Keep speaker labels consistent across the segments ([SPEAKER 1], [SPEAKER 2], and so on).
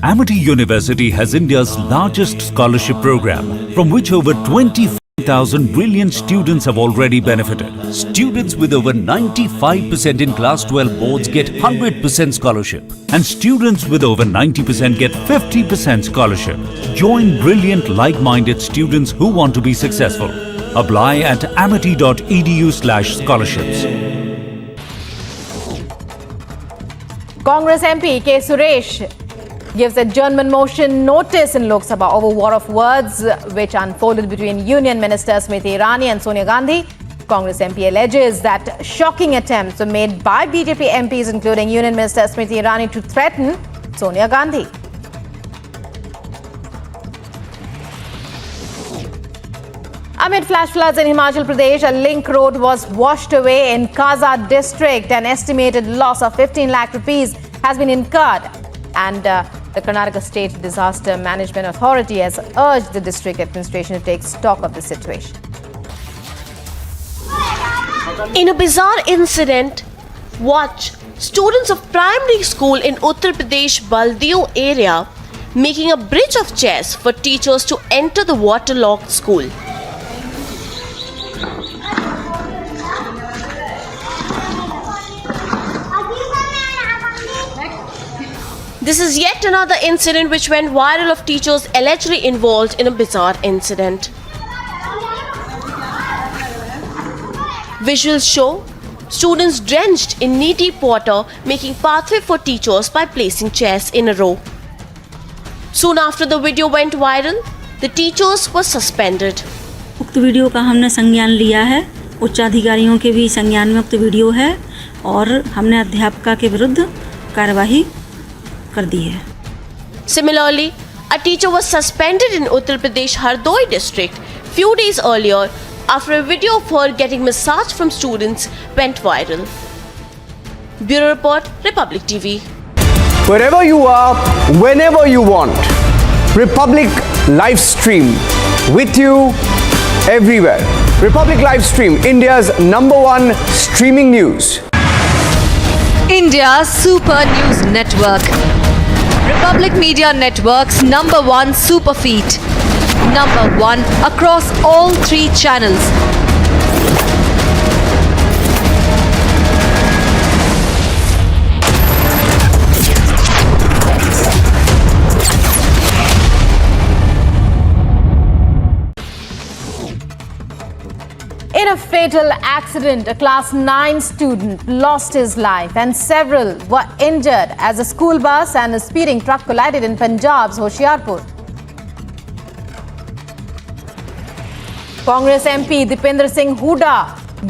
[SPEAKER 1] Amity University has India's largest scholarship program, from which over 25,000 brilliant students have already benefited. Students with over 95% in Class 12 boards get 100% scholarship, and students with over 90% get 50% scholarship. Join brilliant like-minded students who want to be successful. Apply at amity.edu/scholarships.
[SPEAKER 2] Congress MP K. Suresh gives adjournment motion notice in Lok Sabha over war of words which unfolded between Union Minister Smriti Irani and Sonia Gandhi. Congress MP alleges that shocking attempts were made by BJP MPs, including Union Minister Smriti Irani, to threaten Sonia Gandhi. Amid flash floods in Himachal Pradesh, a link road was washed away in Kaza district. An estimated loss of 15 lakh rupees has been incurred, and the Karnataka State Disaster Management Authority has urged the district administration to take stock of the situation.
[SPEAKER 3] In a bizarre incident, watch students of primary school in Uttar Pradesh Baldio area making a bridge of chairs for teachers to enter the waterlogged school. This is yet another incident which went viral of teachers allegedly involved in a bizarre incident. Visuals show students drenched in knee-deep water making pathway for teachers by placing chairs in a row. Soon after the video went viral, the teachers were suspended.
[SPEAKER 4] उक्त video का हमने संज्ञान लिया है, उच्च अधिकारियों के भी संज्ञान में उक्त वीडियो है और हमने अध्यापका के विरुद्ध कार्यवाही कर दी है.
[SPEAKER 3] Similarly, a teacher was suspended in Uttar Pradesh Hardoi district few days earlier after a video of her getting massage from students went viral. Bureau Report, Republic TV.
[SPEAKER 5] Wherever you are, whenever you want, Republic live stream with you everywhere. Republic live stream, India's #1 streaming news.
[SPEAKER 6] India's Super News Network. Republic Media Network's #1 super feed. #1 across all 3 channels.
[SPEAKER 2] In a fatal accident, a class 9 student lost his life and several were injured as a school bus and a speeding truck collided in Punjab's Hoshiarpur. Congress MP Dipender Singh Hooda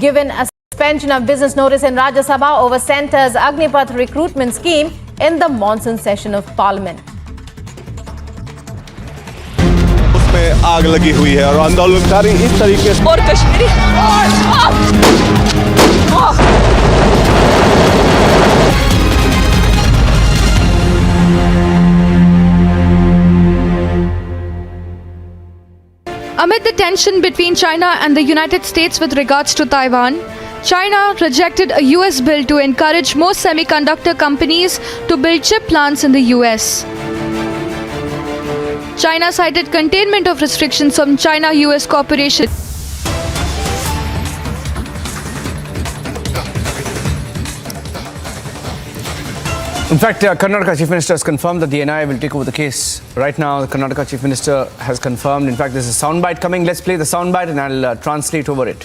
[SPEAKER 2] given a suspension of business notice in Rajya Sabha over Centre's Agnipath recruitment scheme in the monsoon session of Parliament.
[SPEAKER 7] आग लगी हुई है और आंदोलनकारी इस तरीके से
[SPEAKER 6] और Kashmiri
[SPEAKER 8] Amid the tension between China and the United States with regards to Taiwan, China rejected a US bill to encourage more semiconductor companies to build chip plants in the US. China cited containment of restrictions from China-US cooperation.
[SPEAKER 5] In fact, Karnataka Chief Minister has confirmed that the NIA will take over the case. Right now, the Karnataka Chief Minister has confirmed. In fact, there's a soundbite coming. Let's play the soundbite and I'll translate over it.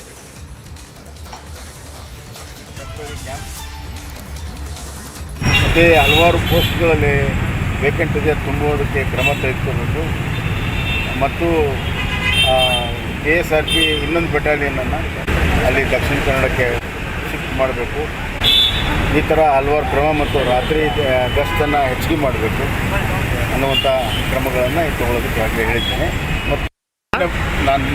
[SPEAKER 7] ಹಲವಾರು ಪೋಸ್ಟ್ಗಳಲ್ಲಿ vacant ಇದೆ, ತುಂಬುವುದಕ್ಕೆ ಕ್ರಮ ತೆಗೆದುಕೋಬೇಕು ಮತ್ತು KSRP ಇನ್ನೊಂದು ಬೆಟಾಲಿಯನನ್ನು ಅಲ್ಲಿ ದಕ್ಷಿಣ ಕನ್ನಡಕ್ಕೆ shift ಮಾಡಬೇಕು. ಈ ಥರ ಹಲವಾರು ಕ್ರಮ ಮತ್ತು ರಾತ್ರಿ ಗಸ್ತನ್ನು ಹೆಚ್ಚಿಗೆ ಮಾಡಬೇಕು ಅನ್ನುವಂಥ ಕ್ರಮಗಳನ್ನು ತಗೊಳ್ಳೋದಕ್ಕೆ ಆಗಲೇ ಹೇಳಿದ್ದೇನೆ. ಮತ್ತು ನಾನು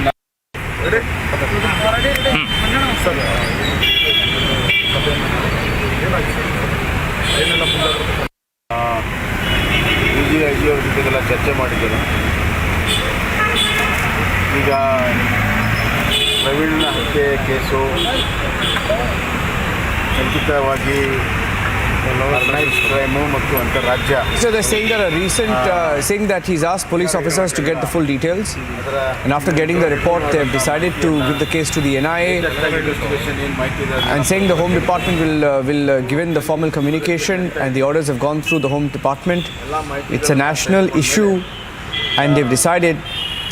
[SPEAKER 7] DG ಅವ್ರ ಜೊತೆಗೆಲ್ಲ ಚರ್ಚೆ ಮಾಡಿದ್ದೇನೆ. ಈಗ ಪ್ರವೀಣ್ನ ಹತ್ಯೆ ಕೇಸು ಖಂಡಿತವಾಗಿ ಆರ್ಗನೈಸ್ಡ್ ಕ್ರೈಮು ಮತ್ತು ಅಂತರ್ರಾಜ್ಯ.
[SPEAKER 5] So they're saying that saying that he's asked police officers to get the full details, and after getting the report, they've decided to give the case to the NIA, and saying the Home Department will given the formal communication, and the orders have gone through the Home Department. It's a national issue, and they've decided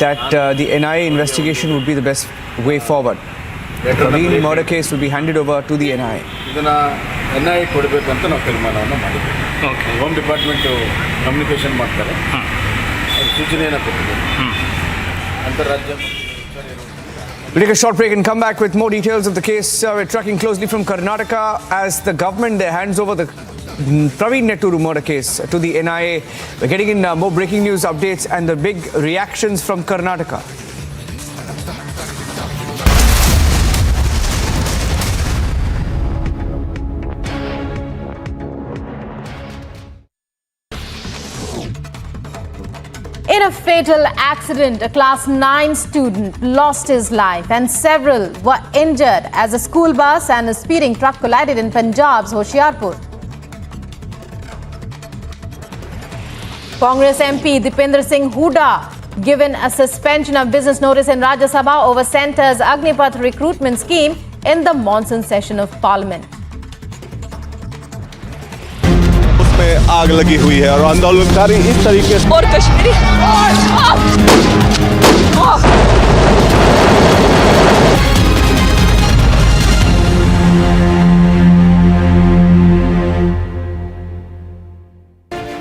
[SPEAKER 5] that the NIA investigation would be the best way forward. The Praveen murder case will be handed over to the NIA.
[SPEAKER 7] ಇದನ್ನು NIA ಕೊಡಬೇಕಂತ ನಾವು ತೀರ್ಮಾನವನ್ನು ಮಾಡಿದ್ದೀವಿ. Home department communication ಮಾಡ್ತಾರೆ, ಅವ್ರು ಸೂಚನೆಯನ್ನು ಕೊಟ್ಟಿದ್ದಾರೆ. ಅಂತರ್ರಾಜ್ಯ.
[SPEAKER 5] We'll take a short break and come back with more details of the case. We're tracking closely from Karnataka as the government there hands over the Praveen Netturu murder case to the NIA. We're getting in more breaking news updates and the big reactions from Karnataka.
[SPEAKER 2] In a fatal accident, a class 9 student lost his life and several were injured as a school bus and a speeding truck collided in Punjab's Hoshiarpur. Congress MP Dipender Singh Hooda given a suspension of business notice in Rajya Sabha over Centre's Agnipath recruitment scheme in the monsoon session of Parliament.
[SPEAKER 9] आग लगी हुई है और आंदोलनकारी इस तरीके से
[SPEAKER 6] और Kashmiri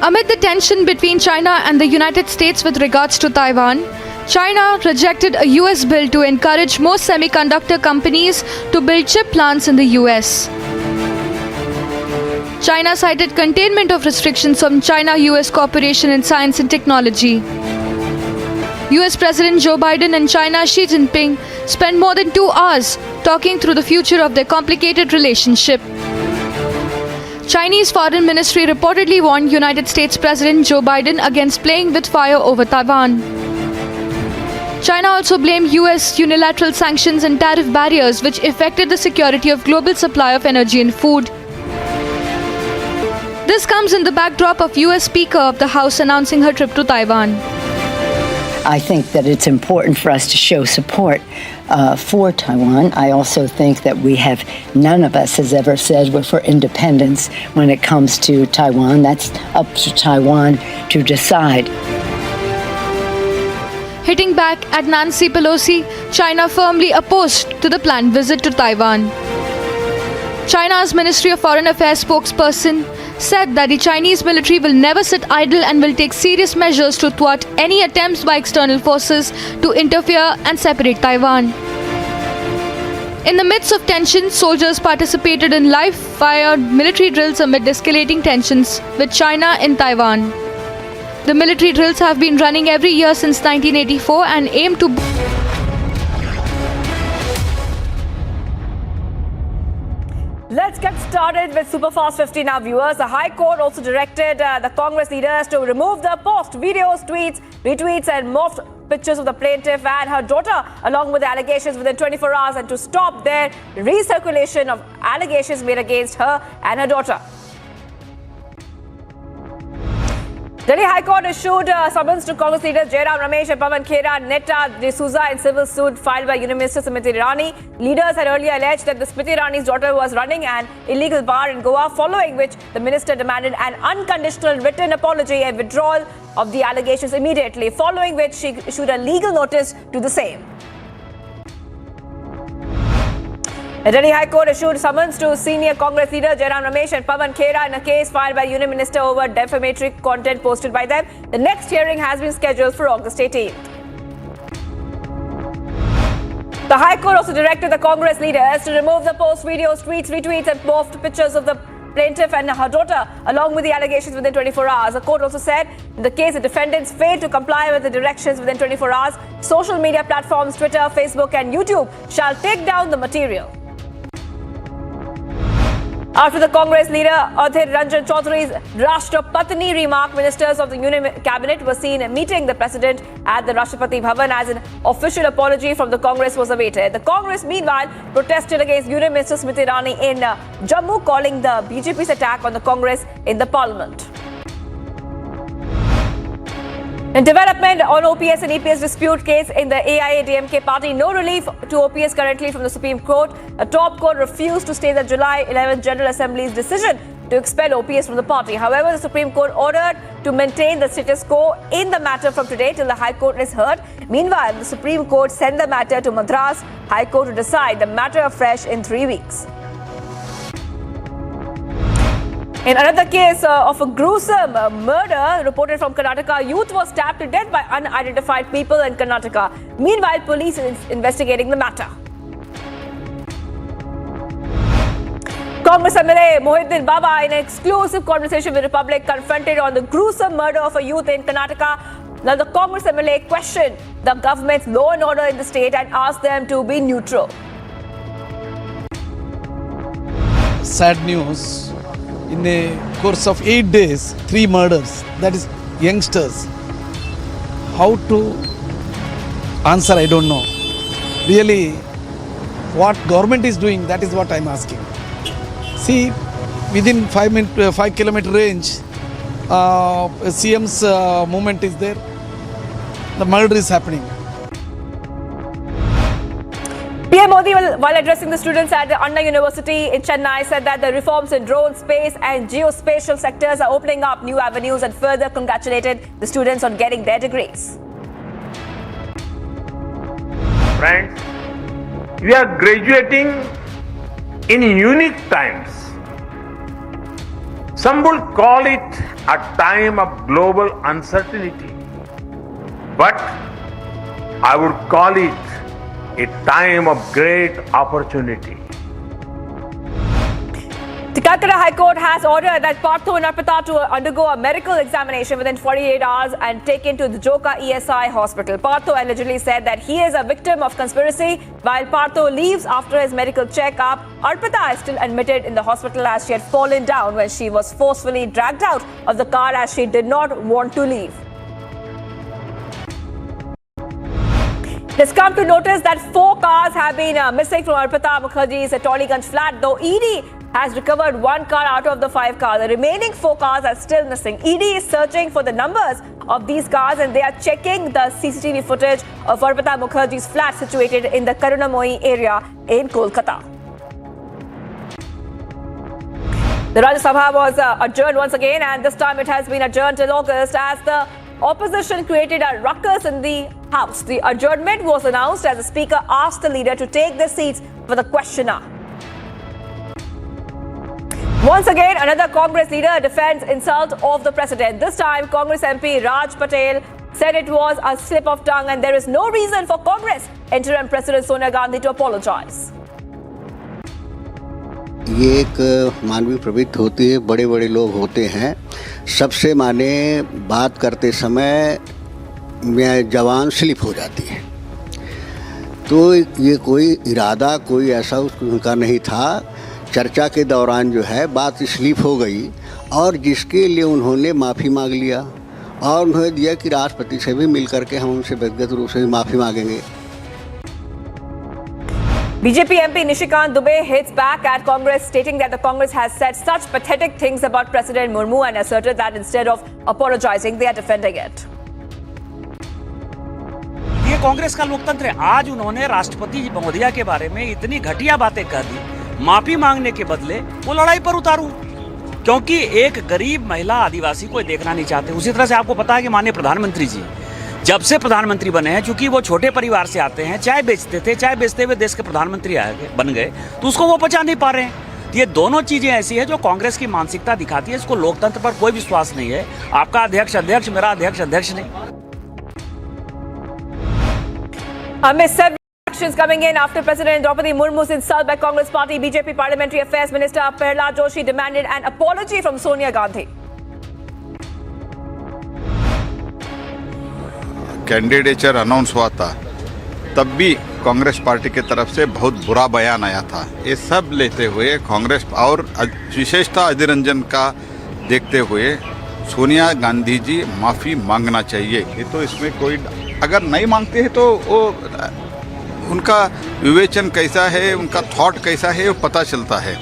[SPEAKER 8] Amid the tension between China and the United States with regards to Taiwan, China rejected a US bill to encourage more semiconductor companies to build chip plants in the US. China cited containment of restrictions on China-US cooperation in science and technology. US President Joe Biden and China Xi Jinping spent more than 2 hours talking through the future of their complicated relationship. Chinese Foreign Ministry reportedly warned United States President Joe Biden against playing with fire over Taiwan. China also blamed US unilateral sanctions and tariff barriers which affected the security of global supply of energy and food. This comes in the backdrop of US Speaker of the House announcing her trip to Taiwan.
[SPEAKER 10] I think that it's important for us to show support for Taiwan. I also think that none of us has ever said we're for independence when it comes to Taiwan. That's up to Taiwan to decide.
[SPEAKER 8] Hitting back at Nancy Pelosi, China firmly opposed to the planned visit to Taiwan. China's Ministry of Foreign Affairs spokesperson said that the Chinese military will never sit idle and will take serious measures to thwart any attempts by external forces to interfere and separate Taiwan. In the midst of tensions, soldiers participated in live-fired military drills amid escalating tensions with China in Taiwan. The military drills have been running every year since 1984 and aim to
[SPEAKER 11] Let's get started with Superfast 50 now, viewers. The High Court also directed the Congress leaders to remove the post, videos, tweets, retweets and morphed pictures of the plaintiff and her daughter along with the allegations within 24 hours and to stop their recirculation of allegations made against her and her daughter. Delhi High Court issued a summons to Congress leaders Jairam Ramesh and Pawan Khera Netta D'Souza in civil suit filed by Union Minister Smriti Irani. Leaders had earlier alleged that the Smriti Irani's daughter was running an illegal bar in Goa, following which the minister demanded an unconditional written apology and withdrawal of the allegations immediately, following which she issued a legal notice to the same. The Delhi High Court issued summons to senior Congress leader Jairam Ramesh and Pawan Khera in a case filed by Union Minister over defamatory content posted by them. The next hearing has been scheduled for August 18th. The High Court also directed the Congress leaders to remove the post, videos, tweets, retweets and morphed pictures of the plaintiff and her daughter along with the allegations within 24 hours. The court also said in the case the defendants failed to comply with the directions within 24 hours, social media platforms Twitter, Facebook and YouTube shall take down the material. After the Congress leader Adhir Ranjan Chaudhary's Rashtrapatini remark, ministers of the Union Cabinet were seen meeting the President at the Rashtrapati Bhavan as an official apology from the Congress was awaited. The Congress, meanwhile, protested against Union Minister Smriti Irani in Jammu, calling the BJP's attack on the Congress in the Parliament. In development on OPS and EPS dispute case in the AIA-DMK party, no relief to OPS currently from the Supreme Court. A top court refused to stay the July 11th General Assembly's decision to expel OPS from the party. However, the Supreme Court ordered to maintain the status quo in the matter from today till the High Court is heard. Meanwhile, the Supreme Court sent the matter to Madras High Court to decide the matter afresh in 3 weeks. In another case of a gruesome murder reported from Karnataka, youth was stabbed to death by unidentified people in Karnataka. Meanwhile, police is investigating the matter. Congress MLA Mohitdin Baba, in an exclusive conversation with Republic, confronted on the gruesome murder of a youth in Karnataka. Now, the Congress MLA questioned the government's law and order in the state and asked them to be neutral.
[SPEAKER 12] Sad news. In the course of 8 days, 3 murders, that is youngsters. How to answer, I don't know. Really, what government is doing, that is what I am asking. See, within 5 kilometer range, CM's movement is there. The murder is happening.
[SPEAKER 11] PM Modi, while addressing the students at the Anna University in Chennai, said that the reforms in drone, space and geospatial sectors are opening up new avenues and further congratulated the students on getting their degrees.
[SPEAKER 13] Friends, we are graduating in unique times. Some will call it a time of global uncertainty, but I would call it a time of great opportunity.
[SPEAKER 11] The Calcutta High Court has ordered that Partho and Arpita to undergo a medical examination within 48 hours and taken to the Joka ESI hospital. Partho allegedly said that he is a victim of conspiracy. While Partho leaves after his medical check-up, Arpita is still admitted in the hospital as she had fallen down when she was forcefully dragged out of the car as she did not want to leave. It has come to notice that 4 cars have been missing from Arpita Mukherjee's Tollygunge flat, though ED has recovered 1 car out of the 5 cars. The remaining 4 cars are still missing. ED is searching for the numbers of these cars and they are checking the CCTV footage of Arpita Mukherjee's flat situated in the Karunamoi area in Kolkata. The Rajya Sabha was adjourned once again, and this time it has been adjourned till August as the opposition created a ruckus in the House. The adjournment was announced as the Speaker asked the leader to take their seats for the question hour. Once again, another Congress leader defends insult of the President. This time, Congress MP Raj Patel said it was a slip of tongue and there is no reason for Congress interim President Sonia Gandhi to apologize.
[SPEAKER 14] ये एक मानवीय प्रवृत्ति होती है, बड़े बड़े लोग होते हैं, सबसे माने बात करते समय में जवान स्लिप हो जाती है, तो ये कोई इरादा कोई ऐसा उनका नहीं था। चर्चा के दौरान जो है बात स्लिप हो गई और जिसके लिए उन्होंने माफ़ी मांग लिया और उन्होंने दिया कि राष्ट्रपति से भी मिल करके हम उनसे व्यक्तिगत रूप से भी माफ़ी मांगेंगे।
[SPEAKER 11] BJP MP Nishikant Dubey hits back at Congress, stating that the Congress has said such pathetic things about President Murmu and asserted that instead of apologizing, they are defending it.
[SPEAKER 15] ये कांग्रेस का लोकतंत्र है। आज उन्होंने राष्ट्रपति महोदया के बारे में इतनी घटिया बातें कह दी, माफी मांगने के बदले वो लड़ाई पर उतारू, क्योंकि एक गरीब महिला आदिवासी को देखना नहीं चाहते। उसी तरह से आपको पता है कि माननीय प्रधानमंत्री जी जब से प्रधानमंत्री बने हैं, चूंकि वो छोटे परिवार से आते हैं, चाय बेचते थे, चाय बेचते हुए देश के प्रधानमंत्री बन गए, तो उसको वो पचा नहीं पा रहे हैं। ये दोनों चीजें ऐसी है जो कांग्रेस की मानसिकता दिखाती है। इसको लोकतंत्र पर कोई विश्वास नहीं है। आपका अध्यक्ष अध्यक्ष, मेरा अध्यक्ष अध्यक्ष नहीं।
[SPEAKER 11] Amidst several actions coming in after President Draupadi Murmu's insult by Congress Party, BJP Parliamentary Affairs Minister Prahlad Joshi demanded an apology from Sonia Gandhi.
[SPEAKER 7] Candidature announce हुआ था, तब भी
[SPEAKER 16] कांग्रेस पार्टी की तरफ से बहुत बुरा बयान आया था। ये सब लेते हुए कांग्रेस और विशेषतः अधीर रंजन का देखते हुए सोनिया गांधी जी माफ़ी मांगना चाहिए। ये तो इसमें कोई अगर नहीं मांगते हैं तो वो उनका विवेचन कैसा है, उनका थॉट कैसा है, वो पता चलता है।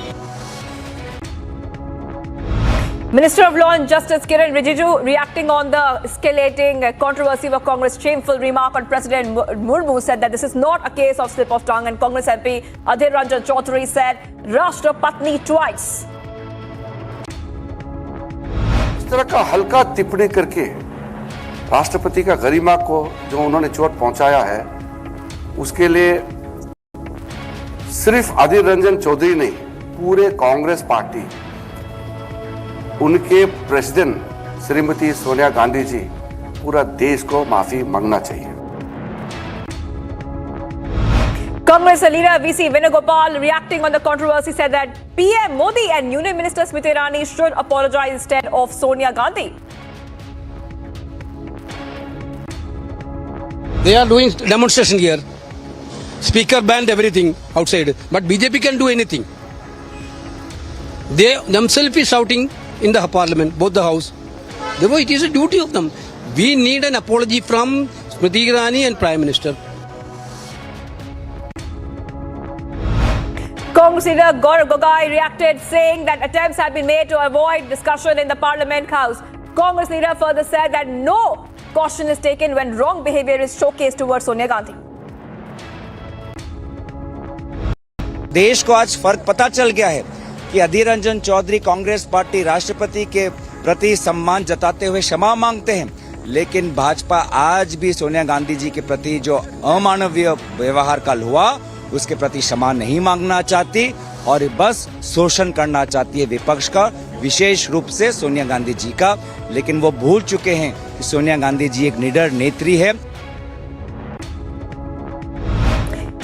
[SPEAKER 11] Minister of Law and Justice Kiran Rijiju reacting on the escalating controversy of Congress' shameful remark on President Murmu said that this is not a case of slip of tongue, and Congress MP Adhir Ranjan Chaudhary said Rashtrapatni twice.
[SPEAKER 17] इस तरह का हल्का टिप्पणी करके राष्ट्रपति का गरिमा को जो उन्होंने चोट पहुंचाया है, उसके लिए सिर्फ अधीर रंजन चौधरी नहीं, पूरे कांग्रेस पार्टी, उनके प्रेसिडेंट श्रीमती सोनिया गांधी जी, पूरा देश को माफी मांगना चाहिए।
[SPEAKER 11] Congress leader VC Venugopal reacting on the controversy said that PM Modi and Union Minister Smriti Irani should apologize instead of Sonia Gandhi.
[SPEAKER 18] They are doing demonstration here. Speaker banned everything outside, but BJP can do anything. They themselves is shouting in the parliament, both the house. Therefore, it is a duty of them. We need an apology from Smriti Irani and Prime Minister.
[SPEAKER 11] Congress leader Gaurav Gogai reacted, saying that attempts have been made to avoid discussion in the Parliament House. Congress leader further said that no caution is taken when wrong behavior is showcased towards Sonia Gandhi.
[SPEAKER 19] देश को आज फर्क पता चल गया है कि Adhir Ranjan Chaudhary Congress party राष्ट्रपति के प्रति सम्मान जताते हुए क्षमा मांगते हैं, लेकिन भाजपा आज भी सोनिया गांधी जी के प्रति जो अमानवीय व्यवहार कल हुआ उसके प्रति क्षमा नहीं मांगना चाहती और बस शोषण करना चाहती है विपक्ष का, विशेष रूप से सोनिया गांधी जी का। लेकिन वो भूल चुके हैं कि सोनिया गांधी जी एक निडर नेत्री है।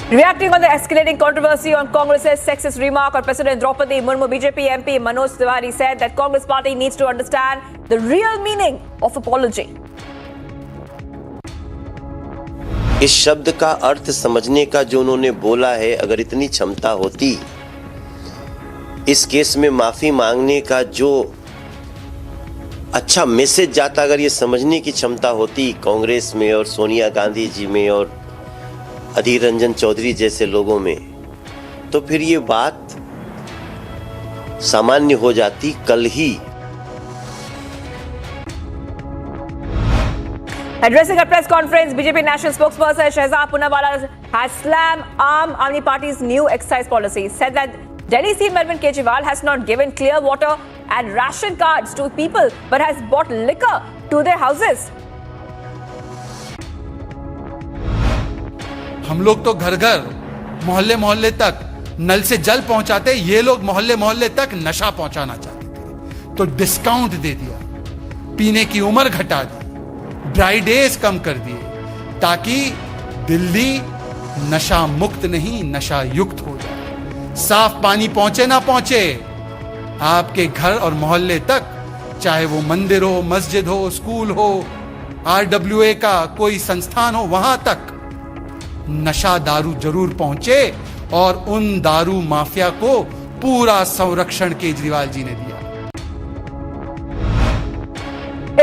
[SPEAKER 11] Reacting on the escalating controversy on Congress's sexist remark on President Draupadi Murmu, BJP MP Manoj Tiwari said that Congress party needs to understand the real meaning of apology.
[SPEAKER 20] इस शब्द का अर्थ समझने का जो उन्होंने बोला है, अगर इतनी क्षमता होती, इस केस में माफी मांगने का जो अच्छा मैसेज जाता, अगर ये समझने की क्षमता होती कांग्रेस में और सोनिया गांधी जी में और अधीर रंजन चौधरी जैसे लोगों में, तो फिर ये बात सामान्य हो जाती कल ही।
[SPEAKER 11] Addressing a press conference, BJP national spokesperson Shehzad Poonawala has slammed Aam Aadmi Party's new excise policy, said that Delhi CM Arvind Kejriwal has not given clear water and ration cards to people but has bought liquor to their houses.
[SPEAKER 21] हम लोग तो घर घर मोहल्ले मोहल्ले तक नल से जल पहुंचाते, ये लोग मोहल्ले मोहल्ले तक नशा पहुंचाना चाहते थे, तो डिस्काउंट दे दिया, पीने की उम्र घटा दी, ड्राई डेज कम कर दिए, ताकि दिल्ली नशा मुक्त नहीं नशा युक्त हो जाए। साफ पानी पहुंचे ना पहुंचे आपके घर और मोहल्ले तक, चाहे वो मंदिर हो, मस्जिद हो, स्कूल हो, RWA का कोई संस्थान हो, वहां तक नशा दारू जरूर पहुंचे और उन दारू माफिया को पूरा संरक्षण केजरीवाल जी ने दिया।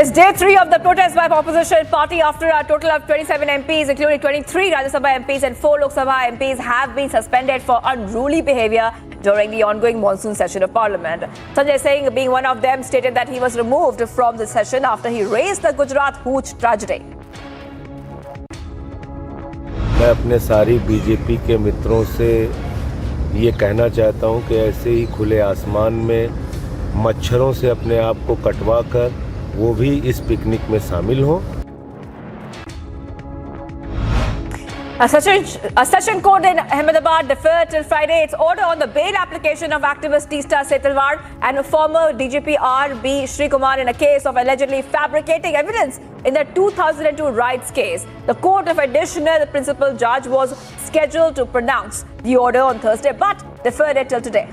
[SPEAKER 11] It's day 3 of the protest by opposition party after a total of 27 MPs, including 23 Rajya Sabha MPs and 4 Lok Sabha MPs, have been suspended for unruly behavior during the ongoing monsoon session of Parliament. Sanjay Singh, being one of them, stated that he was removed from the session after he raised the Gujarat Hooch tragedy.
[SPEAKER 22] मैं अपने सारी BJP के मित्रों से ये कहना चाहता हूं कि ऐसे ही खुले आसमान में मच्छरों से अपने आप को कटवा कर वो भी इस पिकनिक में शामिल हों।
[SPEAKER 11] A session court in Ahmedabad deferred till Friday its order on the bail application of activist Teesta Setalwar and former DGP R.B. Srikumar in a case of allegedly fabricating evidence in the 2002 riots case. The Court of Additional the principal judge was scheduled to pronounce the order on Thursday but deferred it till today.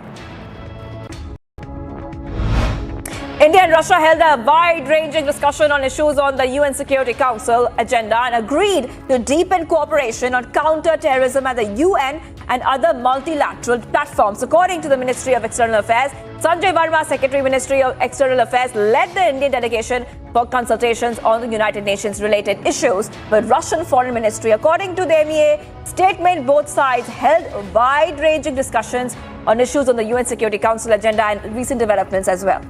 [SPEAKER 11] India and Russia held a wide-ranging discussion on issues on the UN Security Council agenda and agreed to deepen cooperation on counter-terrorism at the UN and other multilateral platforms. According to the Ministry of External Affairs, Sanjay Verma, Secretary Ministry of External Affairs, led the Indian delegation for consultations on the United Nations-related issues with Russian Foreign Ministry. According to the NIA statement, both sides held wide-ranging discussions on issues on the UN Security Council agenda and recent developments as well.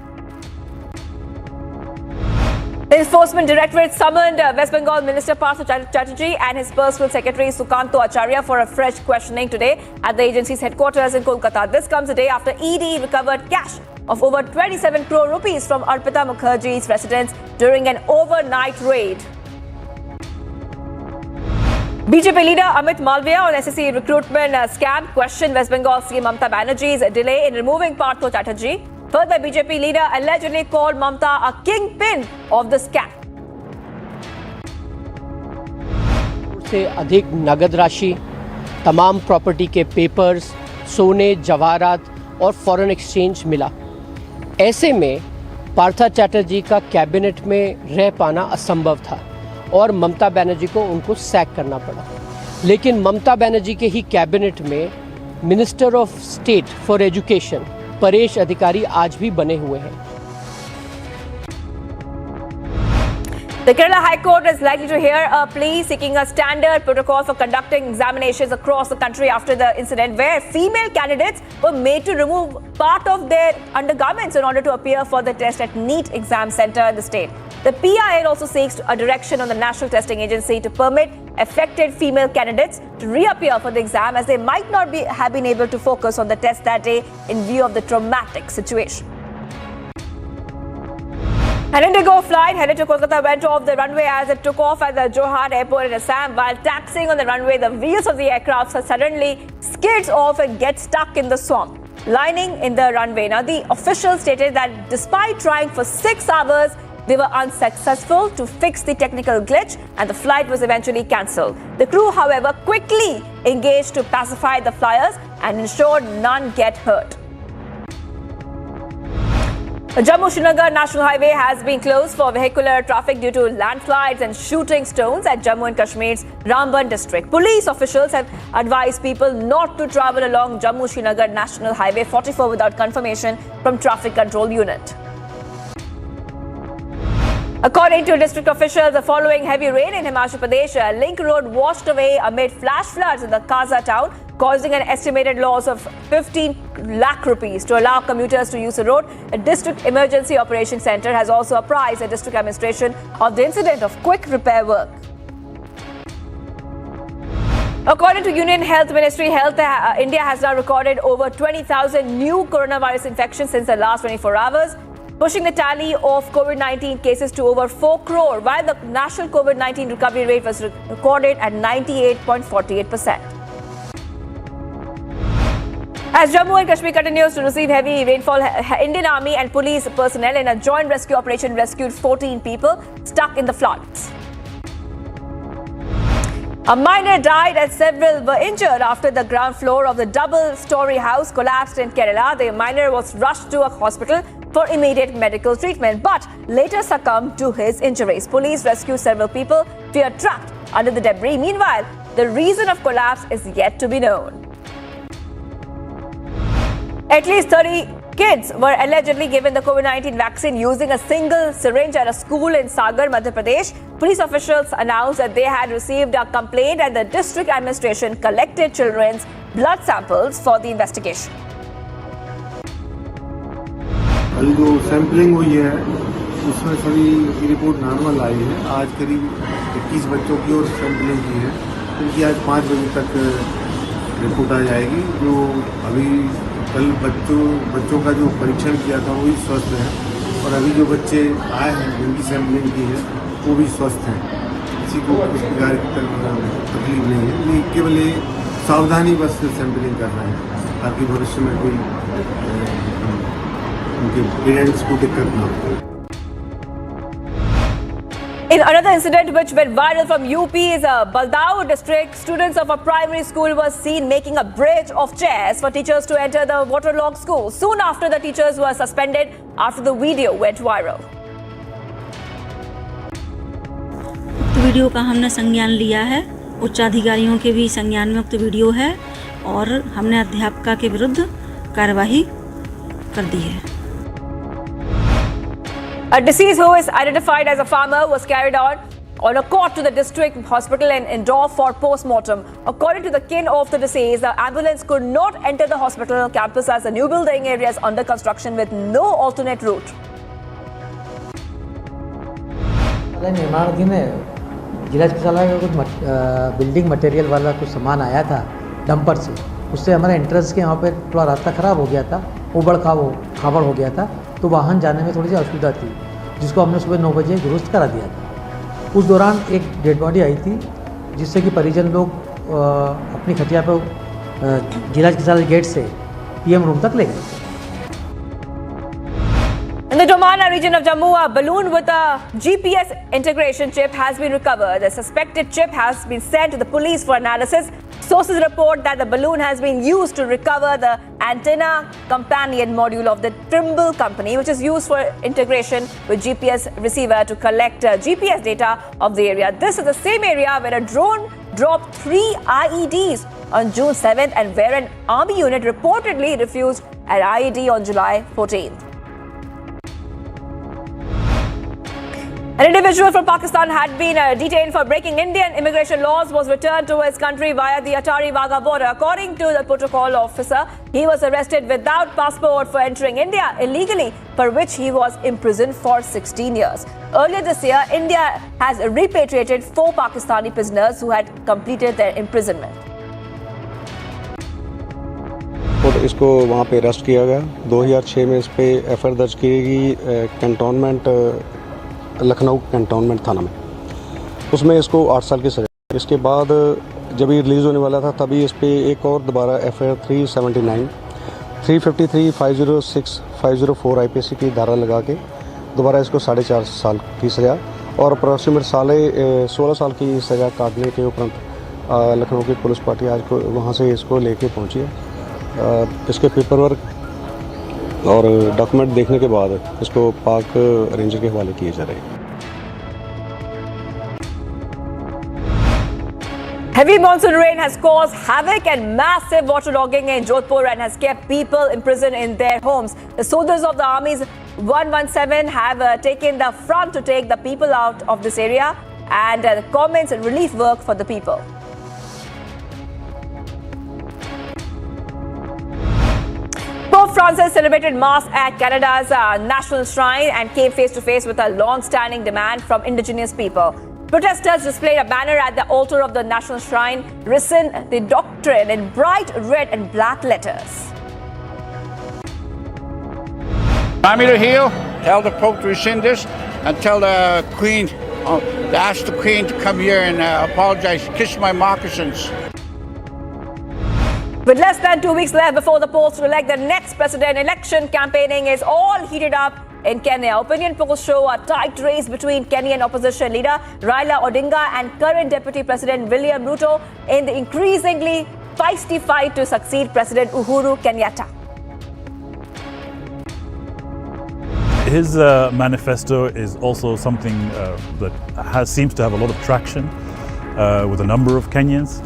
[SPEAKER 11] The Enforcement Directorate summoned West Bengal Minister Partha Chatterjee and his personal secretary Sukanto Acharya for a fresh questioning today at the agency's headquarters in Kolkata. This comes a day after ED recovered cash of over 27 crore rupees from Arpita Mukherjee's residence during an overnight raid. BJP leader Amit Malviya on SSC recruitment scam questioned West Bengal CM Mamata Banerjee's delay in removing Partha Chatterjee. Further, BJP leader allegedly called Mamata a kingpin of the scam.
[SPEAKER 1] से अधिक नगद राशि, तमाम property के papers, सोने, जवाहरात और foreign exchange मिला। ऐसे में पार्था चैटर्जी का कैबिनेट में रह पाना असंभव था और ममता बनर्जी को उनको सैक करना पड़ा। लेकिन ममता बनर्जी के ही कैबिनेट में minister of state for education Paresh अधिकारी आज भी बने हुए हैं।
[SPEAKER 11] The Kerala High Court is likely to hear a plea seeking a standard protocol for conducting examinations across the country after the incident where female candidates were made to remove part of their undergarments in order to appear for the test at NEET exam center in the state. The PIL also seeks a direction on the National Testing Agency to permit affected female candidates to reappear for the exam as they might not have been able to focus on the test that day in view of the traumatic situation. An Indigo flight headed to Kolkata went off the runway as it took off at the Chauhan airport in Assam. While taxiing on the runway, the wheels of the aircraft suddenly skids off and get stuck in the swamp lining in the runway. Now, the officials stated that despite trying for 6 hours, they were unsuccessful to fix the technical glitch and the flight was eventually cancelled. The crew, however, quickly engaged to pacify the flyers and ensured none get hurt. The Jammu-Srinagar National Highway has been closed for vehicular traffic due to landslides and shooting stones at Jammu and Kashmir's Ramban district. Police officials have advised people not to travel along Jammu-Srinagar National Highway 44 without confirmation from Traffic Control Unit. According to district officials, the following heavy rain in Himachal Pradesh, a link road washed away amid flash floods in the Kaza town, causing an estimated loss of 15 lakh rupees. To allow commuters to use the road, a district emergency operations center has also apprised the district administration of the incident of quick repair work. According to Union Health Ministry, India has now recorded over 20,000 new coronavirus infections since the last 24 hours. Pushing the tally of COVID-19 cases to over 4 crore, while the national COVID-19 recovery rate was recorded at 98.48%. As Jammu and Kashmir continues to receive heavy rainfall, Indian Army and police personnel in a joint rescue operation rescued 14 people stuck in the floods. A minor died and several were injured after the ground floor of the double-story house collapsed in Kerala. The minor was rushed to a hospital for immediate medical treatment, but later succumbed to his injuries. Police rescued several people who are trapped under the debris. Meanwhile, the reason of collapse is yet to be known. At least 30 kids were allegedly given the COVID-19 vaccine using a single syringe at a school in Sagar, Madhya Pradesh. Police officials announced that they had received a complaint and the district administration collected children's blood samples for the investigation.
[SPEAKER 4] कल जो sampling हुई है उसमें सभी की report normal आई है। आज करीब 21 बच्चों की और सैंपलिंग की है, उनकी आज 5 बजे तक रिपोर्ट आ जाएगी। जो अभी कल बच्चों का जो परीक्षण किया था वो भी स्वस्थ है और अभी जो बच्चे आए हैं जिनकी सैंपलिंग की है वो भी स्वस्थ हैं। किसी को किस प्रकार की तकलीफ नहीं है, ये केवल ये सावधानी बस सैंपलिंग कर रहे हैं ताकि भविष्य में कोई उनके पेरेंट्स को दिक्कत ना हो।
[SPEAKER 11] In another incident which went viral from UP's Baldao district, students of a primary school were seen making a bridge of chairs for teachers to enter the waterlogged school. Soon after, the teachers were suspended after the video went viral.
[SPEAKER 3] Video का हमने संज्ञान लिया है, उच्च अधिकारियों के भी संज्ञान में उक्त वीडियो है और हमने अध्यापका के विरुद्ध कार्रवाई कर दी है।
[SPEAKER 11] A deceased who is identified as a farmer was carried on a cot to the district hospital in Indore for post-mortem. According to the kin of the deceased, the ambulance could not enter the hospital campus as the new building area is under construction with no alternate route.
[SPEAKER 5] निर्माणाधीन है, जिला चिकित्सालय का कुछ building material वाला कुछ सामान आया था डंपर से, उससे हमारे एंट्रेंस के यहाँ पे थोड़ा रास्ता ख़राब हो गया था, उबड़ खाबड़ हो गया था, तो वाहन जाने में थोड़ी सी असुविधा थी, जिसको हमने सुबह 9 बजे दुरुस्त करा दिया था। उस दौरान एक डेड बॉडी आई थी, जिससे कि परिजन लोग अपनी खटिया पर जिला चिकित्सालय गेट से पीएम रूम तक ले गए।
[SPEAKER 11] In the Domana region of Jammu, a balloon with a GPS integration chip has been recovered. The suspected chip has been sent to the police for analysis. Sources report that the balloon has been used to recover the antenna companion module of the Trimble company, which is used for integration with GPS receiver to collect GPS data of the area. This is the same area where a drone dropped 3 IEDs on June 7th and where an army unit reportedly refused an IED on July 14th. An individual from Pakistan had been detained for breaking Indian immigration laws, was returned to his country via the Atari-Wagah border. According to the protocol officer, he was arrested without passport for entering India illegally, for which he was imprisoned for 16 years. Earlier this year, India has repatriated 4 Pakistani prisoners who had completed their imprisonment.
[SPEAKER 23] और इसको वहाँ पे arrest किया गया। 2006 में इस पे FIR दर्ज की गई कैंटोनमेंट लखनऊ कैंटोनमेंट थाना में, उसमें इसको 8 साल की सजा। इसके बाद जब ये रिलीज़ होने वाला था तभी इस पे एक और दोबारा एफआईआर 379, 353, 506, 504 आईपीसी की धारा लगा के दोबारा इसको 4.5 साल की सजा और अप्रॉक्सीमेट 16 साल की सजा काटने के उपरांत लखनऊ की पुलिस पार्टी आज को वहाँ से इसको लेके पहुँची है। इसके पेपर वर्क और डॉक्यूमेंट देखने के बाद इसको पाक रेंजर के हवाले किए जा रहे हैं।
[SPEAKER 11] Heavy monsoon rain has caused havoc and massive waterlogging in Jodhpur and has kept people imprisoned in their homes. The soldiers of the Army's 117 have taken the front to take the people out of this area and commence relief work for the people. Pope Francis celebrated Mass at Canada's National Shrine and came face to face with a long-standing demand from indigenous people. Protesters displayed a banner at the altar of the National Shrine, written the doctrine in bright red and black letters.
[SPEAKER 24] Want me to heal? Tell the Pope to rescind this and tell the Queen, ask the Queen to come here and apologize, kiss my moccasins.
[SPEAKER 11] With less than 2 weeks left before the polls to elect the next president, election campaigning is all heated up in Kenya. Opinion polls show a tight race between Kenyan opposition leader Raila Odinga and current Deputy President William Ruto in the increasingly feisty fight to succeed President Uhuru Kenyatta.
[SPEAKER 25] His manifesto is also something that seems to have a lot of traction with a number of Kenyans.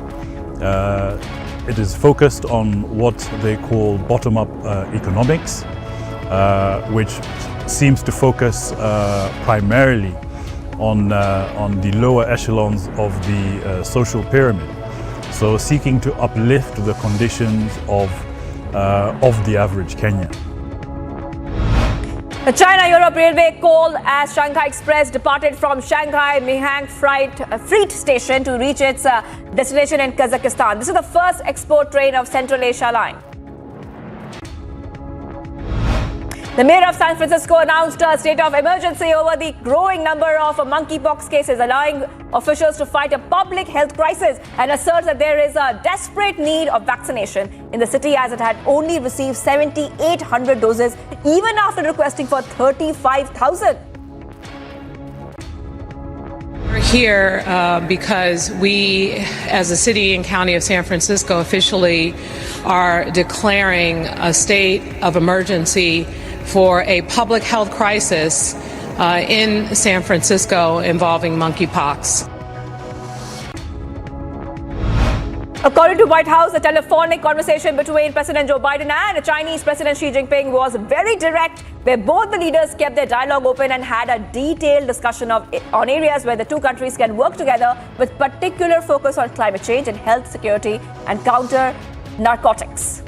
[SPEAKER 25] It is focused on what they call bottom-up economics, which seems to focus primarily on the lower echelons of the social pyramid. So seeking to uplift the conditions of the average Kenyan.
[SPEAKER 11] The China-Europe Railway coal as Shanghai Express departed from Shanghai Minhang Freight Station to reach its destination in Kazakhstan. This is the first export train of Central Asia line. The mayor of San Francisco announced a state of emergency over the growing number of monkeypox cases, allowing officials to fight a public health crisis and asserts that there is a desperate need of vaccination in the city as it had only received 7,800 doses even after requesting for 35,000.
[SPEAKER 2] here because we, as the city and county of San Francisco, officially are declaring a state of emergency for a public health crisis in San Francisco involving monkeypox.
[SPEAKER 11] According to White House, a telephonic conversation between President Joe Biden and Chinese President Xi Jinping was very direct, where both the leaders kept their dialogue open and had a detailed discussion on areas where the two countries can work together, with particular focus on climate change and health security and counter narcotics.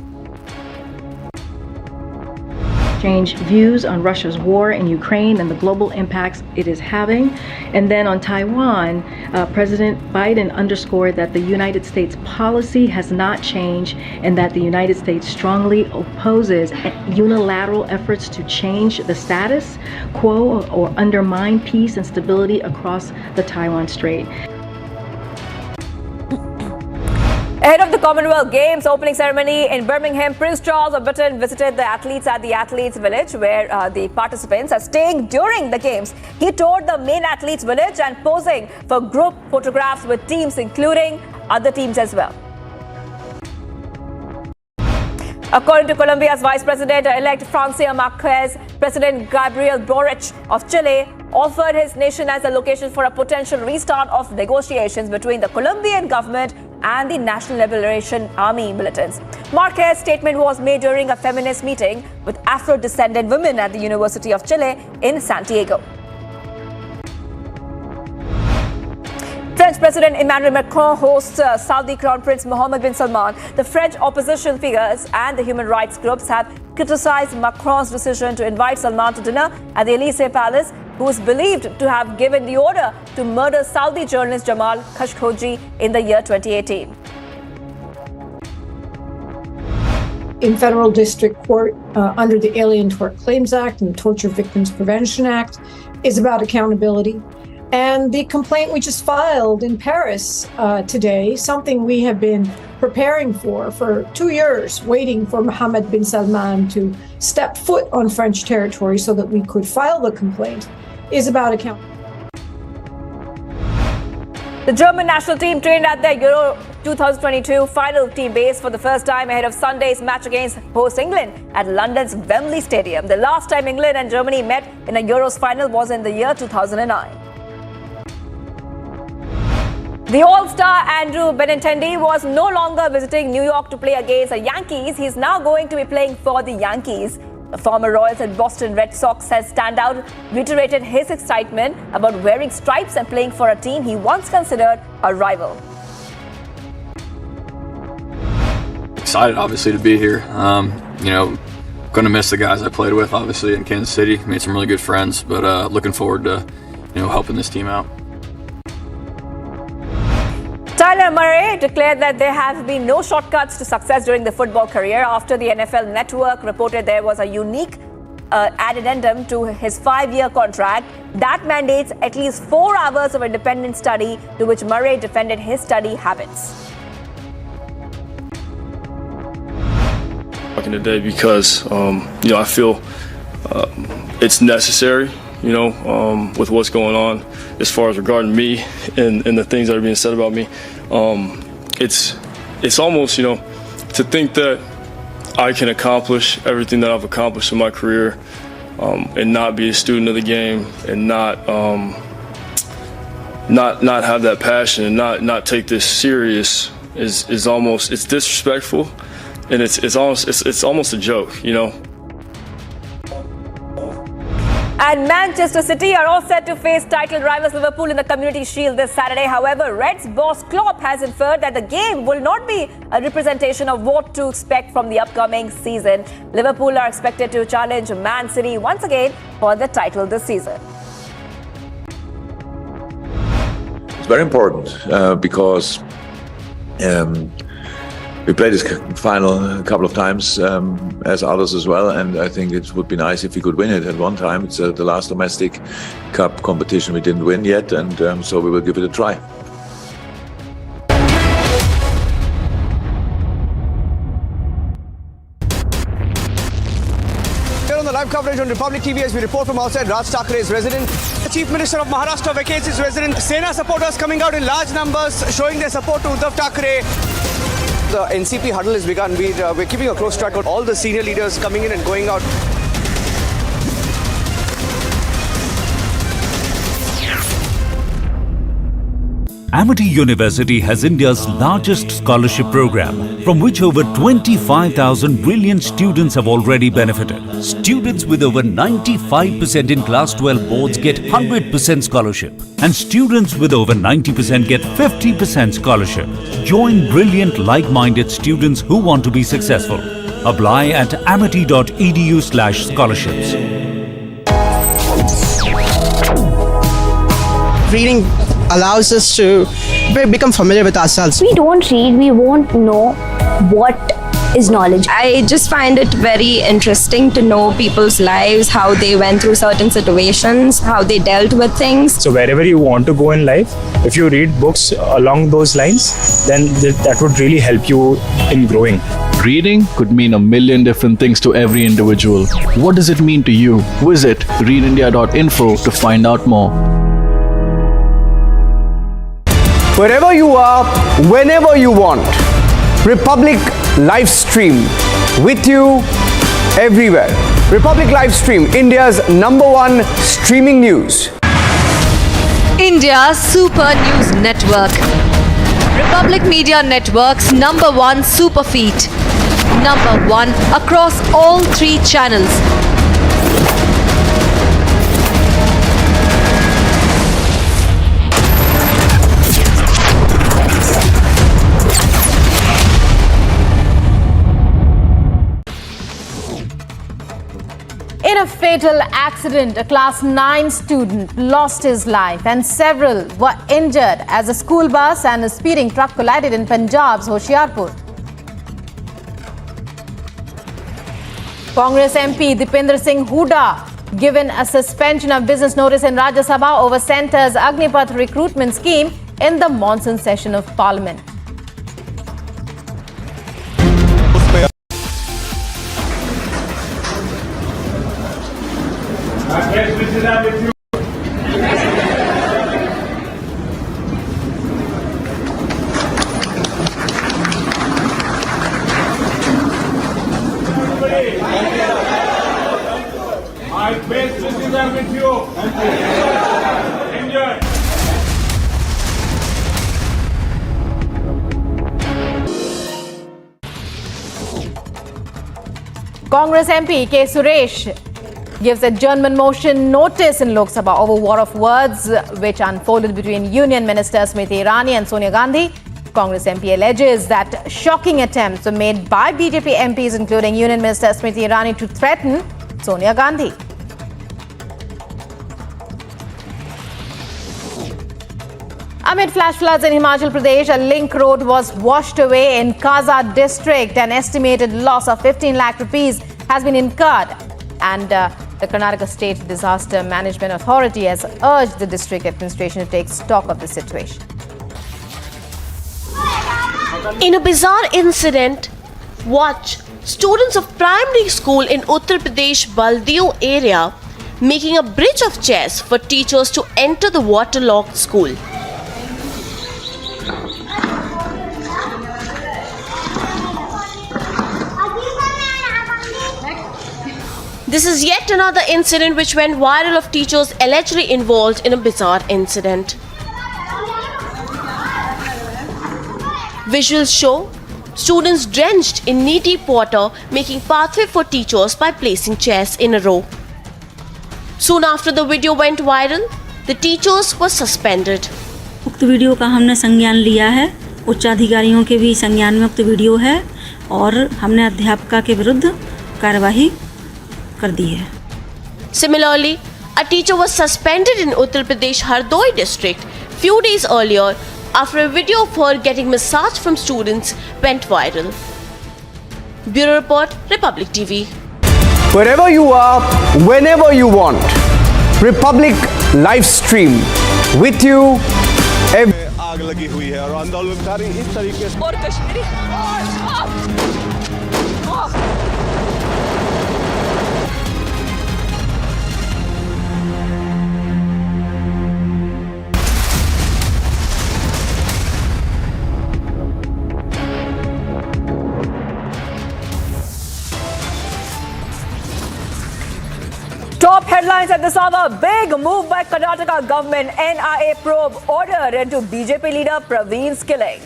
[SPEAKER 6] Exchange views on Russia's war in Ukraine and the global impacts it is having. And then on Taiwan, President Biden underscored that the United States policy has not changed and that the United States strongly opposes unilateral efforts to change the status quo or undermine peace and stability across the Taiwan Strait.
[SPEAKER 11] Ahead of the Commonwealth Games opening ceremony in Birmingham, Prince Charles of Britain visited the athletes at the Athletes Village, where the participants are staying during the Games. He toured the main Athletes Village and posing for group photographs with teams, including other teams as well. According to Colombia's Vice President-elect Francia Marquez, President Gabriel Boric of Chile offered his nation as a location for a potential restart of negotiations between the Colombian government and the National Liberation Army militants. Marquez's statement was made during a feminist meeting with Afro-descendant women at the University of Chile in Santiago. French President Emmanuel Macron hosts Saudi Crown Prince Mohammed bin Salman. The French opposition figures and the human rights groups have criticized Macron's decision to invite Salman to dinner at the Elysee Palace, who is believed to have given the order to murder Saudi journalist Jamal Khashoggi in the year 2018.
[SPEAKER 8] In federal district court under the Alien Tort Claims Act and the Torture Victims Prevention Act is about accountability. And the complaint we just filed in Paris today, something we have been preparing for 2 years, waiting for Mohammed bin Salman to step foot on French territory so that we could file the complaint, is about accountability.
[SPEAKER 11] The German national team trained at their Euro 2022 final team base for the first time ahead of Sunday's match against host England at London's Wembley Stadium. The last time England and Germany met in a Euros final was in the year 2009. The All-Star Andrew Benintendi was no longer visiting New York to play against the Yankees. He's now going to be playing for the Yankees. The former Royals and Boston Red Sox says standout reiterated his excitement about wearing stripes and playing for a team he once considered a rival.
[SPEAKER 9] Excited, obviously, to be here. Going to miss the guys I played with, obviously, in Kansas City. Made some really good friends, but looking forward to, helping this team out.
[SPEAKER 11] Tyler Murray declared that there have been no shortcuts to success during the football career after the NFL Network reported there was a unique addendum to his 5-year contract that mandates at least 4 hours of independent study, to which Murray defended his study habits.
[SPEAKER 10] Talking today because I feel it's necessary. With what's going on as far as regarding me and the things that are being said about me, it's almost, to think that I can accomplish everything that I've accomplished in my career and not be a student of the game and not have that passion and not take this serious is almost, it's disrespectful, and it's almost a joke,
[SPEAKER 11] And Manchester City are all set to face title rivals Liverpool in the Community Shield this Saturday. However, Reds boss Klopp has inferred that the game will not be a representation of what to expect from the upcoming season. Liverpool are expected to challenge Man City once again for the title this season.
[SPEAKER 26] It's very important because we played this final a couple of times, as others as well, and I think it would be nice if we could win it at one time. It's the last domestic cup competition we didn't win yet, and so we will give it a try.
[SPEAKER 27] Here on the live
[SPEAKER 7] live coverage on Republic TV as we report from outside Raj Thakre's residence. The Chief Minister of Maharashtra vacates his residence. Sena supporters coming out in large numbers showing their support to Uddhav Thackeray. The NCP huddle has begun. We're keeping a close track of all the senior leaders coming in and going out.
[SPEAKER 12] Amity University has India's largest scholarship program, from which over 25,000 brilliant students have already benefited. Students with over 95% in Class 12 boards get 100% scholarship, and students with over 90% get 50% scholarship. Join brilliant, like-minded students who want to be successful. Apply at amity.edu/scholarships.
[SPEAKER 7] Reading allows us to become familiar with ourselves.
[SPEAKER 13] We don't read, we won't know what is knowledge. I just find it very interesting to know people's lives, how they went through certain situations, how they dealt with things.
[SPEAKER 14] So wherever you want to go in life, if you read books along those lines, then that would really help you in growing.
[SPEAKER 15] Reading could mean a million different things to every individual. What does it mean to you? Visit readindia.info to find out more.
[SPEAKER 7] Wherever you are, whenever you want, Republic live stream with you everywhere. Republic live stream, India's #1 streaming news.
[SPEAKER 16] India's Super News Network. Republic Media Network's #1 super feed. #1 across all 3 channels.
[SPEAKER 11] In a fatal accident, a class 9 student lost his life and several were injured as a school bus and a speeding truck collided in Punjab's Hoshiarpur. Congress MP Dipender Singh Hooda given a suspension of business notice in Rajya Sabha over Centre's Agnipath recruitment scheme in the monsoon session of Parliament.
[SPEAKER 27] My best wishes are with you. Enjoy.
[SPEAKER 11] Congress MP K. Suresh gives adjournment motion notice in Lok Sabha over war of words which unfolded between Union Minister Smriti Irani and Sonia Gandhi. Congress MP alleges that shocking attempts were made by BJP MPs, including Union Minister Smriti Irani, to threaten Sonia Gandhi. Amid flash floods in Himachal Pradesh, a link road was washed away in Kaza district. An estimated loss of 15 lakh rupees has been incurred, and the Karnataka State Disaster Management Authority has urged the district administration to take stock of the situation.
[SPEAKER 28] In a bizarre incident, watch students of primary school in Uttar Pradesh Baldio area making a bridge of chairs for teachers to enter the waterlogged school. This is yet another incident which went viral of teachers allegedly involved in a bizarre incident. Visuals show students drenched in knee-deep water making pathway for teachers by placing chairs in a row. Soon after the video went viral, the teachers were suspended.
[SPEAKER 3] उक्त video का हमने संज्ञान लिया है, उच्च अधिकारियों के भी संज्ञान में उक्त वीडियो है और हमने अध्यापका के विरुद्ध कार्यवाही कर दी है.
[SPEAKER 28] Similarly, a teacher was suspended in Uttar Pradesh Hardoi district few days earlier after a video of her getting massage from students went viral. Bureau Report, Republic TV.
[SPEAKER 7] Wherever you are, whenever you want, Republic live stream with you.
[SPEAKER 29] आग लगी हुई है और आंदोलनकारी इस तरीके से और Kashmiri
[SPEAKER 11] at this hour, big move by Karnataka government. NIA probe ordered into BJP leader Praveen's killing.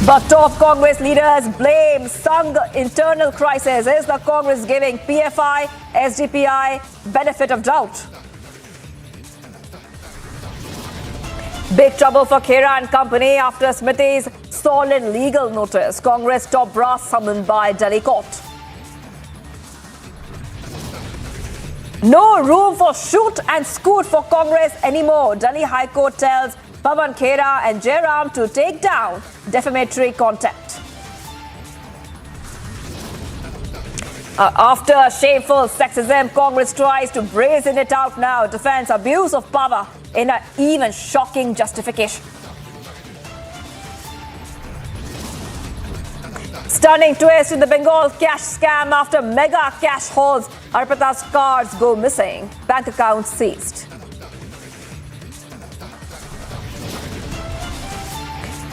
[SPEAKER 11] But top Congress leaders blame Sangh internal crisis. Is the Congress giving PFI, SDPI benefit of doubt? Big trouble for Khera and company after Smriti's stolen legal notice. Congress top brass summoned by Delhi court. No room for shoot and scoot for Congress anymore. Delhi High Court tells Pawan Khera and Jairam to take down defamatory content. After shameful sexism, Congress tries to brazen it out now. Defends abuse of power in an even shocking justification. Stunning twist in the Bengal cash scam after mega cash hauls. Arpita's cards go missing. Bank accounts seized.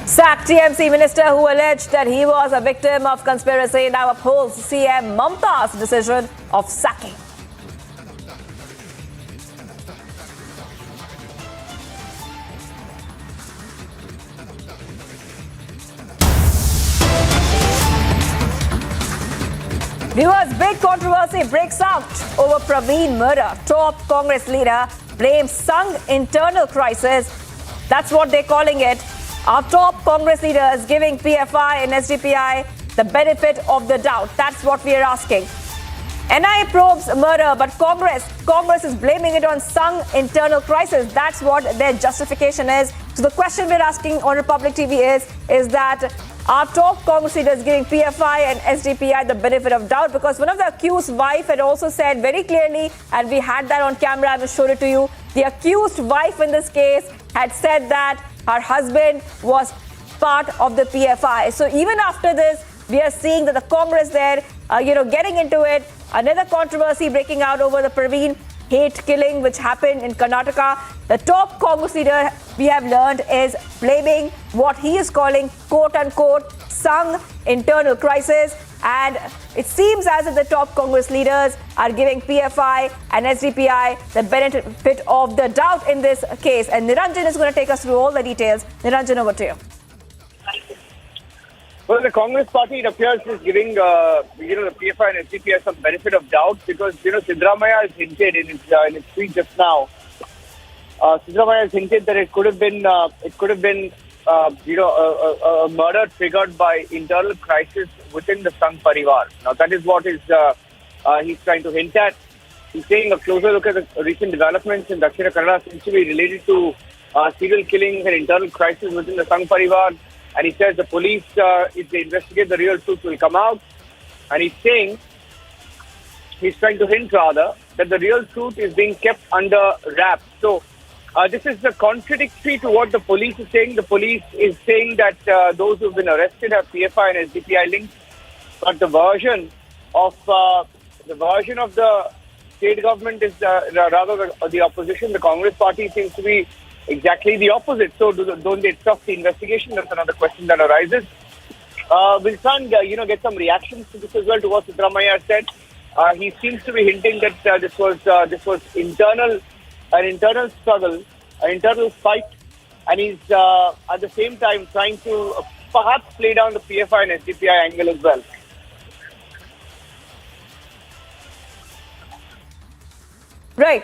[SPEAKER 11] Sacked TMC minister who alleged that he was a victim of conspiracy now upholds CM Mamta's decision of sacking. Viewers, big controversy breaks out over Praveen murder. Top Congress leader blames Sangh internal crisis. That's what they're calling it. Our top Congress leaders giving PFI and SDPI the benefit of the doubt. That's what we are asking. NIA probes murder, but Congress is blaming it on Sangh internal crisis. That's what their justification is. So the question we're asking on Republic TV is that our top Congress leaders giving PFI and SDPI the benefit of doubt, because one of the accused's wife had also said very clearly, and we had that on camera, I will show it to you. The accused wife in this case had said that her husband was part of the PFI. So even after this, we are seeing that the Congress there, getting into it. Another controversy breaking out over the Praveen hate killing which happened in Karnataka. The top Congress leader, we have learned, is blaming what he is calling quote-unquote Sangh internal crisis. And it seems as if the top Congress leaders are giving PFI and SDPI the benefit of the doubt in this case. And Niranjan is going to take us through all the details. Niranjan, over to you.
[SPEAKER 1] Well, the Congress party, it appears, is giving the PFI and SDPI some benefit of doubt because Siddaramaiah has hinted in his tweet just now. Siddaramaiah has hinted that it could have been a murder triggered by internal crisis within the Sangh Parivar. Now, that is what he's trying to hint at. He's saying a closer look at the recent developments in Dakshina Kannada seems to be related to serial killings and internal crisis within the Sangh Parivar. And he says the police, if they investigate, the real truth will come out. And he's trying to hint rather, that the real truth is being kept under wraps. So this is the contradictory to what the police is saying. The police is saying that those who have been arrested have PFI and SDPI links. But the version of the state government is rather the opposition. The Congress party seems to be exactly the opposite. So don't they trust the investigation? That's another question that arises. We'll try and get some reactions to this as well, to what Siddaramaiah said. He seems to be hinting that this was an internal struggle, an internal fight, and he's at the same time trying to perhaps play down the PFI and SDPI angle as well.
[SPEAKER 11] Right.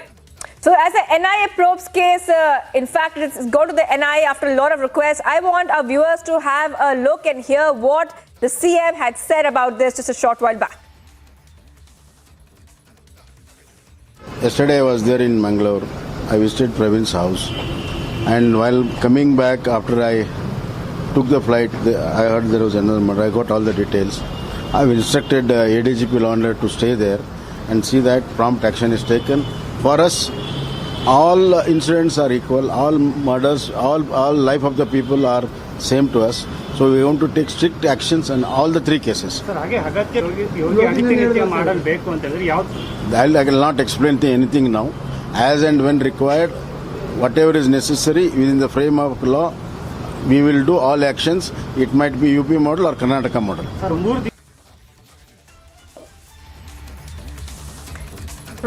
[SPEAKER 11] So as a NIA probes case, in fact, it's gone to the NIA after a lot of requests. I want our viewers to have a look and hear what the CM had said about this just a short while back.
[SPEAKER 4] Yesterday I was there in Mangalore. I visited Praveen's house. And while coming back, after I took the flight, I heard there was another murder. I got all the details. I've instructed ADGP Law and Order to stay there and see that prompt action is taken. For us, all incidents are equal, all murders, all life of the people are same to us. So we want to take strict actions on all the three cases. I will not explain anything now. As and when required, whatever is necessary within the frame of law, we will do all actions. It might be UP model or Karnataka model.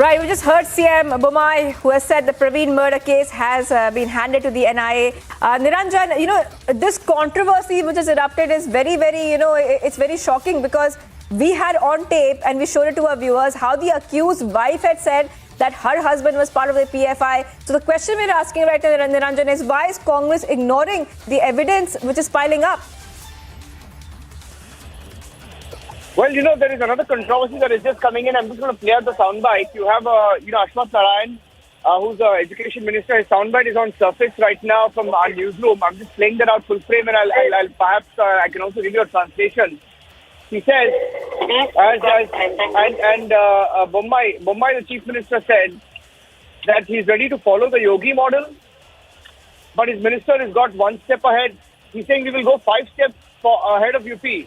[SPEAKER 11] Right, we just heard CM Bommai, who has said the Praveen murder case has been handed to the NIA. Niranjan, this controversy which has erupted is very, it's very shocking, because we had on tape and we showed it to our viewers how the accused wife had said that her husband was part of the PFI. So the question we're asking right now, Niranjan, is why is Congress ignoring the evidence which is piling up?
[SPEAKER 1] Well, there is another controversy that is just coming in. I'm just going to play out the soundbite. You have, Ashwath Narayan, who's the education minister. His soundbite is on surface right now from our newsroom. I'm just playing that out full frame, and I'll perhaps I can also give you a translation. He says, Bommai, the chief minister, said that he's ready to follow the Yogi model, but his minister has got one step ahead. He's saying we will go 5 steps ahead of UP.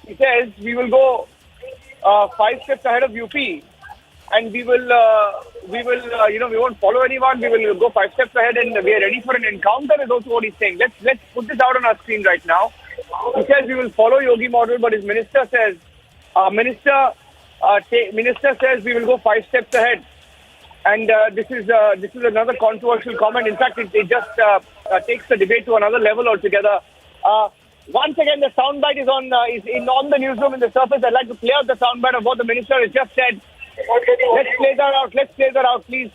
[SPEAKER 1] He says we will go 5 steps ahead of UP, and we won't follow anyone. We will go 5 steps ahead, and we are ready for an encounter. Is also what he's saying. Let's put this out on our screen right now. He says we will follow Yogi model, but his minister says, minister says we will go 5 steps ahead, and this is another controversial comment. In fact, it just takes the debate to another level altogether. Once again, the soundbite is on the newsroom in the surface. I'd like to play out the soundbite of what the minister has just said. Let's play that out, please.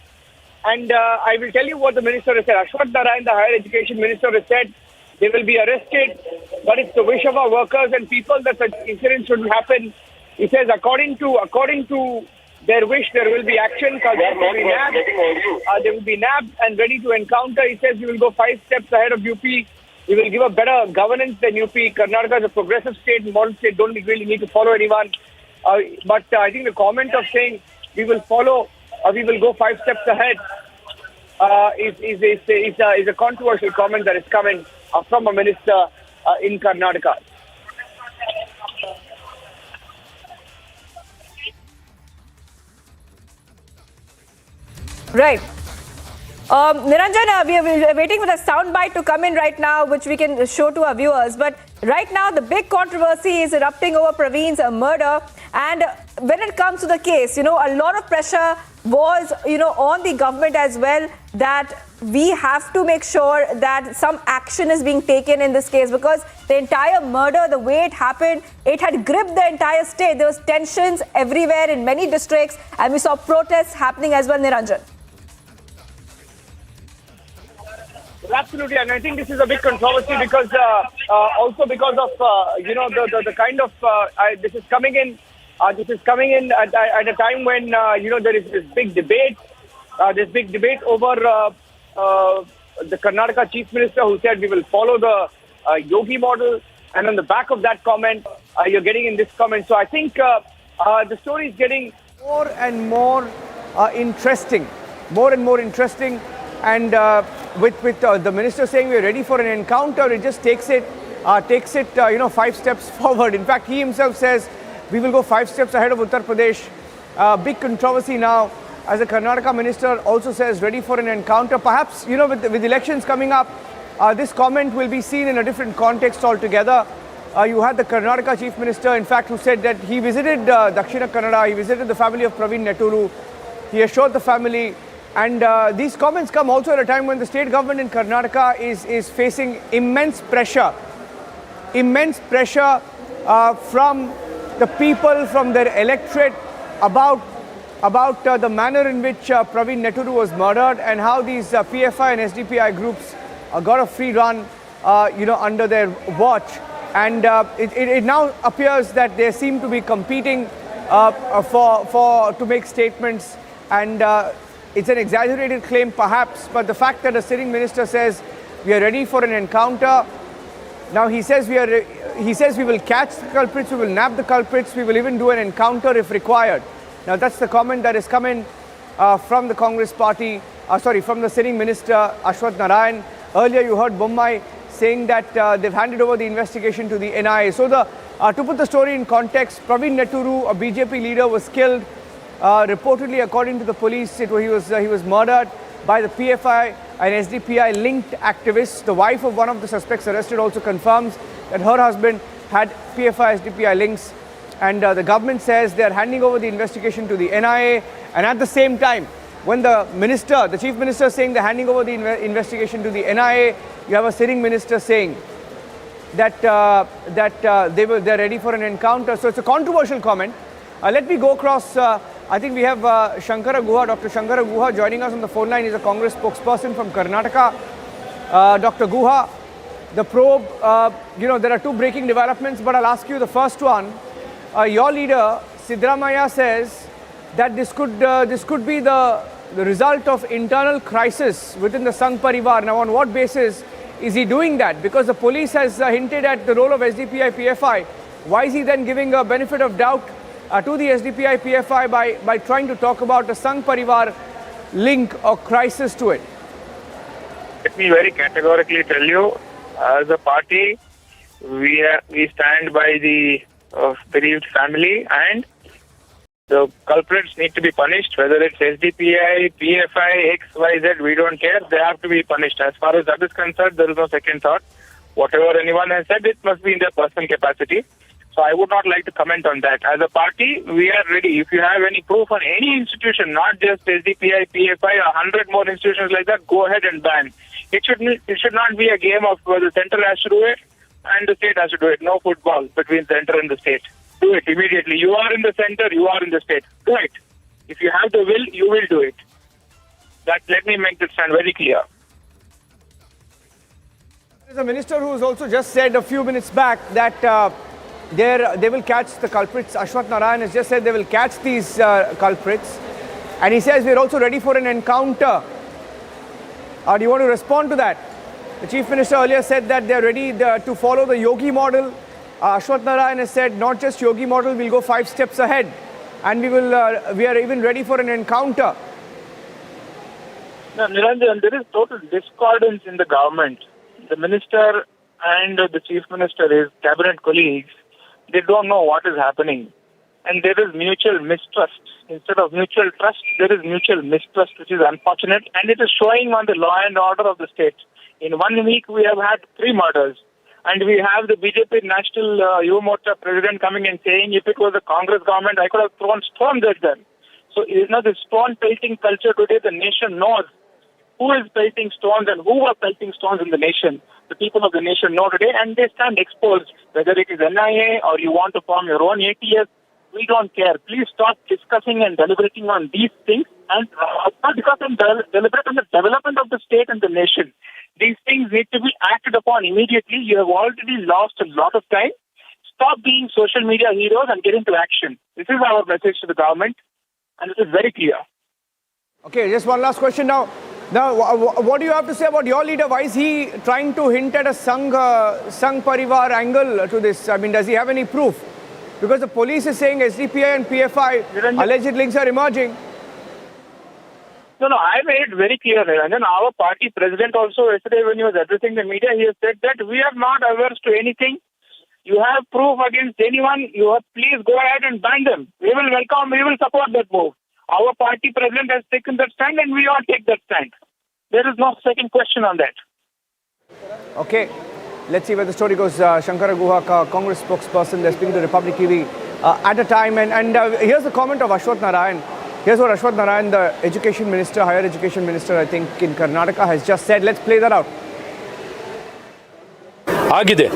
[SPEAKER 1] And I will tell you what the minister has said. Ashwath Narayan, the higher education minister, has said they will be arrested, but it's the wish of our workers and people that such incidents shouldn't happen. He says according to their wish, there will be action. They will be nabbed and ready to encounter. He says we will go 5 steps ahead of UP. We will give a better governance than UP. Karnataka is a progressive state, modern state, don't really need to follow anyone. But I think the comment of saying we will go 5 steps ahead is a controversial comment that is coming from a minister in Karnataka.
[SPEAKER 11] Right. Niranjan, we are waiting for the soundbite to come in right now, which we can show to our viewers. But right now, the big controversy is erupting over Praveen's murder. And when it comes to the case, a lot of pressure was, on the government as well, that we have to make sure that some action is being taken in this case, because the entire murder, the way it happened, it had gripped the entire state. There was tensions everywhere in many districts, and we saw protests happening as well, Niranjan.
[SPEAKER 1] Absolutely, and I think this is a big controversy because also because of the kind of this is coming in at a time when there is this big debate over the Karnataka chief minister, who said we will follow the Yogi model, and on the back of that comment you're getting in this comment. So I think the story is getting
[SPEAKER 7] more and more interesting. And with the minister saying we're ready for an encounter, it just takes it 5 steps forward. In fact, he himself says we will go 5 steps ahead of Uttar Pradesh. Big controversy now, as the Karnataka minister also says ready for an encounter. Perhaps, with elections coming up, this comment will be seen in a different context altogether. You had the Karnataka chief minister, in fact, who said that he visited Dakshina Kannada, he visited the family of Praveen Neturu. He assured the family. And these comments come also at a time when the state government in Karnataka is facing immense pressure from the people, from their electorate about the manner in which Praveen Neturu was murdered, and how these PFI and SDPI groups got a free run, under their watch. And it now appears that they seem to be competing to make statements, and it's an exaggerated claim perhaps, but the fact that a sitting minister says we are ready for an encounter. Now he says we will catch the culprits, we will nab the culprits, we will even do an encounter if required. Now that's the comment that is coming from the Congress party, from the sitting minister Ashwath Narayan. Earlier you heard Bommai saying that they've handed over the investigation to the NIA. So to put the story in context, Praveen Neturu, a BJP leader, was killed. Reportedly, according to the police, he was murdered by the PFI and SDPI linked activists. The wife of one of the suspects arrested also confirms that her husband had PFI SDPI links. and the government says they are handing over the investigation to the NIA, and at the same time, when the minister, the chief minister is saying they're handing over the investigation to the NIA, you have a sitting minister saying that they're ready for an encounter. So it's a controversial comment. Let me go across. I think we have Shankara Guha, Dr. Shankara Guha joining us on the phone line. He's a Congress spokesperson from Karnataka. Dr. Guha, the probe, there are two breaking developments, but I'll ask you the first one. Your leader, Siddaramaiah, says that this could be the result of internal crisis within the Sangh Parivar. Now, on what basis is he doing that? Because the police has hinted at the role of SDPI PFI. Why is he then giving a benefit of doubt to the SDPI PFI by trying to talk about the Sangh Parivar link or crisis to it?
[SPEAKER 5] Let me very categorically tell you, as a party, we stand by the bereaved family, and the culprits need to be punished, whether it's SDPI, PFI, XYZ, we don't care. They have to be punished. As far as that is concerned, there is no second thought. Whatever anyone has said, it must be in their personal capacity. So I would not like to comment on that. As a party, we are ready. If you have any proof on any institution, not just SDPI, PFI, 100 more institutions like that, go ahead and ban. It should not be a game of where the center has to do it and the state has to do it. No football between center and the state. Do it immediately. You are in the center, you are in the state. Do it. If you have the will, you will do it. Let me make that stand very clear.
[SPEAKER 7] There is a minister who has also just said a few minutes back that they will catch the culprits. Ashwath Narayan has just said they will catch these culprits. And he says we're also ready for an encounter. Do you want to respond to that? The Chief Minister earlier said that they're ready to follow the Yogi model. Ashwath Narayan has said not just Yogi model, we'll go 5 steps ahead. And we are even ready for an encounter.
[SPEAKER 5] No, Niranjan, there is total discordance in the government. The minister and the Chief Minister, his cabinet colleagues, they don't know what is happening. And there is mutual mistrust. Instead of mutual trust, there is mutual mistrust, which is unfortunate. And it is showing on the law and order of the state. In 1 week, we have had 3 murders. And we have the BJP National Yuva Morcha president coming and saying, if it was a Congress government, I could have thrown stones at them. So, the stone pelting culture today, the nation knows who is pelting stones and who are pelting stones in the nation. The people of the nation know today, and they stand exposed. Whether it is NIA or you want to form your own ATS, we don't care. Please stop discussing and deliberating on these things and not discuss and deliberate on the development of the state and the nation. These things need to be acted upon immediately. You have already lost a lot of time. Stop being social media heroes and get into action. This is our message to the government, and it is very clear.
[SPEAKER 7] Okay, just one last question now. What do you have to say about your leader? Why is he trying to hint at a Sangh Parivar angle to this? I mean, does he have any proof? Because the police is saying SDPI and PFI alleged links are emerging.
[SPEAKER 5] No, I made it very clear, Niranjan. Our party president also yesterday when he was addressing the media, he has said that we are not averse to anything. You have proof against anyone, please go ahead and ban them. We will welcome, we will support that move. Our party president has taken that stand and we all take that stand. There is no second question on that.
[SPEAKER 7] Okay, let's see where the story goes. Shankara Guha, Congress spokesperson, they're speaking to Republic TV at a time. And here's the comment of Ashwath Narayan. Here's what Ashwath Narayan, the education minister, higher education minister, I think, in Karnataka, has just said. Let's play that out.
[SPEAKER 17] ಆಗಿದೆ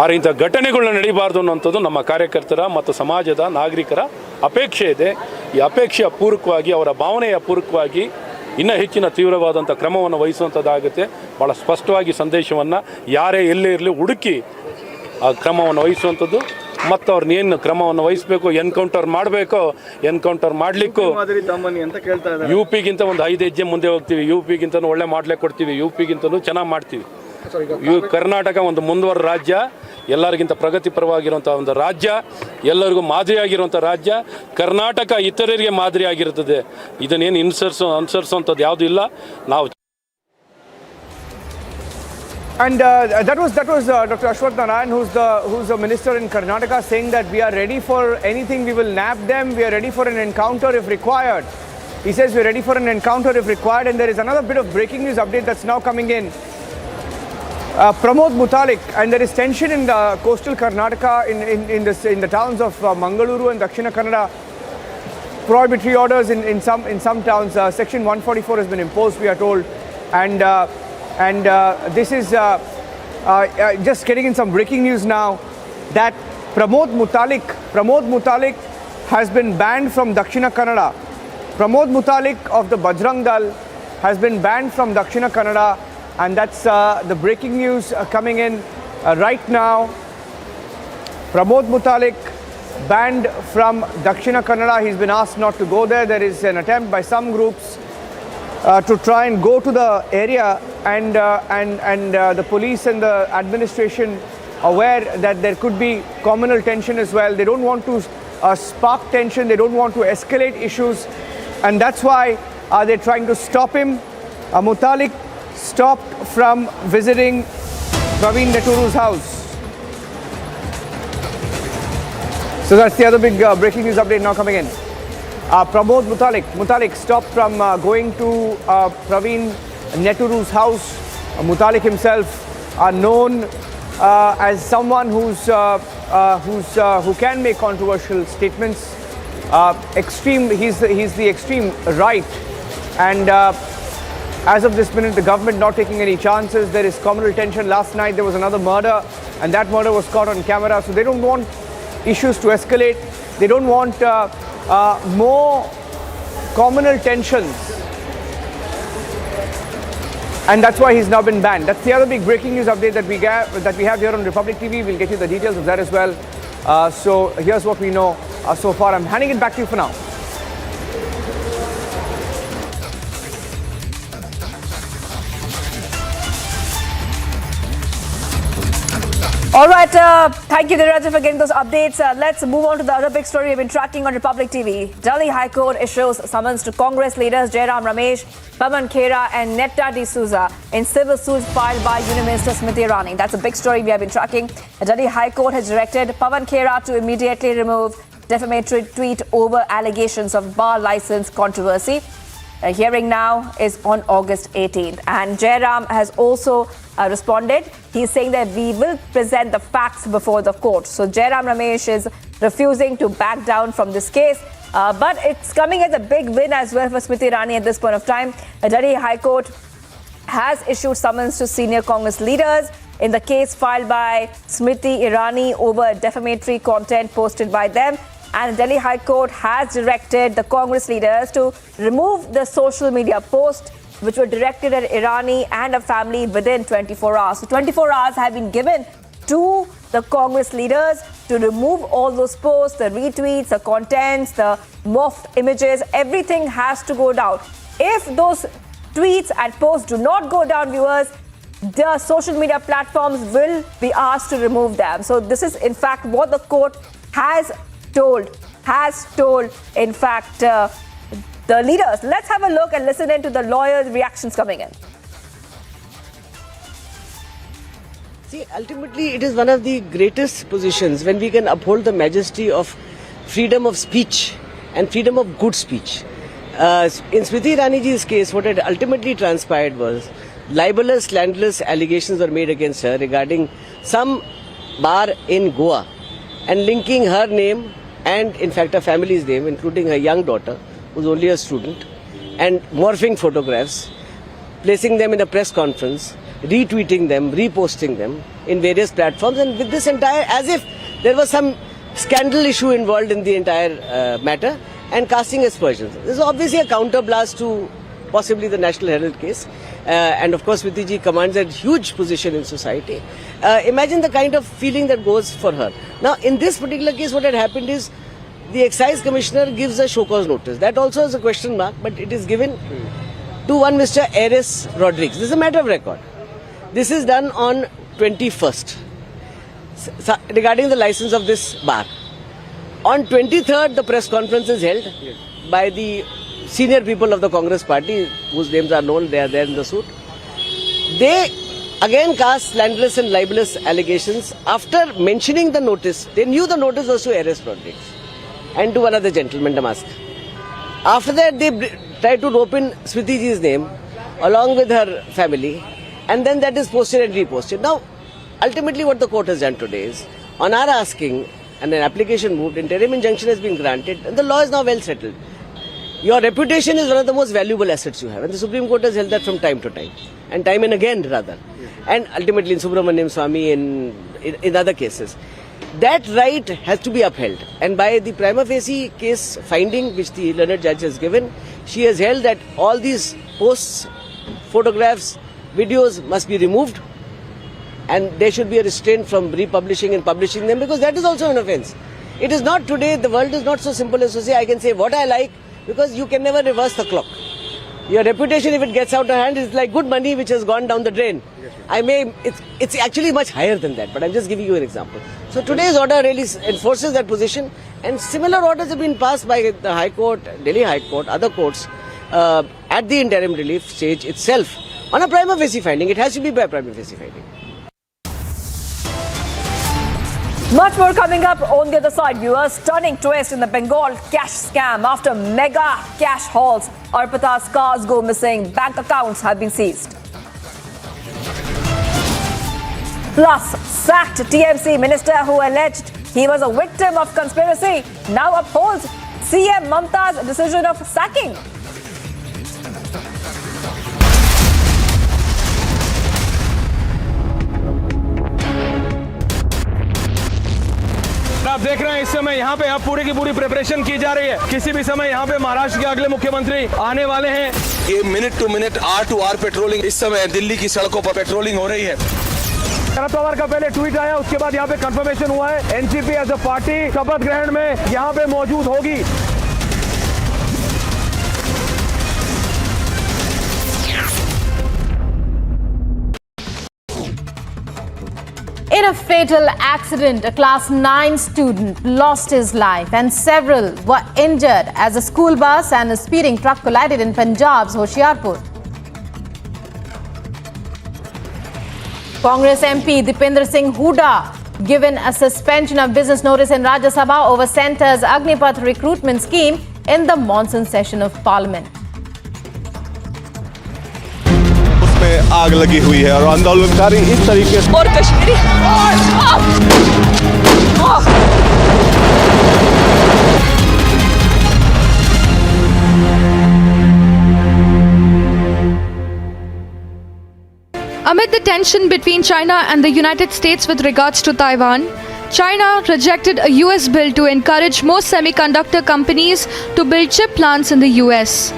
[SPEAKER 17] ಆದರೆ ಇಂಥ ಘಟನೆಗಳನ್ನ ನಡೀಬಾರ್ದು ಅನ್ನೋಂಥದ್ದು ನಮ್ಮ ಕಾರ್ಯಕರ್ತರ ಮತ್ತು ಸಮಾಜದ ನಾಗರಿಕರ ಅಪೇಕ್ಷೆ ಇದೆ. ಈ ಅಪೇಕ್ಷೆಯ ಪೂರಕವಾಗಿ ಅವರ ಭಾವನೆಯ ಪೂರಕವಾಗಿ ಇನ್ನೂ ಹೆಚ್ಚಿನ ತೀವ್ರವಾದಂಥ ಕ್ರಮವನ್ನು ವಹಿಸುವಂಥದ್ದಾಗುತ್ತೆ. ಭಾಳ ಸ್ಪಷ್ಟವಾಗಿ ಸಂದೇಶವನ್ನು ಯಾರೇ ಎಲ್ಲೇ ಇರಲಿ ಹುಡುಕಿ ಆ ಕ್ರಮವನ್ನು ವಹಿಸುವಂಥದ್ದು ಮತ್ತು ಅವ್ರನ್ನ ಏನು ಕ್ರಮವನ್ನು ವಹಿಸಬೇಕು, ಎನ್ಕೌಂಟರ್ ಮಾಡಬೇಕು, ಎನ್ಕೌಂಟರ್ ಮಾಡಲಿಕ್ಕೂ ಯು ಪಿಗಿಂತ ಒಂದು 5 ಹೆಜ್ಜೆ ಮುಂದೆ ಹೋಗ್ತೀವಿ. ಯು ಪಿಗಿಂತನೂ ಒಳ್ಳೆ ಮಾಡಲೇ ಕೊಡ್ತೀವಿ, ಯು ಪಿಗಿಂತನೂ ಚೆನ್ನಾಗಿ ಮಾಡ್ತೀವಿ. ಕರ್ನಾಟಕ ಒಂದು ಮುಂದುವರೆದ ರಾಜ್ಯ, ಎಲ್ಲರಿಗಿಂತ ಪ್ರಗತಿಪರವಾಗಿರುವಂಥ ಒಂದು ರಾಜ್ಯ, ಎಲ್ಲರಿಗೂ ಮಾದರಿಯಾಗಿರುವಂಥ ರಾಜ್ಯ. ಕರ್ನಾಟಕ ಇತರರಿಗೆ ಮಾದರಿಯಾಗಿರುತ್ತದೆ. ಇದನ್ನೇನು ಅನುಸರಿಸುವಂಥದ್ದು ಯಾವುದೂ ಇಲ್ಲ. ನಾವು
[SPEAKER 7] And that was Dr. Ashwath Narayan, who's the minister in Karnataka, saying that we are ready for anything. We will nab them. We are ready for an encounter if required. He says we're ready for an encounter if required. And there is another bit of breaking news update that's now coming in. Pramod Muthalik, and there is tension in the coastal Karnataka in the towns of Mangaluru and Dakshina Kannada. Prohibitory orders in some towns. Section 144 has been imposed, we are told, and this is just getting in some breaking news now that Pramod Muthalik has been banned from Dakshina Kannada. Pramod Muthalik of the Bajrang Dal has been banned from Dakshina Kannada, and that's the breaking news coming in right now. Pramod Muthalik banned from Dakshina Kannada. He's been asked not to go there. There is an attempt by some groups to try and go to the area, and the police and the administration aware that there could be communal tension as well. They don't want to spark tension. They don't want to escalate issues, and that's why they're trying to stop him. Muthalik stopped from visiting Praveen Neturu's house. So that's the other big breaking news update now coming in. Pramod Muthalik stopped from going to Praveen Neturu's house. Muthalik himself known as someone who can make controversial statements. He's the extreme right, and as of this minute, the government not taking any chances. There is communal tension. Last night there was another murder, and that murder was caught on camera. So they don't want issues to escalate. They don't want more communal tensions, and that's why he's now been banned. That's the other big breaking news update that we have here on Republic TV. We'll get you the details of that as well. So here's what we know so far. I'm handing it back to you for now.
[SPEAKER 11] All right, thank you, Dhiraj, for getting those updates. Let's move on to the other big story we've been tracking on Republic TV. Delhi High Court issues summons to Congress leaders Jairam Ramesh, Pawan Khera and Netta D'Souza in civil suits filed by Union Minister Smriti Irani. That's a big story we have been tracking. The Delhi High Court has directed Pawan Khera to immediately remove defamatory tweet over allegations of bar license controversy. The hearing now is on August 18th, and Jairam has also responded. He's saying that we will present the facts before the court. So Jairam Ramesh is refusing to back down from this case, but it's coming as a big win as well for Smriti Irani at this point of time. The Delhi High Court has issued summons to senior Congress leaders in the case filed by Smriti Irani over defamatory content posted by them. And the Delhi High Court has directed the Congress leaders to remove the social media posts which were directed at Irani and a family within 24 hours. So 24 hours have been given to the Congress leaders to remove all those posts, the retweets, the contents, the morphed images. Everything has to go down. If those tweets and posts do not go down, viewers, the social media platforms will be asked to remove them. So this is in fact what the court has told, in fact, the leaders. Let's have a look and listen in to the lawyers' reactions coming in.
[SPEAKER 2] See, ultimately, it is one of the greatest positions when we can uphold the majesty of freedom of speech and freedom of good speech. In Smriti Iraniji's case, what had ultimately transpired was libelous, slanderous allegations were made against her regarding some bar in Goa and linking her name and in fact her family's name, including her young daughter, who's only a student, and morphing photographs, placing them in a press conference, retweeting them, reposting them in various platforms, and with this entire, as if there was some scandal issue involved in the entire matter, and casting aspersions. This is obviously a counterblast to possibly the National Herald case, and of course Smriti ji commands a huge position in society. Imagine the kind of feeling that goes for her. Now in this particular case, what had happened is the excise commissioner gives a show cause notice. That also is a question mark, but it is given to one Mr. Ares Rodriguez. This is a matter of record. This is done on 21st regarding the license of this bar. On 23rd, the press conference is held by the senior people of the Congress party, whose names are known, they are there in the suit. They again cast slanderous and libelous allegations. After mentioning the notice, they knew the notice was to Ares Rodriguez and to one other gentleman, Damask. After that, they tried to rope in Smriti ji's name along with her family and then that is posted and reposted. Now, ultimately what the court has done today is, on our asking and an application moved, interim injunction has been granted and the law is now well settled. Your reputation is one of the most valuable assets you have, and the Supreme Court has held that from time to time, and time and again rather, and ultimately in Subramaniam Swamy in other cases. That right has to be upheld, and by the prima facie case finding which the learned judge has given, she has held that all these posts, photographs, videos must be removed, and there should be a restraint from republishing and publishing them, because that is also an offence. It is not today, the world is not so simple as to say I can say what I like, because you can never reverse the clock. Your reputation, if it gets out of hand, is like good money which has gone down the drain. It's actually much higher than that, but I'm just giving you an example. So today's order really enforces that position, and similar orders have been passed by the High Court, Delhi High Court, other courts at the interim relief stage itself on a prima facie finding. It has to be by prima facie finding.
[SPEAKER 11] Much more coming up on the other side, viewers. Stunning twist in the Bengal cash scam. After mega cash hauls, Arpita's cars go missing. Bank accounts have been seized. Plus, sacked TMC minister who alleged he was a victim of conspiracy now upholds CM Mamta's decision of sacking.
[SPEAKER 27] आप देख रहे हैं इस समय यहाँ पे अब पूरी की पूरी प्रिपरेशन की जा रही है। किसी भी समय यहाँ पे महाराष्ट्र के अगले मुख्यमंत्री आने वाले हैं।
[SPEAKER 29] ये मिनट टू मिनट आर टू आर पेट्रोलिंग इस समय दिल्ली की सड़कों पर पेट्रोलिंग हो रही है।
[SPEAKER 27] शरद पवार का पहले ट्वीट आया, उसके बाद यहाँ पे कंफर्मेशन हुआ है एनसीपी एज अ पार्टी शपथ ग्रहण में यहाँ पे मौजूद होगी।
[SPEAKER 16] In a fatal accident, a class 9 student lost his life and several were injured as a school bus and a speeding truck collided in Punjab's Hoshiarpur. Congress MP Dipendra Singh Hooda given a suspension of business notice in Rajya Sabha over Centre's Agnipath recruitment scheme in the monsoon session of Parliament.
[SPEAKER 29] उसमें आग लगी हुई है और आंदोलनकारी इस तरीके से
[SPEAKER 11] और Kashmiri
[SPEAKER 6] Amid the tension between China and the United States with regards to Taiwan, China rejected a US bill to encourage more semiconductor companies to build chip plants in the US.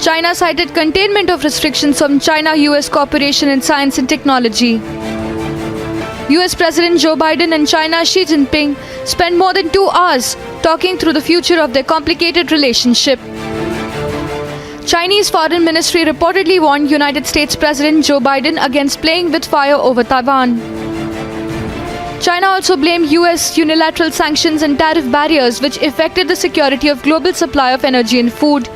[SPEAKER 6] China cited containment of restrictions from China-US cooperation in science and technology. US President Joe Biden and China Xi Jinping spent more than 2 hours talking through the future of their complicated relationship. Chinese Foreign Ministry reportedly warned United States President Joe Biden against playing with fire over Taiwan. China also blamed US unilateral sanctions and tariff barriers which affected the security of global supply of energy and food.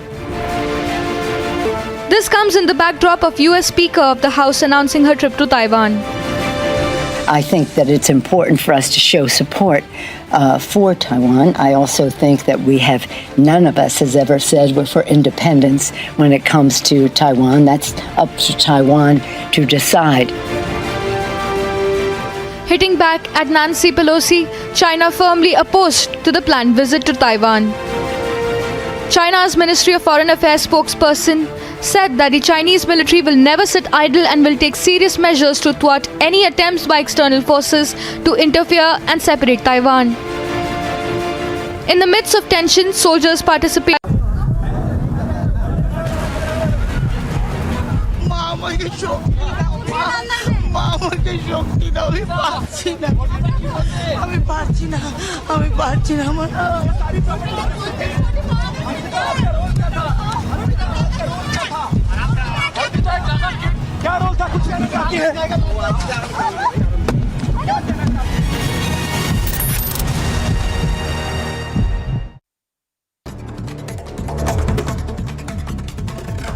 [SPEAKER 6] This comes in the backdrop of US Speaker of the House announcing her trip to Taiwan.
[SPEAKER 18] I think that it's important for us to show support for Taiwan. I also think that none of us has ever said we're for independence when it comes to Taiwan. That's up to Taiwan to decide.
[SPEAKER 6] Hitting back at Nancy Pelosi, China firmly opposed to the planned visit to Taiwan. China's Ministry of Foreign Affairs spokesperson said that the Chinese military will never sit idle and will take serious measures to thwart any attempts by external forces to interfere and separate Taiwan. In the midst of tension, soldiers participate.
[SPEAKER 27] क्या role था कुछ कहना चाहती है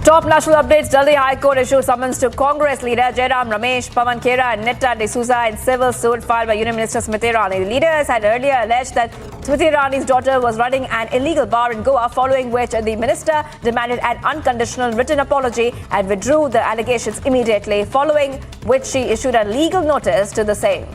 [SPEAKER 11] Top national updates. Delhi High Court issued summons to Congress leader Jairam Ramesh, Pawan Khera and Netta D'Souza in civil suit filed by Union Minister Smriti Irani. The leaders had earlier alleged that Smriti Irani's daughter was running an illegal bar in Goa, following which the minister demanded an unconditional written apology and withdrew the allegations immediately, following which she issued a legal notice to the same.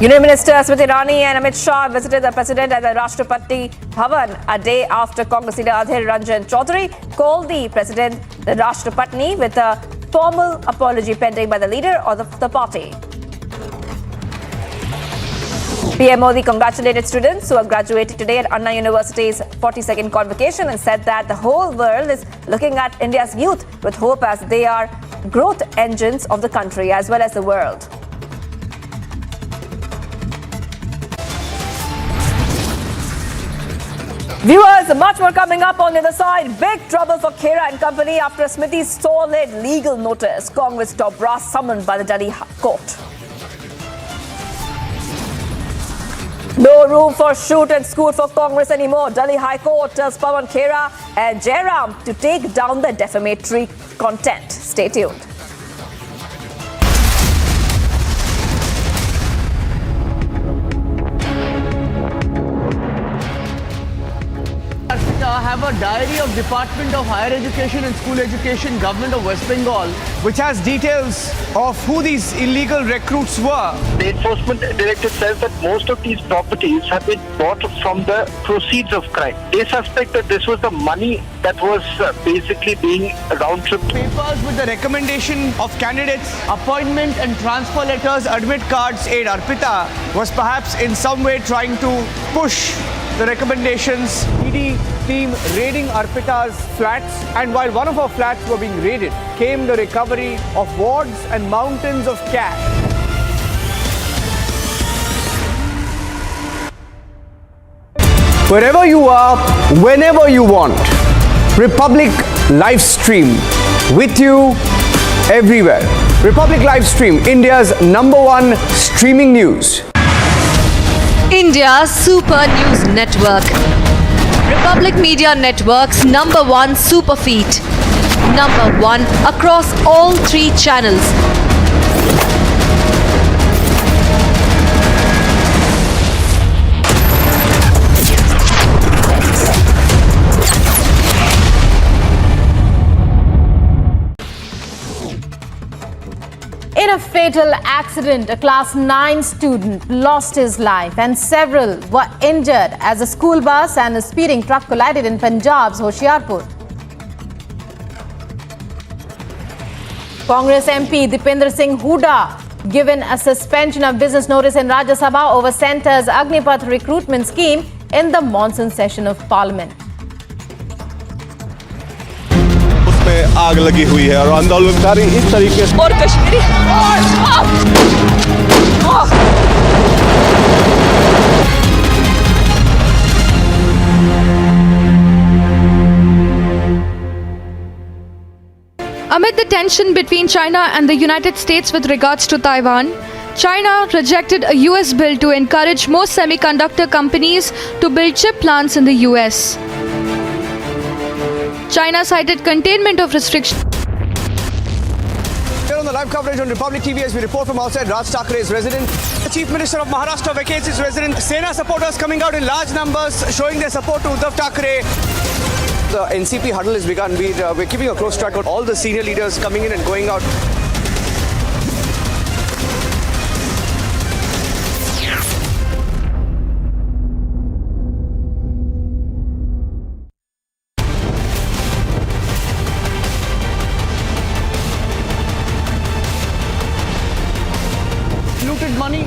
[SPEAKER 11] Union Minister Smriti Irani and Amit Shah visited the President at the Rashtrapati Bhavan a day after Congress leader Adhir Ranjan Chaudhary called the President the Rashtrapatni with a formal apology pending by the leader of the party. PM Modi congratulated students who are graduating today at Anna University's 42nd convocation and said that the whole world is looking at India's youth with hope as they are growth engines of the country as well as the world. Viewers, much more coming up on the other side. Big trouble for Khera and company after Smriti's solid legal notice. Congress top brass summoned by the Delhi court. No room for shoot and scoot for Congress anymore. Delhi High Court tells Pawan Khera and Jairam to take down the defamatory content. Stay tuned.
[SPEAKER 7] I have a diary of Department of Higher Education and School Education, Government of West Bengal, which has details of who these illegal recruits were.
[SPEAKER 8] The enforcement director says that most of these properties have been bought from the proceeds of crime. They suspect that this was the money that was basically being round-tripped.
[SPEAKER 7] Papers with the recommendation of candidates, appointment and transfer letters, admit cards, aid Arpita was perhaps in some way trying to push the recommendations. ED team raiding Arpita's flats, and while one of her flats were being raided, came the recovery of wards and mountains of cash. Wherever you are, whenever you want, Republic Livestream with you everywhere. Republic Livestream, India's #1 streaming news.
[SPEAKER 9] India's Super News Network. Republic Media Network's #1 super feed. #1 across all 3 channels.
[SPEAKER 16] In a fatal accident, a class 9 student lost his life and several were injured as a school bus and a speeding truck collided in Punjab's Hoshiarpur. Congress MP Dipender Singh Hooda given a suspension of business notice in Rajya Sabha over Centre's Agnipath recruitment scheme in the monsoon session of Parliament.
[SPEAKER 29] उसमें आग लगी हुई है और आंदोलनकारी इस तरीके से
[SPEAKER 11] और Kashmiri
[SPEAKER 6] Amid the tension between China and the United States with regards to Taiwan, China rejected a US bill to encourage more semiconductor companies to build chip plants in the US. China cited containment of restrictions.
[SPEAKER 7] Here on the live coverage on Republic TV as we report from outside Raj Thakre's residence. The Chief Minister of Maharashtra vacates his residence. Sena supporters coming out in large numbers showing their support to Uddhav Thackeray. The NCP huddle has begun. We're keeping a close track of all the senior leaders coming in and going out. Looted money.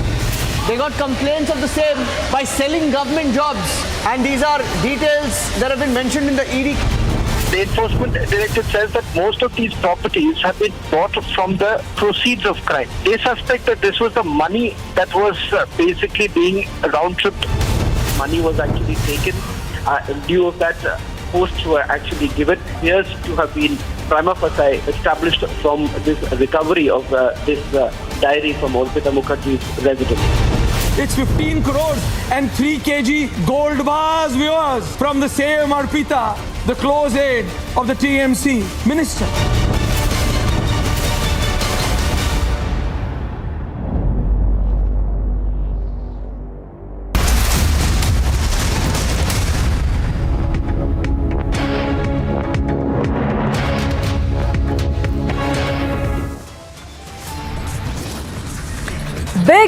[SPEAKER 7] They got complaints of the same by selling government jobs. And these are details that have been mentioned in the ED.
[SPEAKER 8] The enforcement director says that most of these properties have been bought from the proceeds of crime. They suspect that this was the money that was basically being round-tripped. Money was actually taken. In lieu of that, posts were actually given. Appears to have been prima facie established from this recovery of this diary from Arpita Mukherjee's residence.
[SPEAKER 27] It's 15 crores and 3 kg gold vase, viewers, from the same Arpita, the close aide of the TMC minister.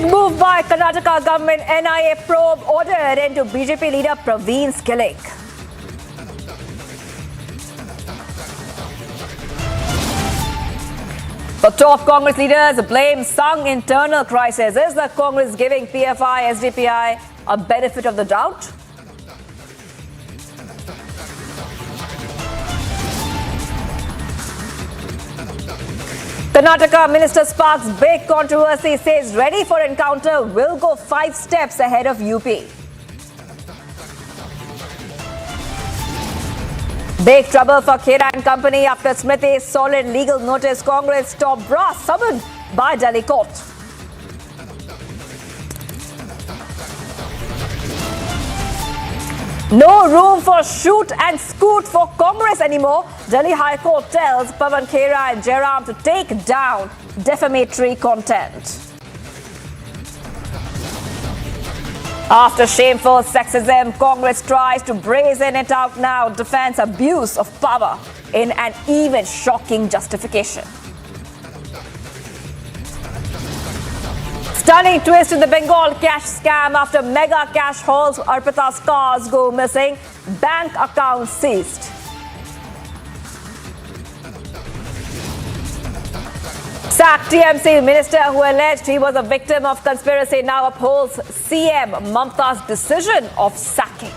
[SPEAKER 11] Big move by Karnataka government. NIA probe ordered into BJP leader Praveen's killing. The top Congress leaders blame Singh internal crisis. Is the Congress giving PFI, SDPI a benefit of the doubt? Karnataka minister sparks big controversy, says ready for encounter, will go 5 steps ahead of UP. Big trouble for Khera and company after Smriti's solid legal notice. Congress top brass summoned by Delhi court. No room for shoot and scoot for Congress anymore. Delhi High Court tells Pawan Khera and Jairam to take down defamatory content. After shameful sexism, Congress tries to brazen it out now, defends abuse of power in an even shocking justification. Stunning twist in the Bengal cash scam after mega cash hauls. Arpita's cars go missing, bank accounts seized. Sacked TMC minister who alleged he was a victim of conspiracy now upholds CM Mamta's decision of sacking.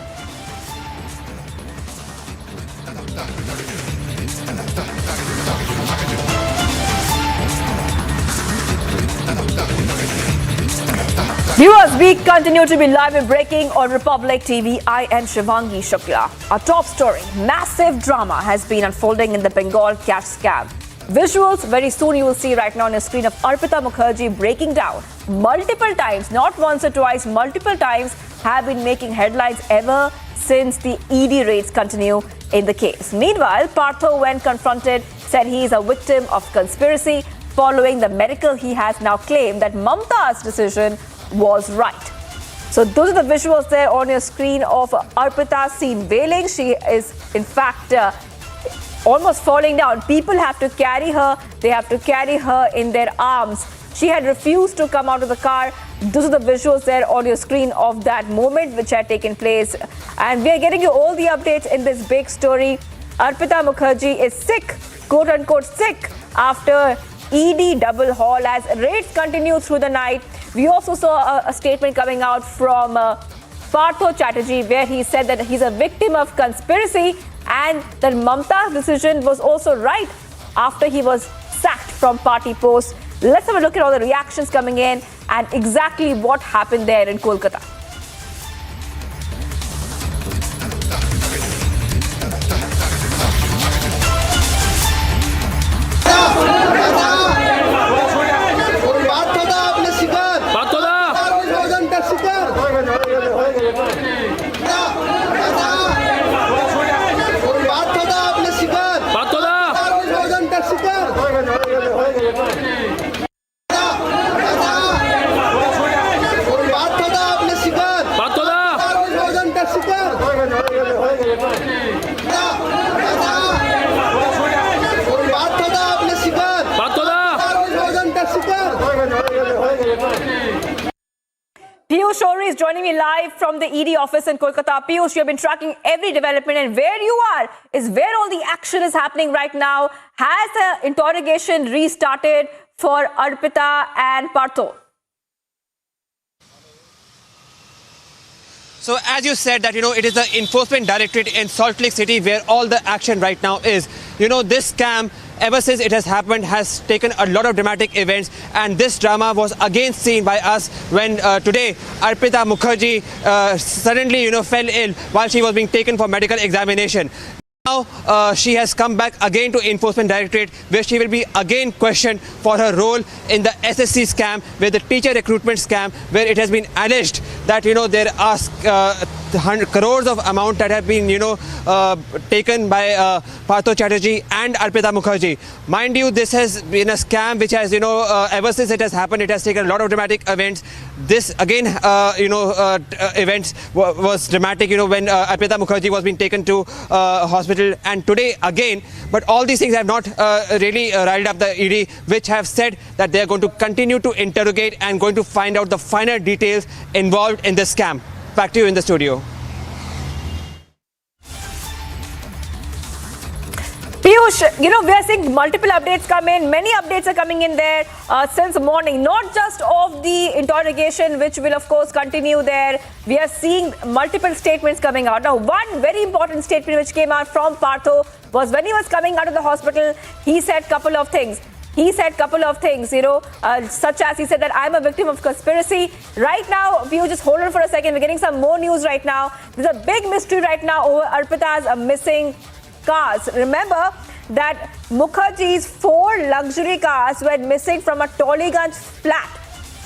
[SPEAKER 11] Viewers, we continue to be live and breaking on Republic TV. I am Shivangi Shukla. Our top story, massive drama has been unfolding in the Bengal cash scam. Visuals very soon you will see right now on your screen of Arpita Mukherjee breaking down multiple times, not once or twice, multiple times, have been making headlines ever since the ED raids continue in the case. Meanwhile, Partho, when confronted, said he is a victim of conspiracy. Following the medical, he has now claimed that Mamta's decision was right. So those are the visuals there on your screen of Arpita seen wailing. She is in fact almost falling down. People have to carry her. They have to carry her in their arms. She had refused to come out of the car. Those are the visuals there on your screen of that moment which had taken place. And we are getting you all the updates in this big story. Arpita Mukherjee is sick, quote unquote sick, after ED double haul as raids continue through the night. We also saw a statement coming out from Partho Chatterjee where he said that he's a victim of conspiracy and that Mamta's decision was also right after he was sacked from party post. Let's have a look at all the reactions coming in and exactly what happened there in Kolkata. Piyush Shori is joining me live from the ED office in Kolkata. Piyush, you have been tracking every development, and where you are is where all the action is happening right now. Has the interrogation restarted for Arpita and Partho?
[SPEAKER 7] So as you said that, it is the Enforcement Directorate in Salt Lake City where all the action right now is. This scam, ever since it has happened, has taken a lot of dramatic events, and this drama was again seen by us when today Arpita Mukherjee suddenly fell ill while she was being taken for medical examination. Now she has come back again to Enforcement Directorate where she will be again questioned for her role in the SSC scam, where the teacher recruitment scam, where it has been alleged that there are crores of amount that have been taken by Partho Chatterjee and Arpita Mukherjee. Mind you, this has been a scam which has ever since it has happened, it has taken a lot of dramatic events. this again, events was dramatic, when Arpita Mukherjee was being taken to hospital, and today again. But all these things have not really riled up the ED, which have said that they are going to continue to interrogate and going to find out the finer details involved in this scam. Back to you in the studio.
[SPEAKER 11] Piyush, we are seeing multiple updates come in. Many updates are coming in there since morning, not just of the interrogation, which will of course continue there. We are seeing multiple statements coming out. Now, one very important statement which came out from Partho was when he was coming out of the hospital, he said couple of things. Such as he said that I'm a victim of conspiracy. Right now, Piyush, just hold on for a second. We're getting some more news right now. There's a big mystery right now over Arpita's missing cars. Remember that Mukherjee's 4 luxury cars were missing from a Tollygunj flat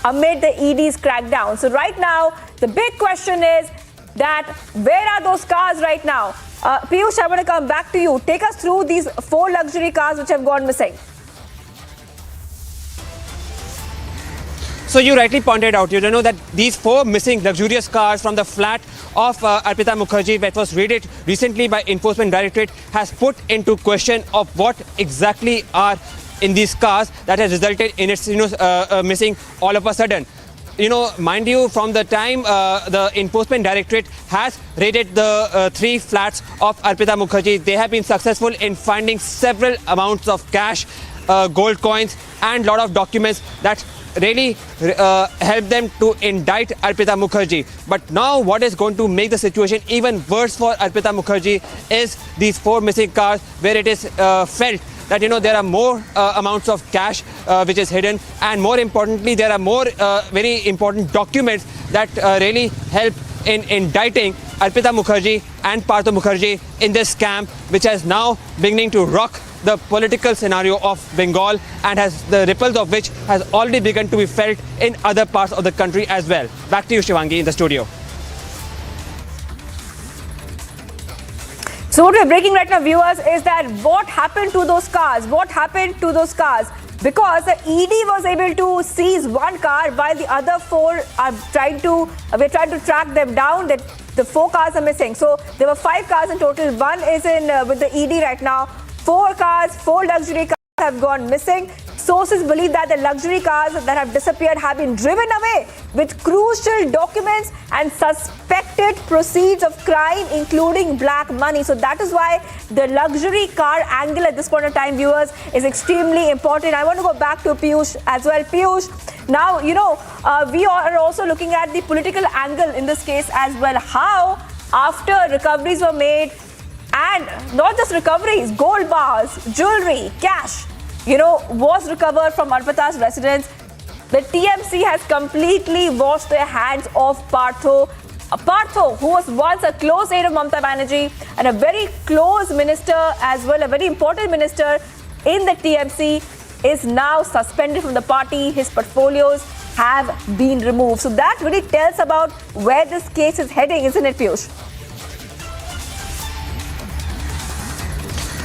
[SPEAKER 11] amid the ED's crackdown. So right now, the big question is that where are those cars right now? Piyush, I want to come back to you. Take us through these 4 luxury cars which have gone missing.
[SPEAKER 7] So you rightly pointed out, that these 4 missing luxurious cars from the flat of Arpita Mukherjee, that was raided recently by Enforcement Directorate, has put into question of what exactly are in these cars that has resulted in its missing all of a sudden. Mind you, from the time the Enforcement Directorate has raided the 3 flats of Arpita Mukherjee, they have been successful in finding several amounts of cash, gold coins and lot of documents that really help them to indict Arpita Mukherjee. But now what is going to make the situation even worse for Arpita Mukherjee is these 4 missing cars, where it is felt that there are more amounts of cash which is hidden, and more importantly there are more very important documents that really help in indicting Arpita Mukherjee and Partho Mukherjee in this scam, which has now beginning to rock the political scenario of Bengal, and has the ripples of which has already begun to be felt in other parts of the country as well. Back to you, Shivangi, in the studio.
[SPEAKER 11] So what we're breaking right now, viewers, is that what happened to those cars? Because the ED was able to seize 1 car while the other 4 are we're trying to track them down. That the 4 cars are missing. So there were 5 cars in total. 1 is in with the ED right now. 4 cars, 4 luxury cars have gone missing. Sources believe that the luxury cars that have disappeared have been driven away with crucial documents and suspected proceeds of crime, including black money. So that is why the luxury car angle at this point of time, viewers, is extremely important. I want to go back to Piyush as well. Piyush, now, we are also looking at the political angle in this case as well. How, after recoveries were made, and not just recoveries, gold bars, jewelry, cash, was recovered from Arpita's residence, the TMC has completely washed their hands of Partho. Partho, who was once a close aide of Mamata Banerjee and a very close minister as well, a very important minister in the TMC, is now suspended from the party. His portfolios have been removed. So that really tells about where this case is heading, isn't it, Piyush?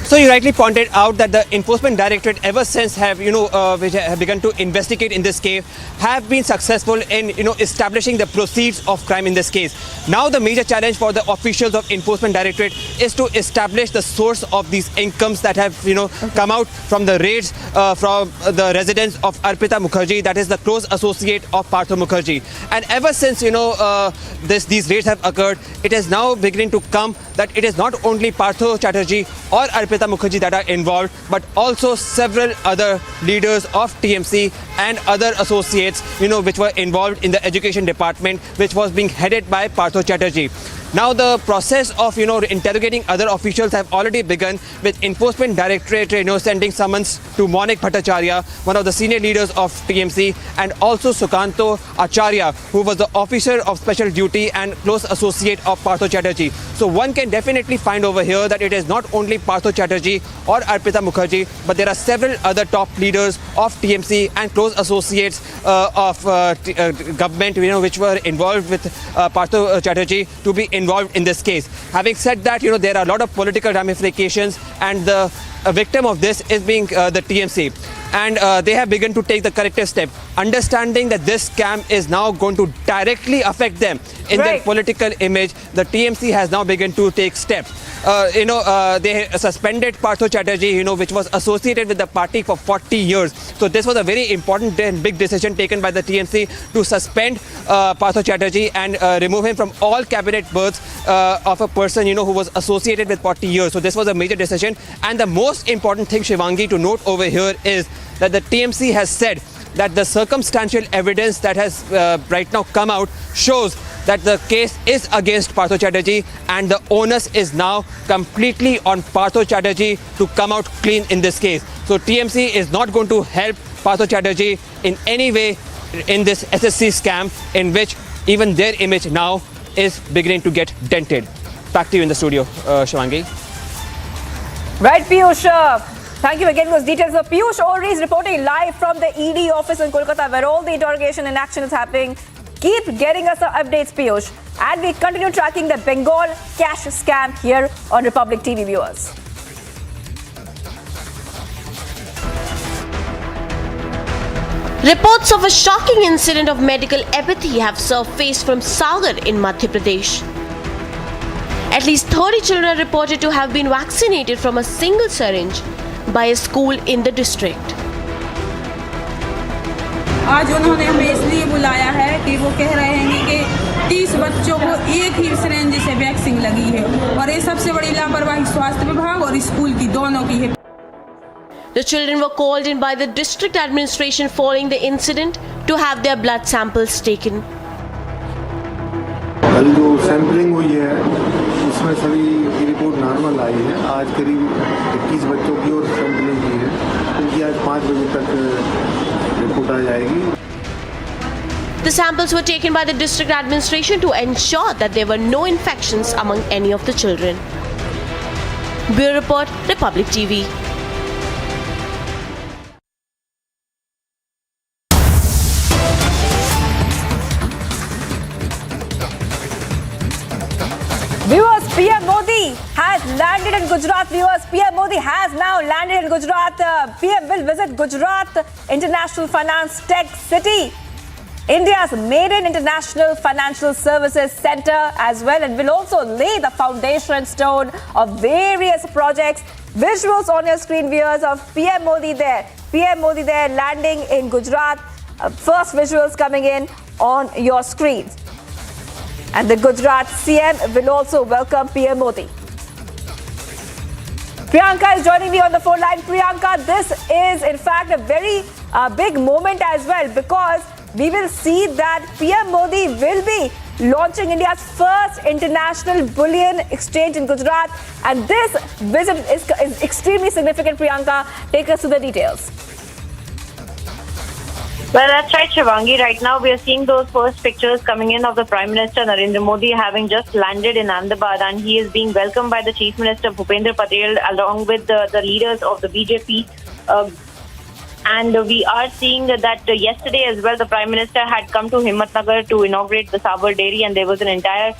[SPEAKER 7] So you rightly pointed out that the Enforcement Directorate ever since have, which have begun to investigate in this case, have been successful in, establishing the proceeds of crime in this case. Now the major challenge for the officials of Enforcement Directorate is to establish the source of these incomes that have, come out from the raids from the residence of Arpita Mukherjee, that is the close associate of Partho Mukherjee. And ever since, these raids have occurred, it is now beginning to come that it is not only Partho Chatterjee or Arpita Mukherjee that are involved, but also several other leaders of TMC and other associates, which were involved in the education department, which was being headed by Partho Chatterjee. Now the process of, interrogating other officials have already begun, with Enforcement Directorate, sending summons to Maulik Bhattacharya, one of the senior leaders of TMC, and also Sukanto Acharya, who was the officer of special duty and close associate of Partho Chatterjee. So one can definitely find over here that it is not only Partho Chatterjee or Arpita Mukherjee, but there are several other top leaders of TMC and close associates of government, which were involved with Partho Chatterjee to be involved in this case. Having said that, there are a lot of political ramifications, and the victim of this is being the TMC. and they have begun to take the corrective step. Understanding that this scam is now going to directly affect them in their political image, the TMC has now begun to take steps. They suspended Partho Chatterjee, which was associated with the party for 40 years. So this was a very important and big decision taken by the TMC to suspend Partho Chatterjee and remove him from all cabinet berths of a person, who was associated with 40 years. So this was a major decision. And the most important thing, Shivangi, to note over here is that the TMC has said that the circumstantial evidence that has right now come out shows that the case is against Partho Chatterjee, and the onus is now completely on Partho Chatterjee to come out clean in this case. So TMC is not going to help Partho Chatterjee in any way in this SSC scam, in which even their image now is beginning to get dented. Back to you in the studio, Shivangi.
[SPEAKER 11] Right, Piyush. Thank you again for those details. So Piyush Ohri is reporting live from the ED office in Kolkata, where all the interrogation and action is happening. Keep getting us the updates, Piyush. And we continue tracking the Bengal cash scam here on Republic TV, viewers.
[SPEAKER 28] Reports of a shocking incident of medical apathy have surfaced from Sagar in Madhya Pradesh. At least 30 children are reported to have been vaccinated from a single syringe by a school in the district.
[SPEAKER 10] आज उन्होंने हमें इसलिए बुलाया है कि वो कह रहे हैं कि 30 बच्चों को एक ही सिरिंज से वैक्सीन लगी है और ये सबसे बड़ी लापरवाही स्वास्थ्य विभाग और स्कूल की दोनों की है.
[SPEAKER 28] The children were called in by the district administration following the incident to have their blood samples taken.
[SPEAKER 19] कल जो सैंपलिंग हुई है उसमें सभी की रिपोर्ट नॉर्मल आई है. आज करीब 21 बच्चों की और सैंपलिंग हुई है, उनकी आज 5 बजे तक रिपोर्ट आ जाएगी.
[SPEAKER 28] The samples were taken by the district administration to ensure that there were no infections among any of the children. Bureau Report, Republic TV.
[SPEAKER 11] Viewers, PM Modi has landed in Gujarat. Viewers, PM Modi has now landed in Gujarat. PM will visit Gujarat International Finance Tech City, India's maiden international financial services center as well, and will also lay the foundation stone of various projects. Visuals on your screen, viewers, of PM Modi there. PM Modi there landing in Gujarat. First visuals coming in on your screens. And the Gujarat CM will also welcome PM Modi. Priyanka is joining me on the phone line. Priyanka, this is in fact a very big moment as well, because we will see that PM Modi will be launching India's first international bullion exchange in Gujarat. And this visit is extremely significant, Priyanka. Take us to the details.
[SPEAKER 20] Well, that's right, Shivangi. Right now, we are seeing those first pictures coming in of the Prime Minister Narendra Modi having just landed in Ahmedabad, and he is being welcomed by the Chief Minister Bhupendra Patel along with the leaders of the BJP. And we are seeing that yesterday as well, the Prime Minister had come to Himmatnagar to inaugurate the Sabar Dairy, and there was an entire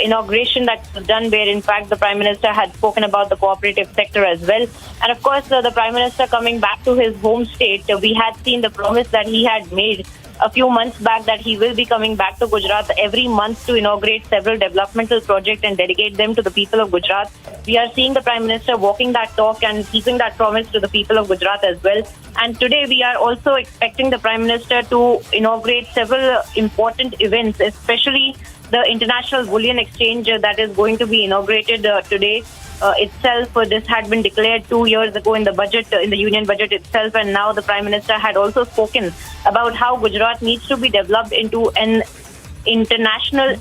[SPEAKER 20] inauguration that was done where, in fact, the Prime Minister had spoken about the cooperative sector as well. And of course, the Prime Minister coming back to his home state, we had seen the promise that he had made a few months back that he will be coming back to Gujarat every month to inaugurate several developmental projects and dedicate them to the people of Gujarat. We are seeing the Prime Minister walking that talk and keeping that promise to the people of Gujarat as well. And today we are also expecting the Prime Minister to inaugurate several important events, especially the International Bullion Exchange that is going to be inaugurated today itself. This had been declared 2 years ago in the budget, in the union budget itself, and now the Prime Minister had also spoken about how Gujarat needs to be developed into an international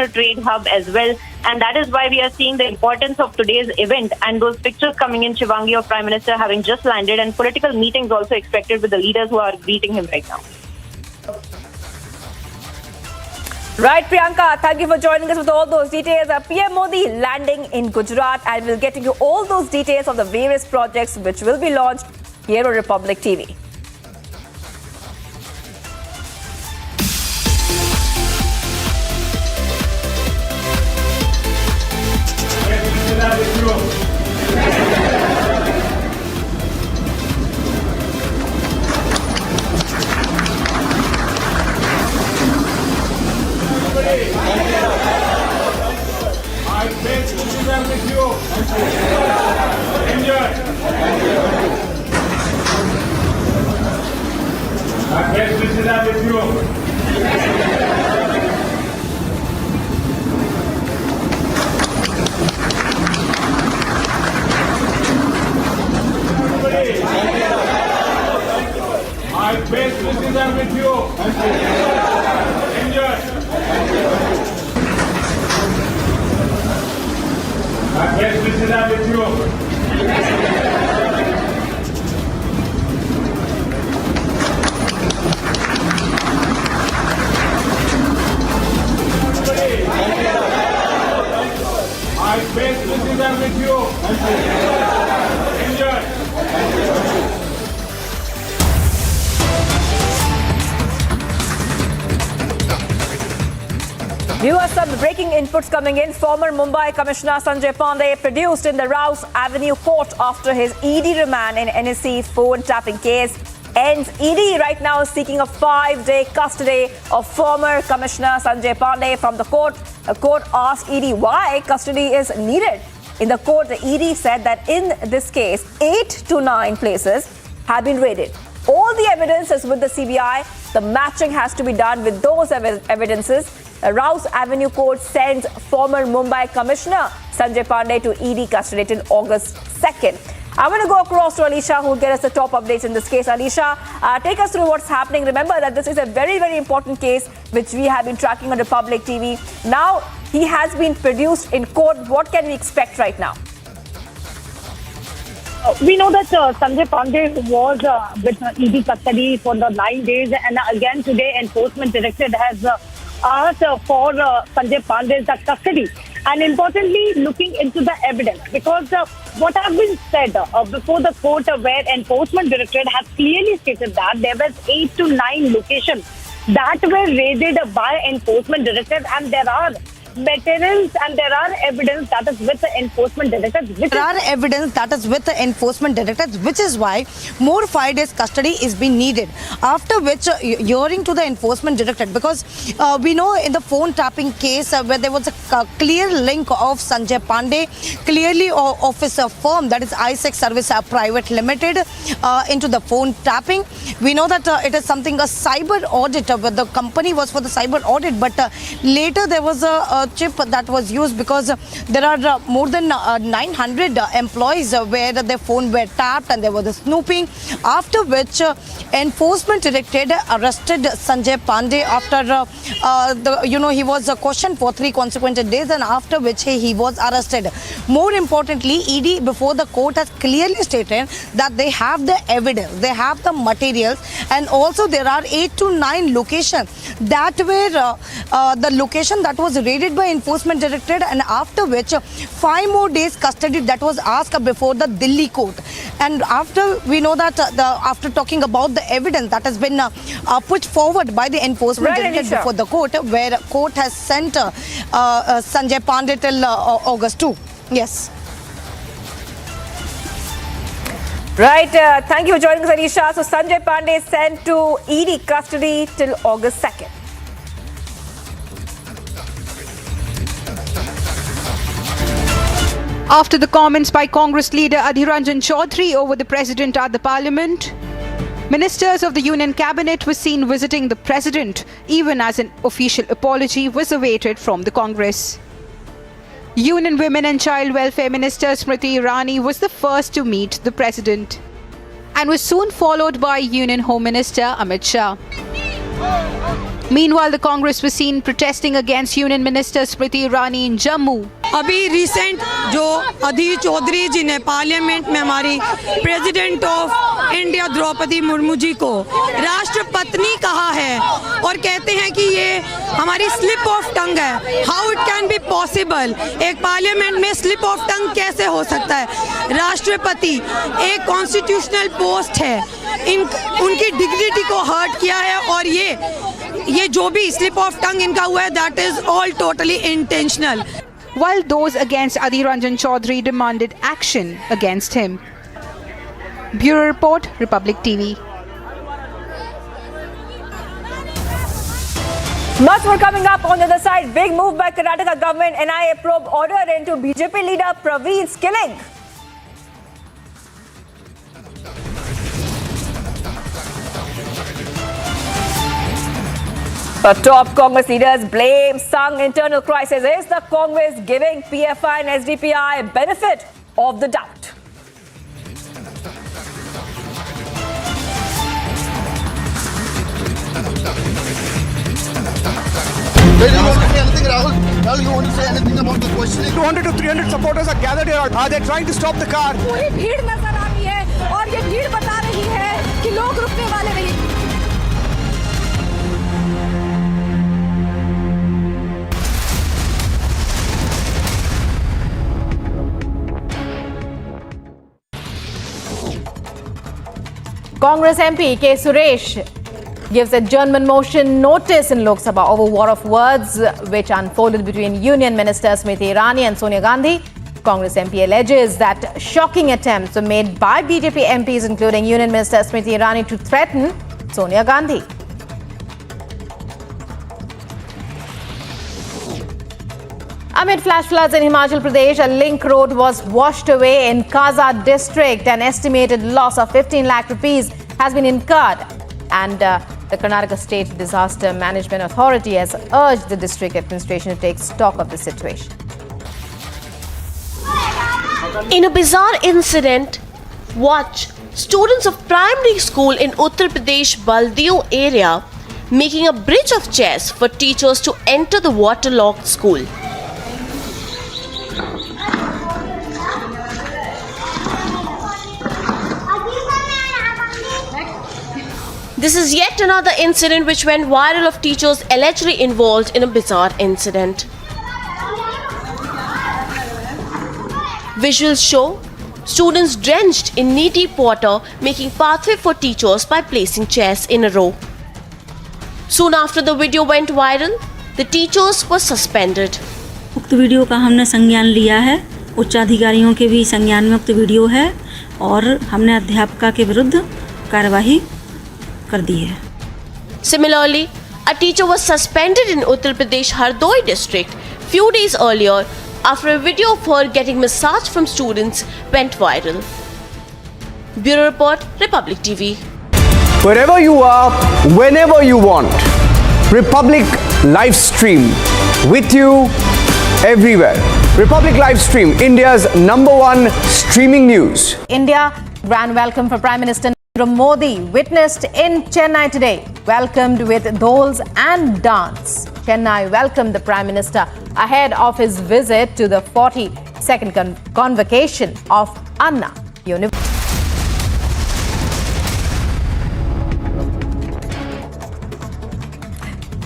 [SPEAKER 20] trade hub as well. And that is why we are seeing the importance of today's event, and those pictures coming in, Shivangi, of Prime Minister having just landed, and political meetings also expected with the leaders who are greeting him right now.
[SPEAKER 11] Right, Priyanka, thank you for joining us with all those details. PM Modi landing in Gujarat, and we'll get into all those details of the various projects which will be launched here on Republic TV.
[SPEAKER 12] wishes are with you. Enjoy. Our best wishes are with you. My best wishes are with you. Enjoy. My best wishes are with you. My best wishes are with you. Enjoy.
[SPEAKER 11] Viewers, some breaking inputs coming in. Former Mumbai Commissioner Sanjay Pandey produced in the Rouse Avenue court after his ED remand in NSC phone tapping case ends. ED right now is seeking a 5-day custody of former Commissioner Sanjay Pandey from the court. The court asked ED why custody is needed. In the court, the ED said that in this case, 8 to 9 places have been raided. All the evidence is with the CBI. The matching has to be done with those evidences. Rouse Avenue Court sends former Mumbai Commissioner Sanjay Pandey to ED custody till August 2nd. I'm going to go across to Alicia, who will get us the top updates in this case. Alicia, take us through what's happening. Remember that this is a very, very important case which we have been tracking on Republic TV. Now he has been produced in court. What can we expect right now?
[SPEAKER 13] We know that Sanjay Pandey was with ED custody for the 9 days, and again today Enforcement Directorate has asked for Sanjay Pandey's custody, and importantly looking into the evidence, because what has been said before the court, where Enforcement Directorate has clearly stated that there was 8 to 9 locations that were raided by Enforcement Directorate, and there are materials and there are evidence that is with the Enforcement Directorate.
[SPEAKER 14] Which is why more 5 days custody is being needed. After which, hearing to the Enforcement Directorate, because we know in the phone tapping case where there was a clear link of Sanjay Pandey, clearly of his firm, that is ISEC Service Private Limited, into the phone tapping. We know that it is something a cyber audit, where the company was for the cyber audit, but later there was a chip that was used, because there are more than 900 employees where their phone were tapped and there was a snooping. After which Enforcement Directorate arrested Sanjay Pandey after he was questioned for 3 consecutive days, and after which he was arrested. More importantly, ED before the court has clearly stated that they have the evidence, they have the materials, and also there are 8 to 9 locations that were the location that was raided by Enforcement Directorate, and after which 5 more days custody that was asked before the Delhi court. And after we know that after talking about the evidence that has been put forward by the Enforcement Directorate before the court, where court has sent Sanjay Pandey till August 2. Yes.
[SPEAKER 11] Right. Thank you for joining us, Anisha. So Sanjay Pandey is sent to ED custody till August 2nd.
[SPEAKER 21] After the comments by Congress leader Adhir Ranjan Chaudhary over the president at the parliament, ministers of the Union cabinet were seen visiting the president, even as an official apology was awaited from the Congress. Union Women and Child Welfare Minister Smriti Irani was the first to meet the president, and was soon followed by Union Home Minister Amit Shah. Meanwhile, the Congress was seen protesting against Union Minister Smriti Irani in Jammu.
[SPEAKER 22] अभी recent जो अधीर चौधरी जी ने parliament में हमारी president of India Droupadi Murmu ji को राष्ट्रपत्नी कहा है, और कहते हैं कि ये हमारी स्लिप ऑफ टंग है. How it can be possible? एक पार्लियामेंट में स्लिप ऑफ टंग कैसे हो सकता है? राष्ट्रपति एक कॉन्स्टिट्यूशनल पोस्ट है, उनकी डिग्निटी को हर्ट किया है, और ये जो भी स्लिप ऑफ टंग इनका हुआ है, that is all totally intentional.
[SPEAKER 21] While those against Adhir Ranjan Chaudhary demanded action against him. Bureau Report, Republic TV.
[SPEAKER 11] Much more coming up on the other side. Big move by Karnataka government. NIA probe order into BJP leader Praveen's killing. The top Congress leaders blame Singh internal crisis. Is the Congress giving PFI and SDPI benefit of the doubt?
[SPEAKER 7] Rahul, you want to say anything about the questioning? 200 to 300 supporters are gathered here. Are they trying to stop the car?
[SPEAKER 1] पूरी भीड़ नजर आ रही है और ये भीड़ बता रही है कि लोग रुकने वाले नहीं.
[SPEAKER 16] Congress MP K. Suresh gives adjournment motion notice in Lok Sabha over war of words which unfolded between Union Minister Smriti Irani and Sonia Gandhi. Congress MP alleges that shocking attempts were made by BJP MPs, including Union Minister Smriti Irani, to threaten Sonia Gandhi. Amid flash floods in Himachal Pradesh, a link road was washed away in Kaza district. An estimated loss of 15 lakh rupees has been incurred, and the Karnataka State Disaster Management Authority has urged the district administration to take stock of the situation.
[SPEAKER 28] In a bizarre incident, watch students of primary school in Uttar Pradesh Baldio area making a bridge of chairs for teachers to enter the waterlogged school. This is yet another incident which went viral of teachers allegedly involved in a bizarre incident. Visuals show students drenched in knee-deep water making pathway for teachers by placing chairs in a row. Soon after the video went viral, the teachers were suspended.
[SPEAKER 3] उक्त video का हमने संज्ञान लिया है, उच्च अधिकारियों के भी संज्ञान में उक्त वीडियो है और हमने अध्यापका के विरुद्ध कार्यवाही कर दी है.
[SPEAKER 28] Similarly, a teacher was suspended in Uttar Pradesh Hardoi district few days earlier after a video of her getting massage from students went viral. Bureau Report, Republic TV.
[SPEAKER 7] Wherever you are, whenever you want. Republic live stream with you everywhere. Republic live stream, India's #1 streaming news.
[SPEAKER 16] India grand welcome for Prime Minister Modi witnessed in Chennai today, welcomed with dolls and dance. Chennai welcomed the Prime Minister ahead of his visit to the 42nd convocation of Anna University.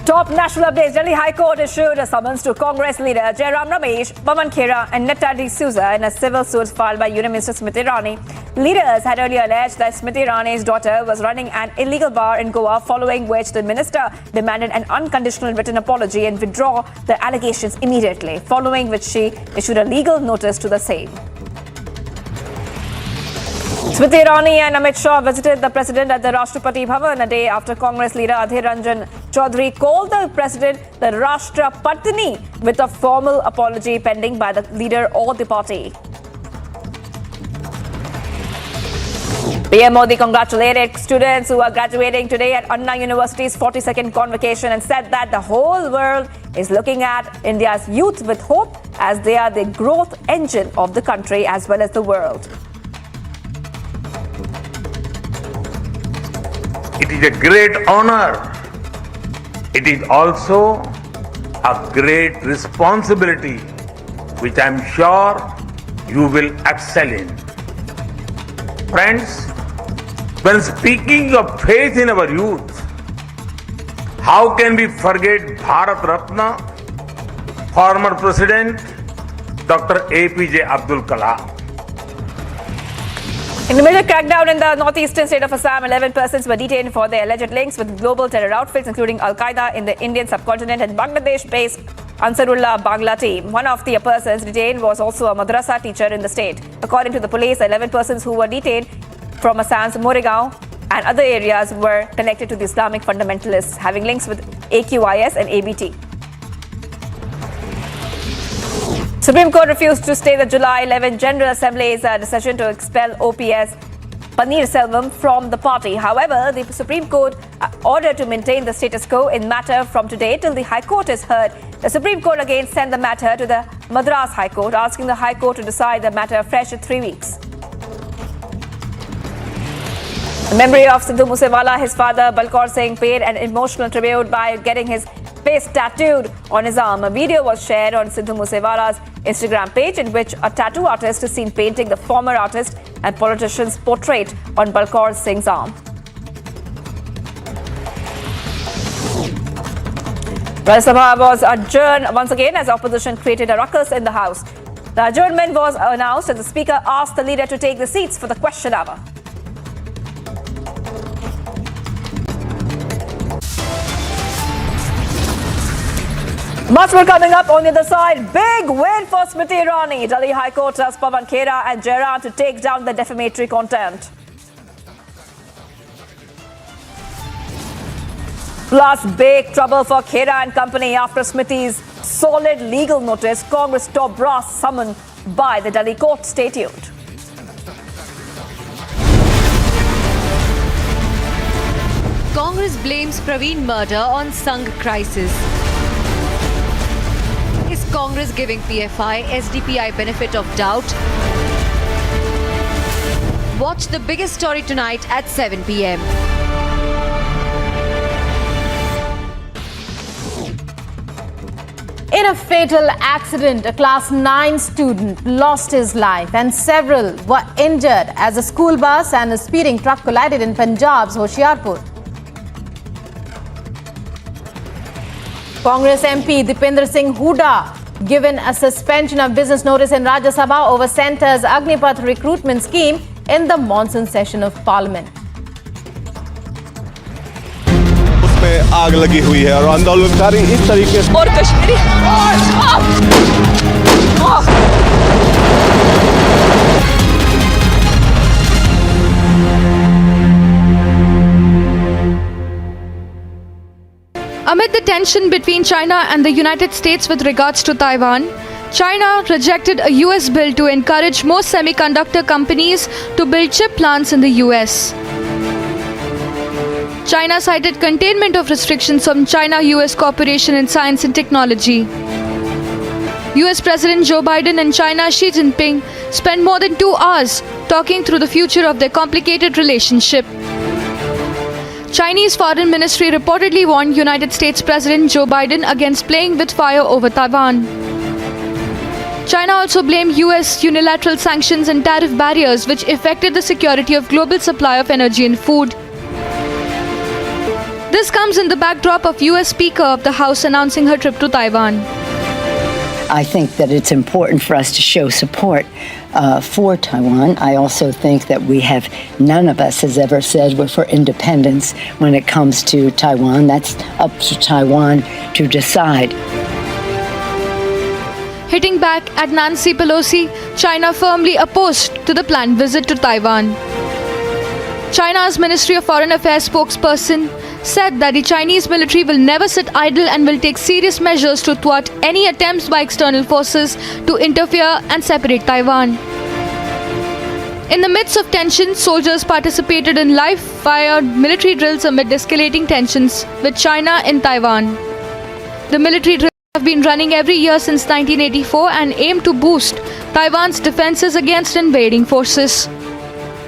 [SPEAKER 11] Top national updates. Delhi High Court issued a summons to Congress leader Jairam Ramesh, Pawan Khera and Netta D'Souza in a civil suit filed by Union Minister Smriti Irani. Leaders had earlier alleged that Smriti Irani's daughter was running an illegal bar in Goa, following which the minister demanded an unconditional written apology and withdraw the allegations immediately, following which she issued a legal notice to the same. Smriti Irani and Amit Shah visited the president at the Rashtrapati Bhavan a day after Congress leader Adhir Ranjan Chaudhary called the president the Rashtra Patni with a formal apology pending by the leader or the party. PM Modi congratulated students who are graduating today at Anna University's 42nd convocation and said that the whole world is looking at India's youth with hope as they are the growth engine of the country as well as the world.
[SPEAKER 4] It is a great honor. It is also a great responsibility, which I am sure you will excel in. Friends, when speaking of faith in our youth, how can we forget Bharat Ratna, former President Dr. APJ Abdul Kalam?
[SPEAKER 11] In the major crackdown in the northeastern state of Assam, 11 persons were detained for their alleged links with global terror outfits, including Al-Qaeda in the Indian subcontinent and Bangladesh-based Ansarullah Bangla team. One of the persons detained was also a madrasa teacher in the state. According to the police, 11 persons who were detained from Assam's Moregaon and other areas were connected to the Islamic fundamentalists, having links with AQIS and ABT. Supreme Court refused to stay the July 11 General Assembly's decision to expel OPS Paneerselvam from the party. However, the Supreme Court ordered to maintain the status quo in matter from today till the High Court is heard. The Supreme Court again sent the matter to the Madras High Court, asking the High Court to decide the matter afresh in 3 weeks. The memory of Sidhu Moosewala, his father Balkaur Singh, paid an emotional tribute by getting his face tattooed on his arm. A video was shared on Sidhu Moosewala's Instagram page in which a tattoo artist is seen painting the former artist and politician's portrait on Balkaur Singh's arm. Rajya Sabha was adjourned once again as opposition created a ruckus in the House. The adjournment was announced and the Speaker asked the leader to take the seats for the question hour. Much more coming up on the other side. Big win for Smriti Irani. Delhi High Court asked Pawan Khera and Jairam to take down the defamatory content. Plus, big trouble for Khera and company after Smriti's solid legal notice. Congress top brass summoned by the Delhi court. Stay tuned.
[SPEAKER 9] Congress blames Praveen murder on Sangh crisis. Is Congress giving PFI, SDPI benefit of doubt? Watch the biggest story tonight at 7 p.m.
[SPEAKER 16] In a fatal accident, a class 9 student lost his life and several were injured as a school bus and a speeding truck collided in Punjab's Hoshiarpur. Congress MP Dipender Singh Hooda given a suspension of business notice in Rajya Sabha over Centre's Agnipath recruitment scheme in the monsoon session of Parliament.
[SPEAKER 29] उसमें आग लगी हुई है और आंदोलनकारी इस तरीके से
[SPEAKER 1] और Kashmiri
[SPEAKER 6] Amid the tension between China and the United States with regards to Taiwan, China rejected a US bill to encourage more semiconductor companies to build chip plants in the US. China cited containment of restrictions from China-US cooperation in science and technology. US President Joe Biden and China Xi Jinping spent more than 2 hours talking through the future of their complicated relationship. Chinese Foreign Ministry reportedly warned United States President Joe Biden against playing with fire over Taiwan. China also blamed US unilateral sanctions and tariff barriers which affected the security of global supply of energy and food. This comes in the backdrop of US Speaker of the House announcing her trip to Taiwan.
[SPEAKER 2] I think that it's important for us to show support for Taiwan. I also think that none of us has ever said we're for independence when it comes to Taiwan. That's up to Taiwan to decide.
[SPEAKER 6] Hitting back at Nancy Pelosi, China firmly opposed to the planned visit to Taiwan. China's Ministry of Foreign Affairs spokesperson said that the Chinese military will never sit idle and will take serious measures to thwart any attempts by external forces to interfere and separate Taiwan. In the midst of tension, soldiers participated in live-fire military drills amid escalating tensions with China in Taiwan. The military drills have been running every year since 1984 and aim to boost Taiwan's defenses against invading forces.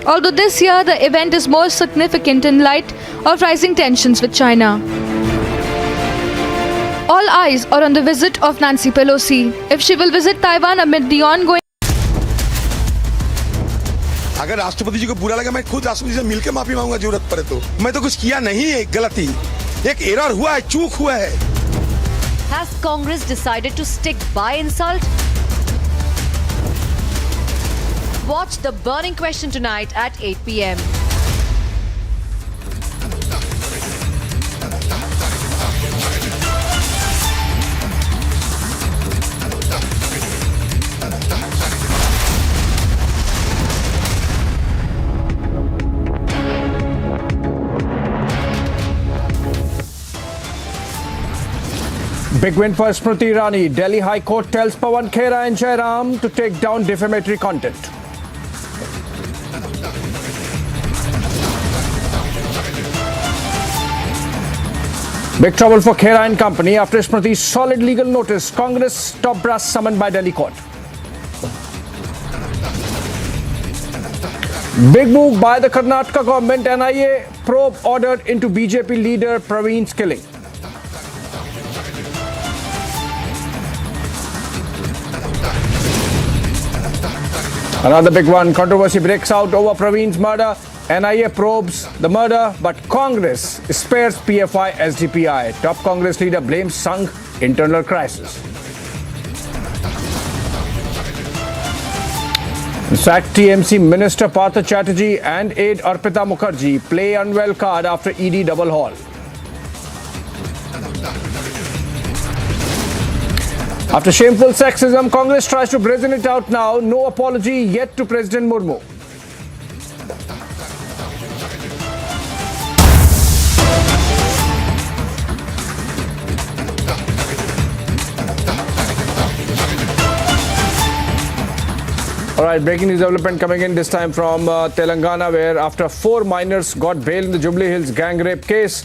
[SPEAKER 6] Although this year the event is more significant in light of rising tensions with China. All eyes are on the visit of Nancy Pelosi. If she will visit Taiwan amid the ongoing
[SPEAKER 5] अगर राष्ट्रपति जी को बुरा लगा मैं खुद राष्ट्रपति से मिलकर माफी मांगूंगा जरूरत पड़े तो मैं तो कुछ किया नहीं है गलती एक एरर हुआ है चूक हुआ है
[SPEAKER 9] Has Congress decided to stick by insult? Watch the burning question tonight at 8 p.m.
[SPEAKER 8] Big win for Smriti Irani. Delhi High Court tells Pawan Khera and Jairam to take down defamatory content. Big trouble for Khera and company after Smriti's solid legal notice. Congress top brass summoned by Delhi court. Big move by the Karnataka government. NIA probe ordered into BJP leader Praveen's killing. Another big one. Controversy breaks out over Praveen's murder. NIA probes the murder, but Congress spares PFI SDPI. Top Congress leader blames Singh internal crisis. Sacked TMC Minister Partha Chatterjee and aide Arpita Mukherjee play unwell card after ED double haul. After shameful sexism, Congress tries to brazen it out now. No apology yet to President Murmu. All right, breaking news development coming in this time from Telangana, where after 4 minors got bail in the Jubilee Hills gang rape case,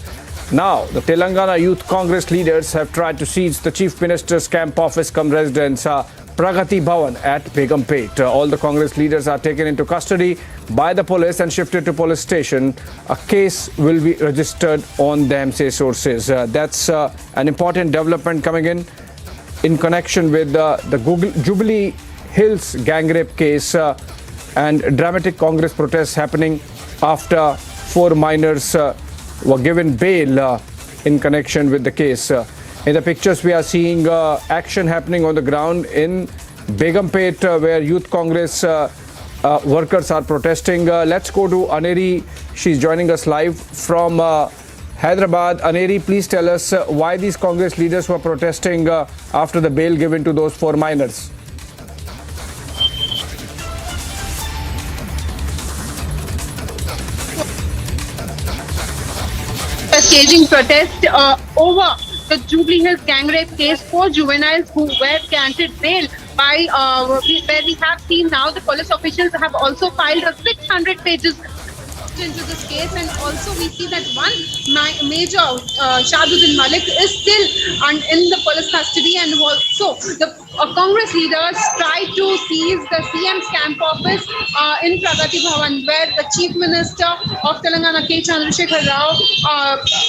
[SPEAKER 8] now the Telangana Youth Congress leaders have tried to seize the Chief Minister's camp office cum residence, Pragati Bhavan at Begumpet. All the Congress leaders are taken into custody by the police and shifted to police station. A case will be registered on them, say sources. That's an important development coming in connection with the Jubilee Hills gang rape case and dramatic Congress protests happening after 4 minors were given bail in connection with the case. In the pictures we are seeing action happening on the ground in Begumpet where Youth Congress workers are protesting. Let's go to Aneri. She's joining us live from Hyderabad. Aneri, please tell us why these Congress leaders were protesting after the bail given to those 4 minors.
[SPEAKER 15] Staging protest over the Jubilee Hills gang rape case. 4 juveniles who were granted bail by where we have seen now the police officials have also filed a 600 pages into this case, and also we see that one major Shahabuddin Malik is still in the police custody, and also the Congress leaders tried to seize the CM's camp office in Pragati Bhavan, where the Chief Minister of Telangana, K. Chandrasekhar Rao,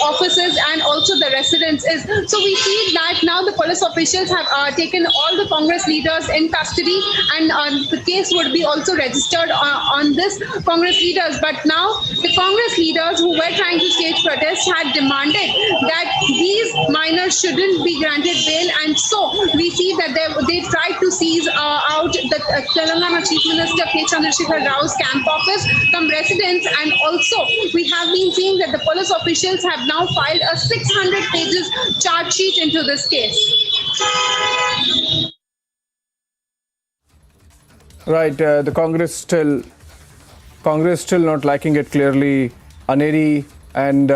[SPEAKER 15] offices and also the residence is. So we see that now the police officials have taken all the Congress leaders in custody, and the case would be also registered on this Congress leaders. But now the Congress leaders who were trying to stage protests had demanded that these minors shouldn't be granted bail, and so we see that they tried to seize out the Telangana Chief Minister K. Chandrasekhar Rao's camp office, some residents, and also we have been seeing that the police officials have now filed a 600 pages charge sheet into this case.
[SPEAKER 8] Right, the Congress still not liking it clearly, Aneri, and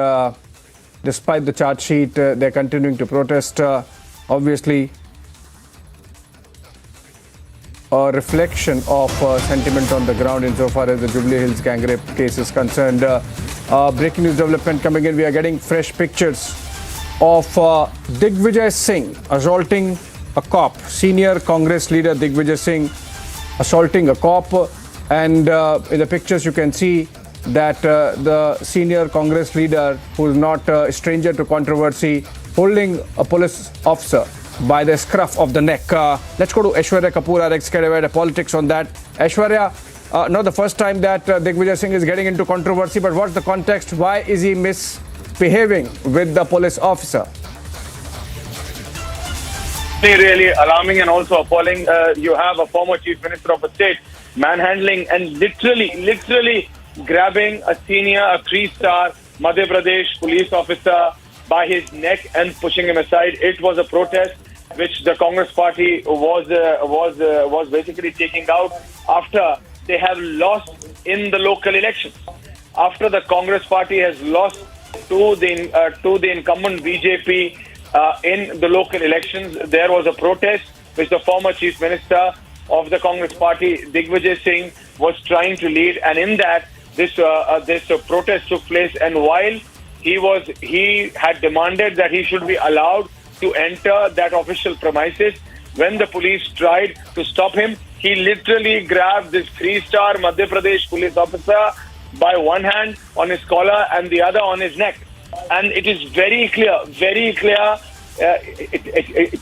[SPEAKER 8] despite the charge sheet, they're continuing to protest. Obviously, a reflection of sentiment on the ground insofar as the Jubilee Hills gang rape case is concerned. Breaking news development coming in. We are getting fresh pictures of Digvijay Singh assaulting a cop. Senior Congress leader Digvijay Singh assaulting a cop, and in the pictures you can see that the senior Congress leader, who is not a stranger to controversy, holding a police officer by the scruff of the neck. Let's go to Aishwarya Kapoor, our ex-career politics on that. Aishwarya, not the first time that Digvijay Singh is getting into controversy, but what's the context? Why is he misbehaving with the police officer?
[SPEAKER 17] Really alarming and also appalling. You have a former Chief Minister of a state manhandling and literally grabbing a 3-star Madhya Pradesh police officer by his neck and pushing him aside. It was a protest which the Congress party was basically taking out after they have lost in the local elections. After the Congress party has lost to the incumbent BJP in the local elections. There was a protest which the former Chief Minister of the Congress Party, Digvijay Singh, was trying to lead, and in that this protest took place. And while he had demanded that he should be allowed to enter that official premises, when the police tried to stop him, he literally grabbed this 3-star Madhya Pradesh police officer by one hand on his collar and the other on his neck. And it is very clear, it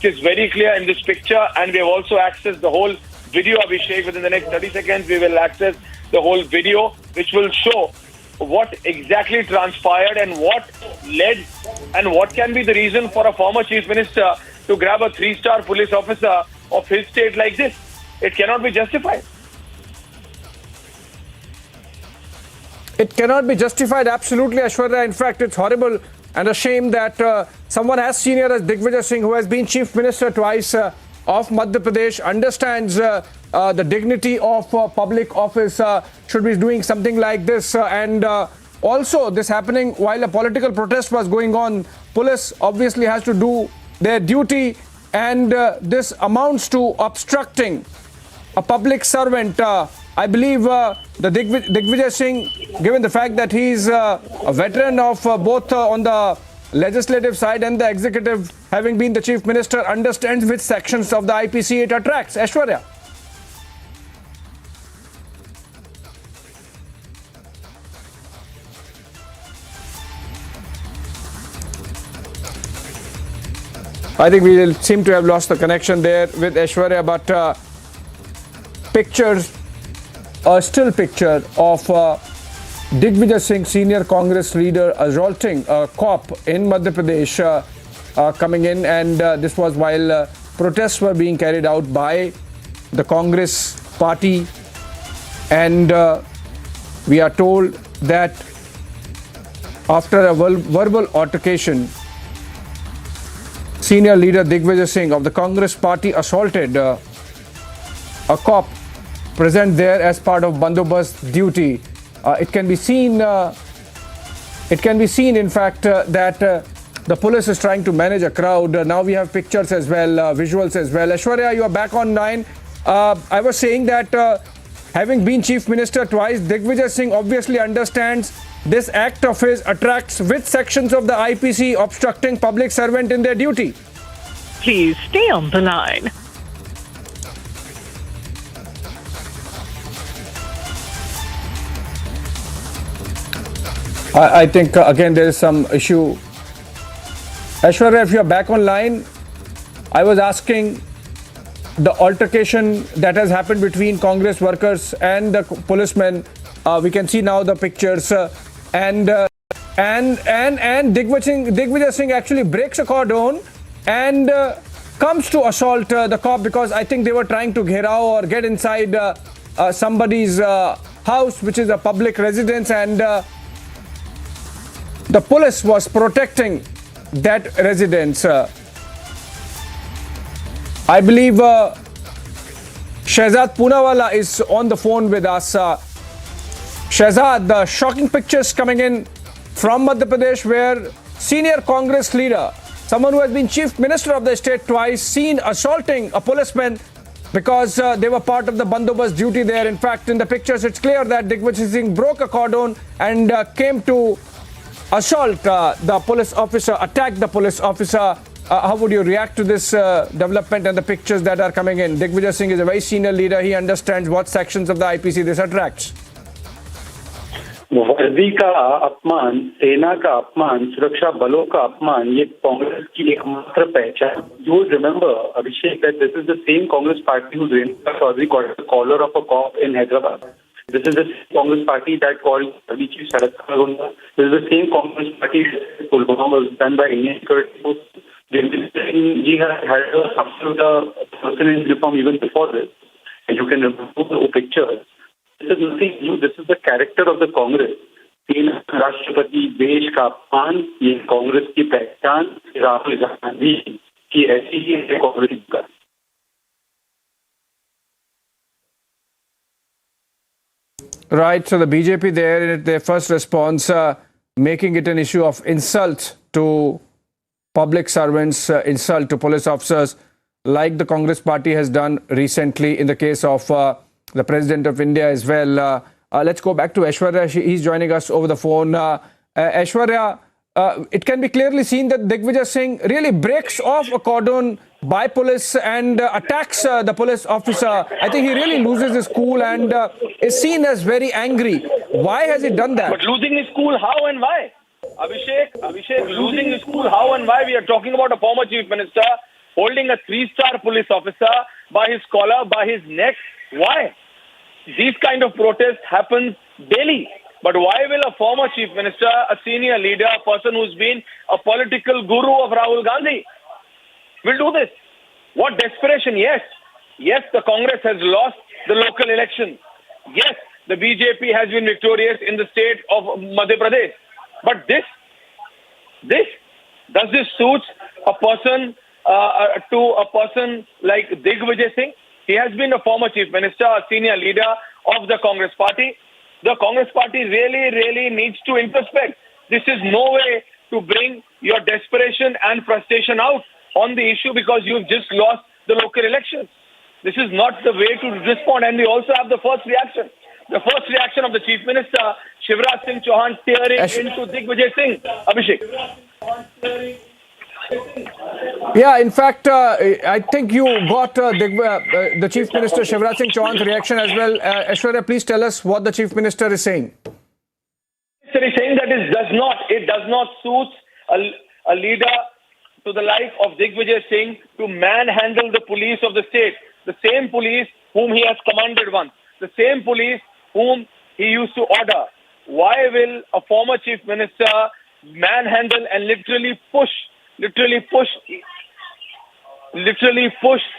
[SPEAKER 17] is very clear in this picture, and we have also accessed the whole video. Abhishek, within the next 30 seconds, we will access the whole video, which will show what exactly transpired and what led and what can be the reason for a former Chief Minister to grab a 3-star police officer of his state like this. It cannot be justified.
[SPEAKER 8] It cannot be justified, absolutely, Aishwarya. In fact, it's horrible and a shame that someone as senior as Digvijay Singh, who has been Chief Minister twice of Madhya Pradesh, understands the dignity of public office, should be doing something like this. And also, this happening while a political protest was going on. Police obviously has to do their duty, and this amounts to obstructing a public servant. I believe the Digvijay Singh, given the fact that he's a veteran of both on the legislative side and the executive, having been the Chief Minister, understands which sections of the IPC it attracts. Aishwarya. I think we seem to have lost the connection there with Aishwarya, but pictures, a still picture of Digvijay Singh, senior Congress leader, assaulting a cop in Madhya Pradesh, coming in, and this was while protests were being carried out by the Congress party, and we are told that after a verbal altercation, senior leader Digvijay Singh of the Congress party assaulted a cop present there as part of bandobast duty. It can be seen, in fact, that the police is trying to manage a crowd. Now we have pictures as well, visuals as well. Aishwarya, you are back online. I was saying that having been Chief Minister twice, Digvijay Singh obviously understands this act of his attracts which sections of the IPC obstructing public servant in their duty.
[SPEAKER 10] Please stay on the line.
[SPEAKER 8] I think again there is some issue. Aishwarya, if you are back online, I was asking the altercation that has happened between Congress workers and the policemen. We can see now the pictures, and Digvijay Singh actually breaks a cordon and comes to assault the cop, because I think they were trying to gherao or get inside somebody's house, which is a public residence, and the police was protecting that residence. I believe Shehzad Poonawala is on the phone with us. Shehzad, the shocking pictures coming in from Madhya Pradesh, where senior Congress leader, someone who has been Chief Minister of the state twice, seen assaulting a policeman because they were part of the bandobast duty there. In fact, in the pictures, it's clear that Digvijay Singh broke a cordon and came to assault the police officer, attack the police officer. How would you react to this development and the pictures that are coming in? Digvijay Singh is a very senior leader. He understands what sections of the IPC this attracts.
[SPEAKER 18] वर्दी का अपमान, सेना का अपमान, सुरक्षा बलों का अपमान, ये कांग्रेस की एकमात्र पहचान. You would remember, Abhishek, that this is the same Congress party whose Renuka Chaudhary got the collar of a cop in Hyderabad. This is the same Congress party that called Army Chief Sarat Khargunda. This is the same Congress party that Pulwama was done by Indian security forces. He had a absolute person in uniform even before this. And you can remove the pictures. This is nothing new. This is the character of the Congress. तीन राष्ट्रपति देश का अपमान, ये कांग्रेस की पहचान, राहुल गांधी की ऐसी ही है कांग्रेस का.
[SPEAKER 8] Right, so the BJP there in their first response, making it an issue of insult to public servants insult to police officers like the Congress party has done recently in the case of the President of India as well. Let's go back to Aishwarya. He's joining us over the phone. Aishwarya, it can be clearly seen that Digvijay Singh really breaks off a cordon by police and attacks the police officer. I think he really loses his cool and is seen as very angry. Why has he done that?
[SPEAKER 17] But losing his cool, how and why? Abhishek, losing his cool, how and why? We are talking about a former chief minister holding a 3-star police officer by his collar, by his neck. Why? These kind of protests happen daily. But why will a former chief minister, a senior leader, a person who's been a political guru of Rahul Gandhi, will do this? What desperation? Yes, the Congress has lost the local elections. Yes, the BJP has been victorious in the state of Madhya Pradesh. But does this suit a person to a person like Digvijay Singh? He has been a former chief minister, a senior leader of the Congress party. The Congress party really needs to introspect. This is no way to bring your desperation and frustration out on the issue because you've just lost the local elections. This is not the way to respond. And we also have the first reaction. The first reaction of the Chief Minister, Shivra Singh Chauhan, tearing into Digvijay Singh. Abhishek.
[SPEAKER 8] Yeah, in fact, I think you got the Chief Minister Shivra Singh Chauhan's reaction as well. Aishwarya, please tell us what the Chief Minister is saying.
[SPEAKER 17] He is saying that it does not suit a leader to the like of Digvijay Singh to manhandle the police of the state. The same police whom he has commanded once. The same police whom he used to order. Why will a former chief minister manhandle and literally push a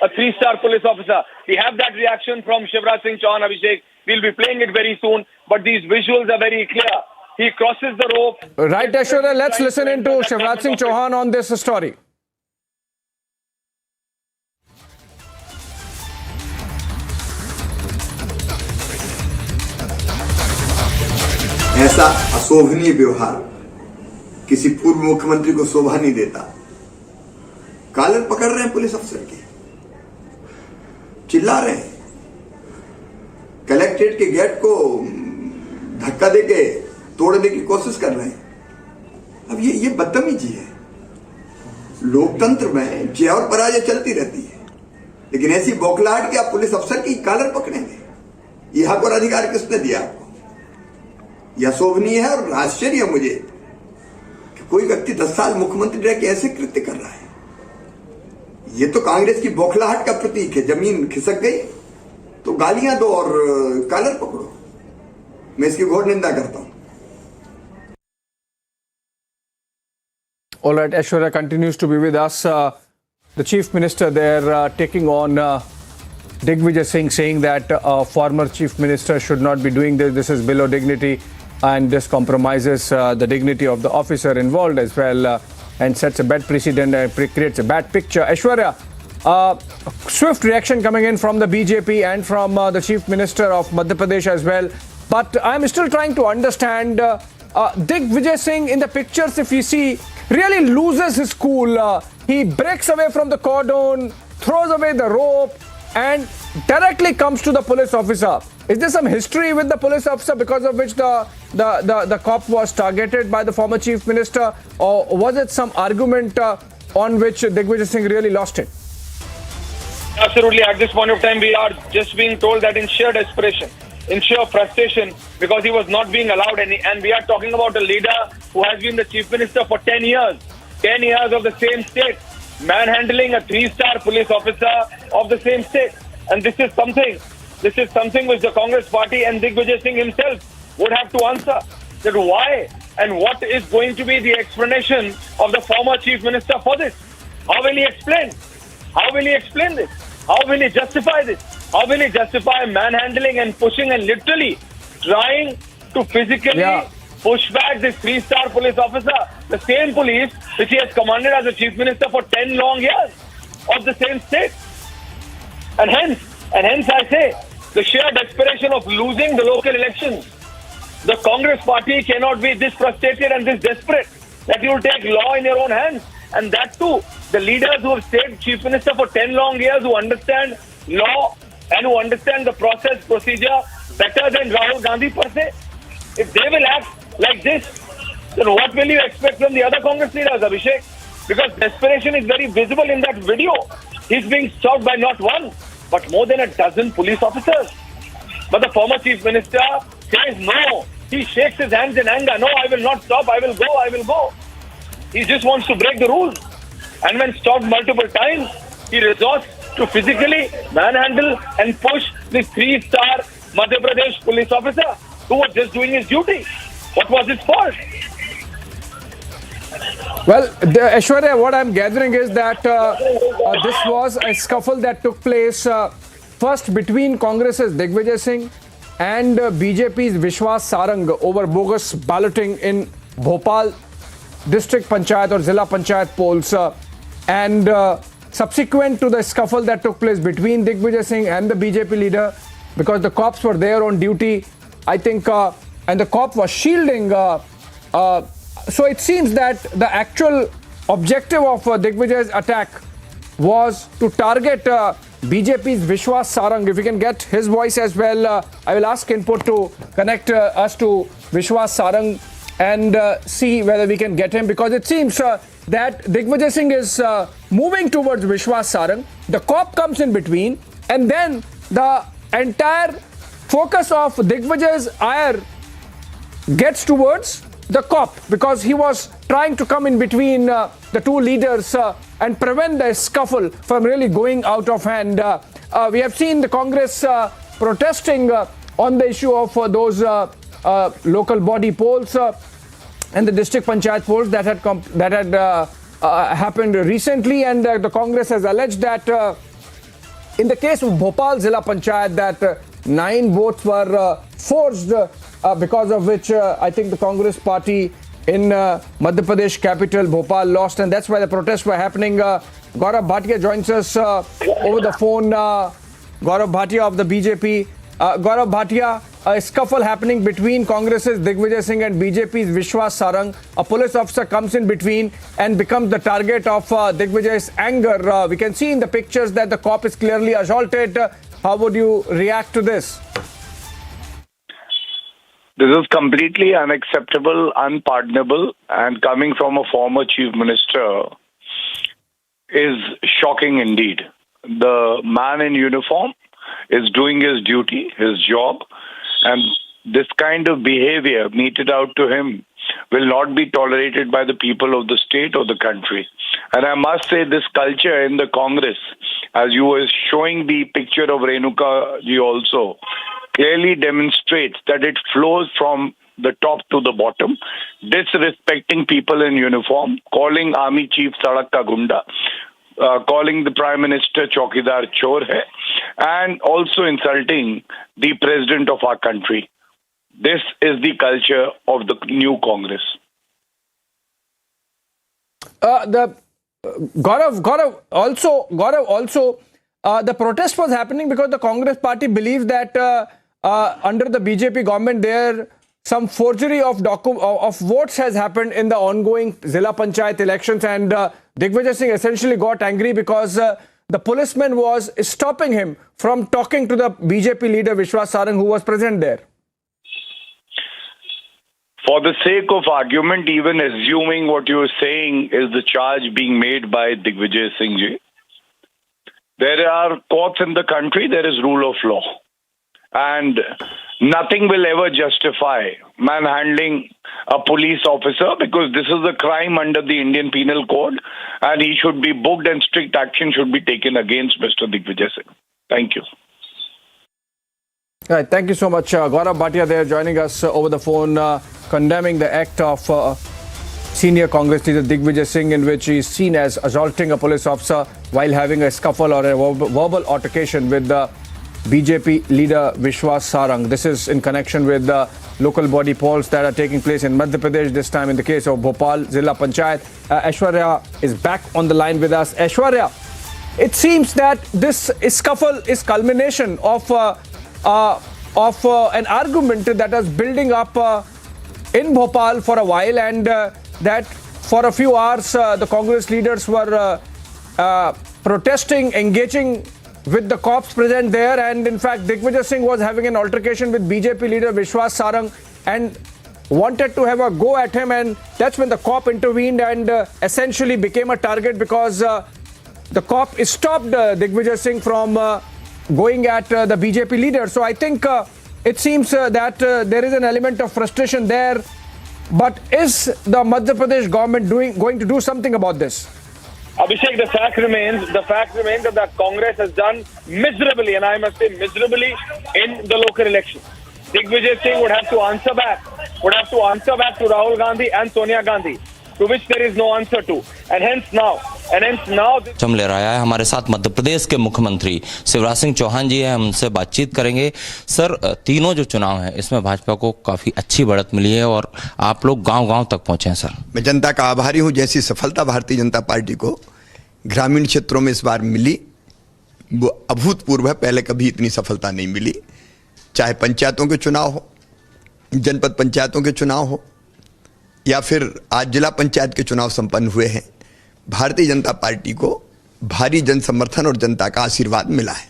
[SPEAKER 17] 3-star police officer? We have that reaction from Shivra Singh Chauhan, Abhishek. We'll be playing it very soon, but these visuals are very clear. He crosses the rope.
[SPEAKER 8] Right, Aishwarya, let's listen into Shivra Singh Chauhan on this story.
[SPEAKER 12] ऐसा अशोभनीय व्यवहार किसी पूर्व मुख्यमंत्री को शोभा नहीं देता। Collar पकड़ रहे हैं पुलिस अफसर के, चिल्ला रहे हैं, कलेक्ट्रेट के गेट को धक्का देके तोड़ने की कोशिश कर रहे हैं। अब ये बदतमीजी है। लोकतंत्र में जय और पराजय चलती रहती है, लेकिन ऐसी बौखलाहट कि आप पुलिस अफसर की कॉलर पकड़ेंगे, यह हक और अधिकार किसने दिया आपको? यह शोभनीय है और आश्चर्य है मुझे कि कोई व्यक्ति 10 साल मुख्यमंत्री रह के ऐसे कृत्य कर रहा है। ये तो कांग्रेस की बौखलाहट का प्रतीक है। जमीन खिसक गई तो गालियां दो और कॉलर पकड़ो। मैं इसकी घोर निंदा करता हूं।
[SPEAKER 8] All right, Aishwarya continues to be with us. The Chief Minister there taking on Digvijay Singh, saying that a former Chief Minister should not be doing this. This is below dignity and this compromises the dignity of the officer involved as well and sets a bad precedent and creates a bad picture. Aishwarya, swift reaction coming in from the BJP and from the Chief Minister of Madhya Pradesh as well. But I'm still trying to understand Digvijay Singh in the pictures, if you see, really loses his cool. He breaks away from the cordon, throws away the rope and directly comes to the police officer. Is there some history with the police officer because of which the cop was targeted by the former chief minister, or was it some argument on which Digvijay Singh really lost it?
[SPEAKER 17] Absolutely. At this point of time, we are just being told that in sheer desperation, in sheer frustration, because he was not being allowed any. And we are talking about a leader who has been the chief minister for 10 years. 10 years of the same state, manhandling a 3-star police officer of the same state. And this is something which the Congress party and Digvijay Singh himself would have to answer. That why and what is going to be the explanation of the former chief minister for this? How will he explain? How will he explain this? How will he justify this? How will he justify manhandling and pushing and literally trying to physically push back this 3-star police officer? The same police which he has commanded as a chief minister for 10 long years of the same state. And hence I say, the sheer desperation of losing the local elections. The Congress party cannot be this frustrated and this desperate that you will take law in your own hands And that too, the leaders who have stayed chief minister for 10 long years, who understand law and who understand the procedure better than Rahul Gandhi per se. If they will act like this, then what will you expect from the other Congress leaders, Abhishek? Because desperation is very visible in that video. He's being stopped by not one, but more than a dozen police officers. But the former chief minister says no. He shakes his hands in anger. No, I will not stop. I will go. He just wants to break the rules. And when stopped multiple times, he resorts to physically manhandle and push the 3-star Madhya Pradesh police officer who was just doing his duty. What was his fault?
[SPEAKER 8] Well, Aishwarya, what I'm gathering is that this was a scuffle that took place first between Congress's Digvijay Singh and BJP's Vishwas Sarang over bogus balloting in Bhopal district panchayat or Zilla Panchayat polls. And subsequent to the scuffle that took place between Digvijay Singh and the BJP leader, because the cops were there on duty, I think, and the cop was shielding. So it seems that the actual objective of Digvijay's attack was to target BJP's Vishwas Sarang. If we can get his voice as well, I will ask input to connect us to Vishwas Sarang and see whether we can get him, because it seems that Digvijay Singh is moving towards Vishwas Sarang. The cop comes in between, and then the entire focus of Digvijay's ire gets towards the cop, because he was trying to come in between the two leaders and prevent the scuffle from really going out of hand. We have seen the Congress protesting on the issue of those local body polls and the district panchayat polls that had happened recently, and the Congress has alleged that in the case of Bhopal Zilla Panchayat that 9 votes were forged, because of which I think the Congress party in Madhya Pradesh capital Bhopal lost, and that's why the protests were happening. Gaurav Bhatia joins us over the phone. Gaurav Bhatia of the BJP. Gaurav Bhatia, a scuffle happening between Congress's Digvijay Singh and BJP's Vishwas Sarang. A police officer comes in between and becomes the target of Digvijay's anger. We can see in the pictures that the cop is clearly assaulted. How would you react to this?
[SPEAKER 13] This is completely unacceptable, unpardonable, and coming from a former chief minister is shocking indeed. The man in uniform is doing his duty, his job, and this kind of behavior meted out to him will not be tolerated by the people of the state or the country. And I must say, this culture in the Congress, as you were showing the picture of Renuka ji also, clearly demonstrates that it flows from the top to the bottom, disrespecting people in uniform, calling army chief Sadak ka Gunda, calling the Prime Minister Chaukidar Chor hai, and also insulting the President of our country. This is the culture of the new Congress.
[SPEAKER 8] Gaurav also, the protest was happening because the Congress party believes that under the BJP government there some forgery of votes has happened in the ongoing Zilla Panchayat elections, and Digvijay Singh essentially got angry because the policeman was stopping him from talking to the BJP leader Vishwas Sarang, who was present there.
[SPEAKER 13] For the sake of argument, even assuming what you are saying is the charge being made by Digvijay Singh ji, there are courts in the country, there is rule of law. And nothing will ever justify manhandling a police officer, because this is a crime under the Indian Penal Code, and he should be booked and strict action should be taken against Mr. Digvijay Singh. Thank you.
[SPEAKER 8] All right, thank you so much. Gaurav Bhatia there joining us over the phone, condemning the act of senior Congress leader Digvijay Singh, in which he is seen as assaulting a police officer while having a scuffle or a verbal altercation with the BJP leader Vishwas Sarang. This is in connection with the local body polls that are taking place in Madhya Pradesh, this time in the case of Bhopal Zilla Panchayat. Aishwarya is back on the line with us. Aishwarya, it seems that this scuffle is culmination of an argument that was building up in Bhopal for a while, and that for a few hours, the Congress leaders were protesting, engaging with the cops present there, and in fact Digvijay Singh was having an altercation with BJP leader Vishwas Sarang and wanted to have a go at him, and that's when the cop intervened and essentially became a target because the cop stopped Digvijay Singh from going at the BJP leader. So I think it seems that there is an element of frustration there. But is the Madhya Pradesh government going to do something about this?
[SPEAKER 17] Abhishek, the fact remains that the Congress has done miserably, and I must say miserably, in the local elections. Digvijay Singh would have to answer back to Rahul Gandhi and Sonia Gandhi, to which there is no answer to. And hence now.
[SPEAKER 14] हम ले रहा है हमारे साथ मध्य प्रदेश के मुख्यमंत्री शिवराज सिंह चौहान जी हैं, हम उनसे बातचीत करेंगे। सर, तीनों जो चुनाव हैं इसमें भाजपा को काफी अच्छी बढ़त मिली है और आप लोग गांव-गांव तक पहुंचे हैं। सर,
[SPEAKER 12] मैं जनता का आभारी हूं। जैसी सफलता भारतीय जनता पार्टी को ग्रामीण क्षेत्रों में इस बार मिली वो अभूतपूर्व है। पहले कभी इतनी सफलता नहीं मिली, चाहे पंचायतों के चुनाव हो, जनपद पंचायतों के चुनाव हो या फिर आज जिला पंचायत के चुनाव संपन्न हुए हैं। भारतीय जनता पार्टी को भारी जन समर्थन और जनता का आशीर्वाद मिला है।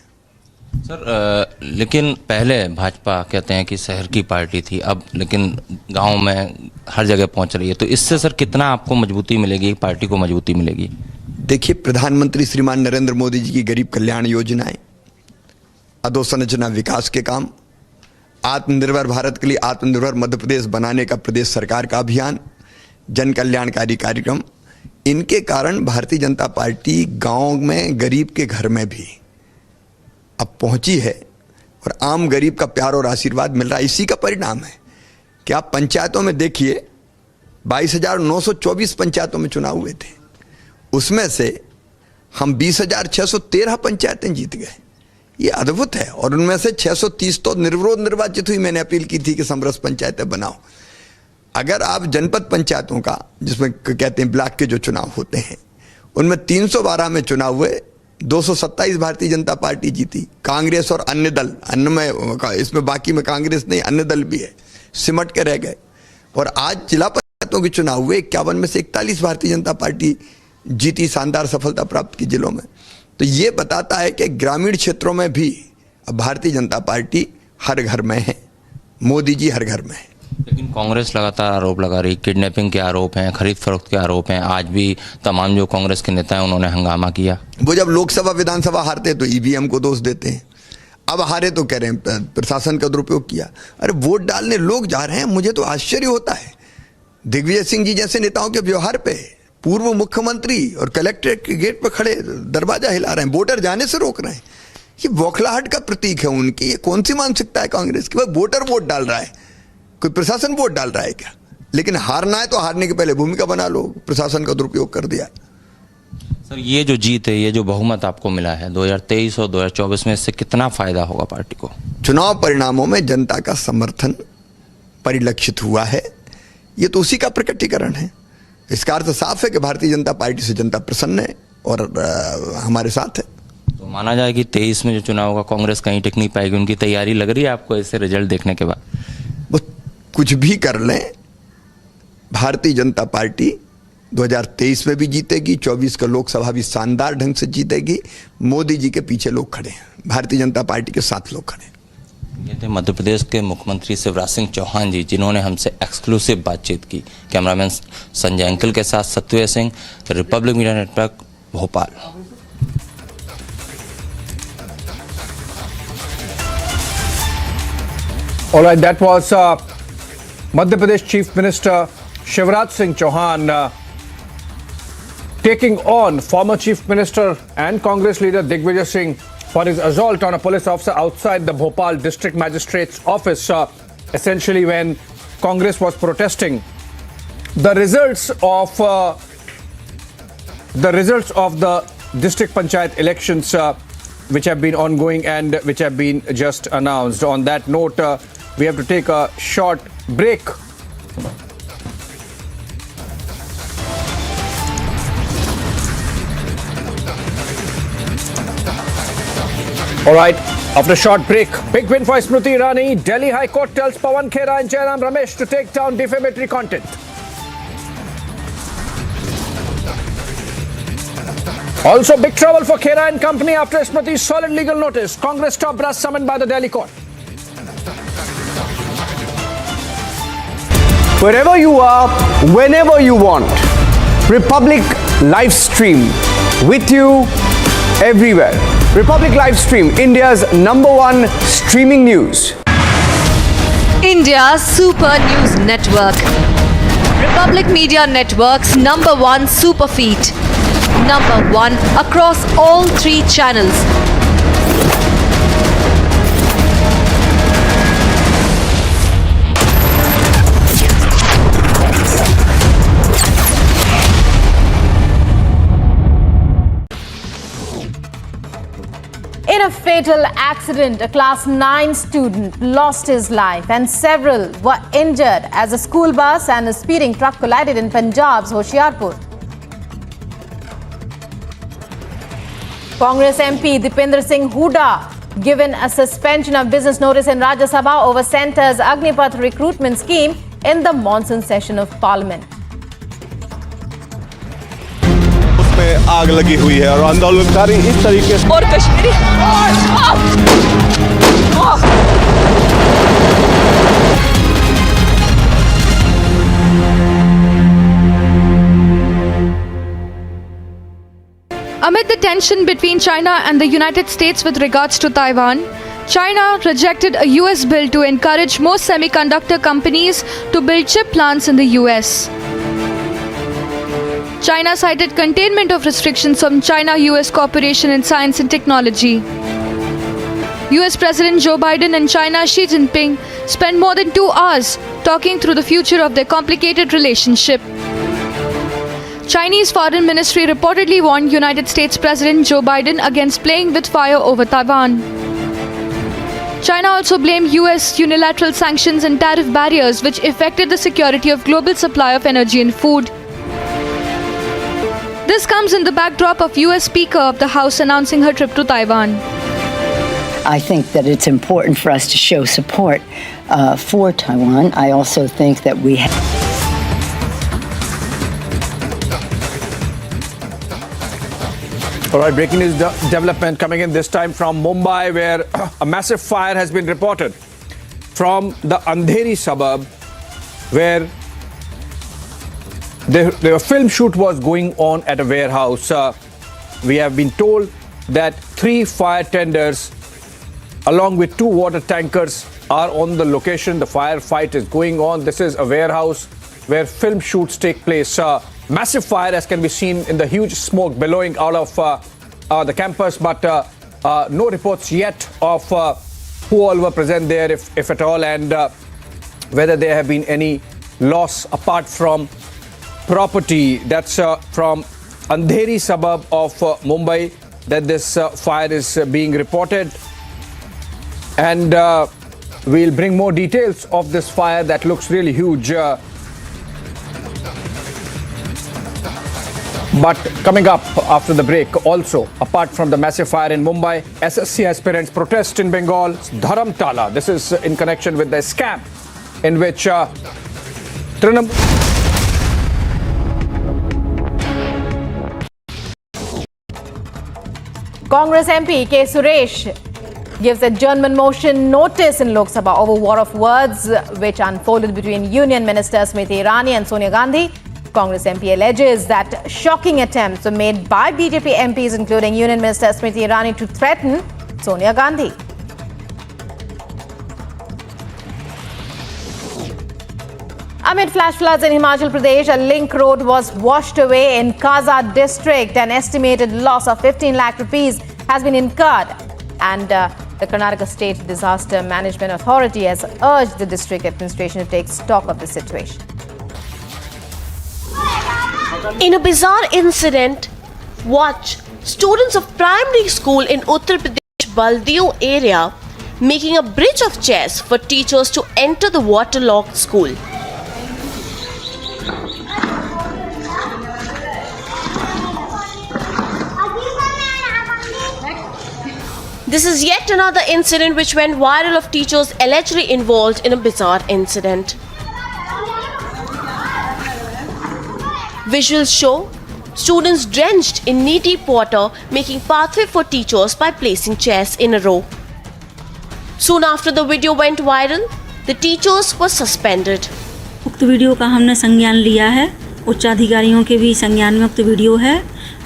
[SPEAKER 14] सर, लेकिन पहले भाजपा कहते हैं कि शहर की पार्टी थी, अब लेकिन गांव में हर जगह पहुंच रही है, तो इससे सर कितना आपको मजबूती मिलेगी, पार्टी को मजबूती मिलेगी?
[SPEAKER 12] देखिए, प्रधानमंत्री श्रीमान नरेंद्र मोदी जी की गरीब कल्याण योजनाएं, अधोसंरचना विकास के काम, आत्मनिर्भर भारत के लिए आत्मनिर्भर मध्य प्रदेश बनाने का प्रदेश सरकार का अभियान, जन कल्याणकारी कार्यक्रम, इनके कारण भारतीय जनता पार्टी गांव में गरीब के घर में भी अब पहुंची है और आम गरीब का प्यार और आशीर्वाद मिल रहा है। इसी का परिणाम है कि आप पंचायतों में देखिए, 22,924 पंचायतों में चुनाव हुए थे, उसमें से हम 20,613 पंचायतें जीत गए। ये अद्भुत है। और उनमें से 630 तो निर्विरोध निर्वाचित हुई। मैंने अपील की थी कि समरस पंचायतें बनाओ। अगर आप जनपद पंचायतों का, जिसमें कहते हैं ब्लॉक के जो चुनाव होते हैं, उनमें 312 में चुनाव हुए, 227 भारतीय जनता पार्टी जीती। कांग्रेस और अन्य दल, अन्य में इसमें बाकी में कांग्रेस नहीं, अन्य दल भी है, सिमट के रह गए। और आज जिला पंचायतों के चुनाव हुए, 51 में से 41 भारतीय जनता पार्टी जीती, शानदार सफलता प्राप्त की जिलों में। तो ये बताता है कि ग्रामीण क्षेत्रों में भी अब भारतीय जनता पार्टी हर घर में है, मोदी जी हर घर में है।
[SPEAKER 14] लेकिन कांग्रेस लगातार आरोप लगा रही, किडनैपिंग के आरोप हैं, खरीद फरोख्त के आरोप हैं। आज भी तमाम जो कांग्रेस के नेता हैं उन्होंने हंगामा किया।
[SPEAKER 12] वो जब लोकसभा विधानसभा हारते तो ईवीएम को दोष देते हैं, अब हारे तो कह रहे हैं प्रशासन का दुरुपयोग किया। अरे वोट डालने लोग जा रहे हैं, मुझे तो आश्चर्य होता है दिग्विजय सिंह जी जैसे नेताओं के व्यवहार पे। पूर्व मुख्यमंत्री और कलेक्ट्रेट के गेट पर खड़े दरवाजा हिला रहे हैं, वोटर जाने से रोक रहे हैं। ये बौखलाहट का प्रतीक है उनकी। ये कौन सी मानसिकता है कांग्रेस की? वोटर वोट डाल रहा है, कोई प्रशासन वोट डाल रहा है क्या? लेकिन हारना है तो हारने के पहले भूमिका बना लो, प्रशासन का दुरुपयोग कर दिया।
[SPEAKER 14] सर, ये जो जीत है, ये जो बहुमत आपको मिला है 2023 और 2024 में, इससे कितना फायदा होगा पार्टी को?
[SPEAKER 12] चुनाव परिणामों में जनता का समर्थन परिलक्षित हुआ है, ये तो उसी का प्रकटीकरण है। इसका अर्थ साफ है कि भारतीय जनता पार्टी से जनता प्रसन्न है और हमारे साथ है।
[SPEAKER 14] तो माना जाए कि 23 में जो चुनाव होगा कांग्रेस कहीं टिक नहीं पाएगी, उनकी तैयारी लग रही है आपको ऐसे रिजल्ट देखने के बाद?
[SPEAKER 12] वो कुछ भी कर लें, भारतीय जनता पार्टी 2023 में भी जीतेगी, 24 का लोकसभा भी शानदार ढंग से जीतेगी। मोदी जी के पीछे लोग खड़े हैं, भारतीय जनता पार्टी के साथ लोग खड़े हैं।
[SPEAKER 14] ये थे मध्य प्रदेश के मुख्यमंत्री शिवराज सिंह चौहान जी, जिन्होंने हमसे एक्सक्लूसिव बातचीत की। कैमरामैन संजय अंकल के साथ Satyaved Singh, republic media network, Bhopal.
[SPEAKER 8] All right, that was Madhya Pradesh Chief Minister Shivraj Singh Chauhan taking on former Chief Minister and Congress leader Digvijay Singh for his assault on a police officer outside the Bhopal District Magistrate's office, essentially when Congress was protesting. The results of the district panchayat elections which have been ongoing and which have been just announced. On that note, we have to take a short break. All right, after a short break, big win for Smriti Irani. Delhi High Court tells Pawan Khera and Jairam Ramesh to take down defamatory content. Also, big trouble for Khera and company after Smriti's solid legal notice. Congress top brass summoned by the Delhi court.
[SPEAKER 7] Wherever you are, whenever you want. Republic live stream with you everywhere. Republic live stream, India's #1 streaming news.
[SPEAKER 9] India's Super News Network. Republic Media Network's #1 super feed. #1 across all 3 channels.
[SPEAKER 16] In a fatal accident, a class 9 student lost his life and several were injured as a school bus and a speeding truck collided in Punjab's Hoshiarpur. Congress MP Dipender Singh Hooda given a suspension of business notice in Rajya Sabha over Centre's Agnipath recruitment scheme in the monsoon session of Parliament.
[SPEAKER 29] उसमें आग लगी हुई है और आंदोलनकारी इस तरीके से
[SPEAKER 1] और Kashmiri
[SPEAKER 6] Amid the tension between China and the United States with regards to Taiwan, China rejected a US bill to encourage more semiconductor companies to build chip plants in the US. China cited containment of restrictions on China-US cooperation in science and technology. US President Joe Biden and China Xi Jinping spent more than 2 hours talking through the future of their complicated relationship. Chinese Foreign Ministry reportedly warned United States President Joe Biden against playing with fire over Taiwan. China also blamed US unilateral sanctions and tariff barriers which affected the security of global supply of energy and food. This comes in the backdrop of US Speaker of the House announcing her trip to Taiwan.
[SPEAKER 2] I think that it's important for us to show support for Taiwan. I also think that we have.
[SPEAKER 8] All right, breaking news development coming in this time from Mumbai, where a massive fire has been reported from the Andheri suburb, where the film shoot was going on at a warehouse. We have been told that 3 fire tenders along with 2 water tankers are on the location. The firefight is going on. This is a warehouse where film shoots take place. Massive fire, as can be seen in the huge smoke billowing out of the campus, but no reports yet of who all were present there, if at all, and whether there have been any loss apart from property. That's from Andheri suburb of Mumbai that this fire is being reported. And we'll bring more details of this fire that looks really huge. But coming up after the break, also, apart from the massive fire in Mumbai, SSC aspirants protest in Bengal, Dharamtala. This is in connection with the scam in which
[SPEAKER 16] Congress MP K. Suresh gives adjournment motion notice in Lok Sabha over war of words which unfolded between Union Minister Smriti Irani and Sonia Gandhi. Congress MP alleges that shocking attempts were made by BJP MPs, including Union Minister Smriti Irani, to threaten Sonia Gandhi. Amid flash floods in Himachal Pradesh, a link road was washed away in Kaza district. An estimated loss of 15 lakh rupees has been incurred, and the Karnataka State Disaster Management Authority has urged the district administration to take stock of the situation.
[SPEAKER 28] In a bizarre incident, watch students of primary school in Uttar Pradesh Baldio area making a bridge of chairs for teachers to enter the waterlogged school. This is yet another incident which went viral of teachers allegedly involved in a bizarre incident. Visuals show Students drenched in knee-deep water, making pathway for teachers by placing chairs in a row. Soon after the video went viral, the teachers were suspended.
[SPEAKER 3] उक्त video का हमने संज्ञान लिया है। उच्चाधिकारियों के भी संज्ञान में उक्त वीडियो है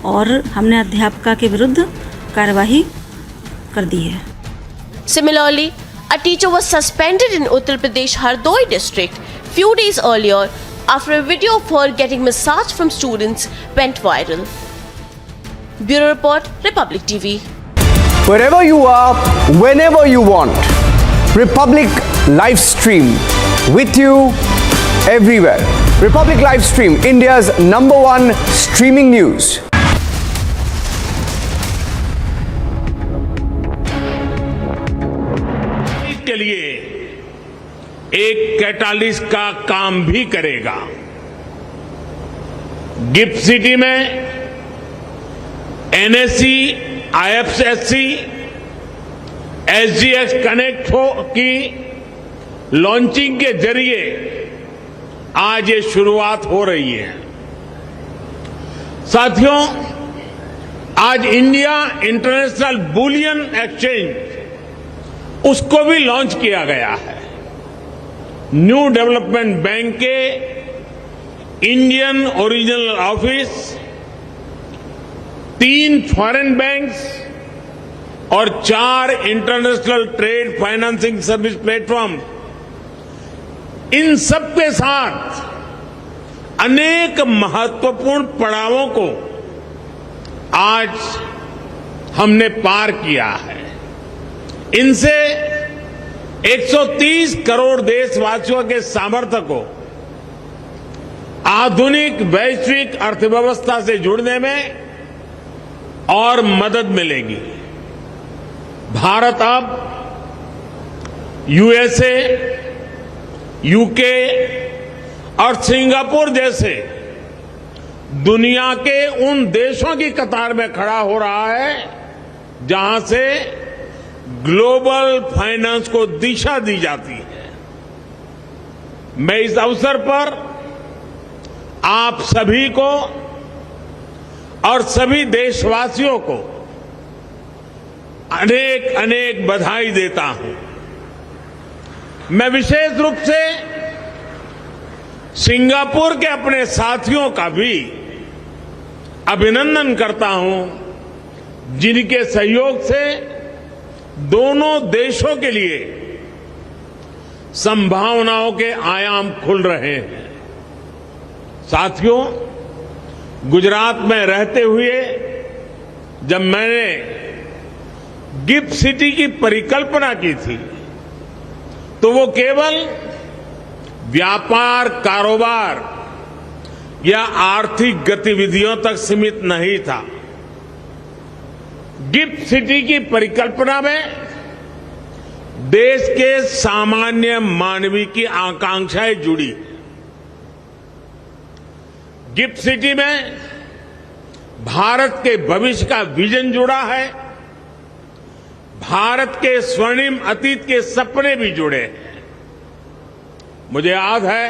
[SPEAKER 3] और हमने अध्यापका के विरुद्ध कार्यवाही कर दी है।
[SPEAKER 28] Similarly, a teacher was suspended in Uttar Pradesh Hardoi district few days earlier after a video of her getting massaged from students went viral. Bureau Report, Republic TV.
[SPEAKER 7] Wherever you are, whenever you want, Republic live stream with you everywhere. Republic live stream, India's #1 streaming news.
[SPEAKER 4] के लिए एक catalyst का काम भी करेगा। Gift city में NSC, IFSC, SGX connect की launching के जरिए आज ये शुरुआत हो रही है। साथियों, आज इंडिया इंटरनेशनल बुलियन एक्सचेंज उसको भी लॉन्च किया गया है। न्यू डेवलपमेंट बैंक के Indian original office, 3 foreign banks और 4 international trade financing service platform, इन सब के साथ अनेक महत्वपूर्ण पड़ावों को आज हमने पार किया है। इनसे 130 करोड़ देशवासियों के सामर्थ्य को आधुनिक वैश्विक अर्थव्यवस्था से जुड़ने में और मदद मिलेगी। भारत अब यूएसए, यूके और सिंगापुर जैसे दुनिया के उन देशों की कतार में खड़ा हो रहा है जहां से ग्लोबल फाइनेंस को दिशा दी जाती है। मैं इस अवसर पर आप सभी को और सभी देशवासियों को अनेक अनेक बधाई देता हूं। मैं विशेष रूप से सिंगापुर के अपने साथियों का भी अभिनंदन करता हूं, जिनके सहयोग से दोनों देशों के लिए संभावनाओं के आयाम खुल रहे हैं। साथियों, गुजरात में रहते हुए जब मैंने गिफ्ट सिटी की परिकल्पना की थी तो वो केवल व्यापार, कारोबार या आर्थिक गतिविधियों तक सीमित नहीं था। गिफ्ट सिटी की परिकल्पना में देश के सामान्य मानवी की आकांक्षाएं जुड़ी। गिफ्ट सिटी में भारत के भविष्य का विजन जुड़ा है, भारत के स्वर्णिम अतीत के सपने भी जुड़े हैं। मुझे याद है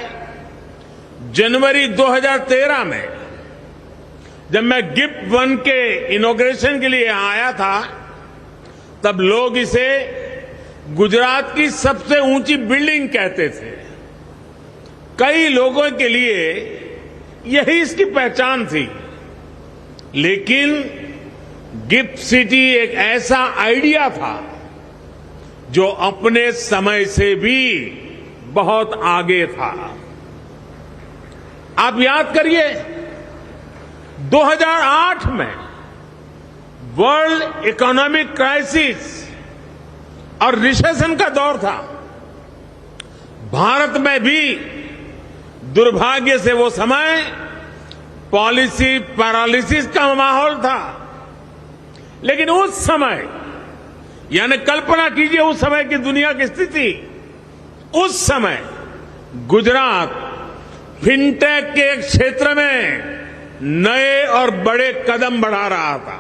[SPEAKER 4] जनवरी 2013 में जब मैं गिफ्ट 1 के इनॉग्रेशन के लिए यहां आया था, तब लोग इसे गुजरात की सबसे ऊंची बिल्डिंग कहते थे। कई लोगों के लिए यही इसकी पहचान थी। लेकिन गिफ्ट सिटी एक ऐसा आइडिया था जो अपने समय से भी बहुत आगे था। आप याद करिए, 2008 में वर्ल्ड इकोनॉमिक क्राइसिस और रिसेशन का दौर था। भारत में भी दुर्भाग्य से वो समय पॉलिसी पैरालिसिस का माहौल था। लेकिन उस समय, यानी कल्पना कीजिए उस समय की दुनिया की स्थिति, उस समय गुजरात फिनटेक के क्षेत्र में नए और बड़े कदम बढ़ा रहा था।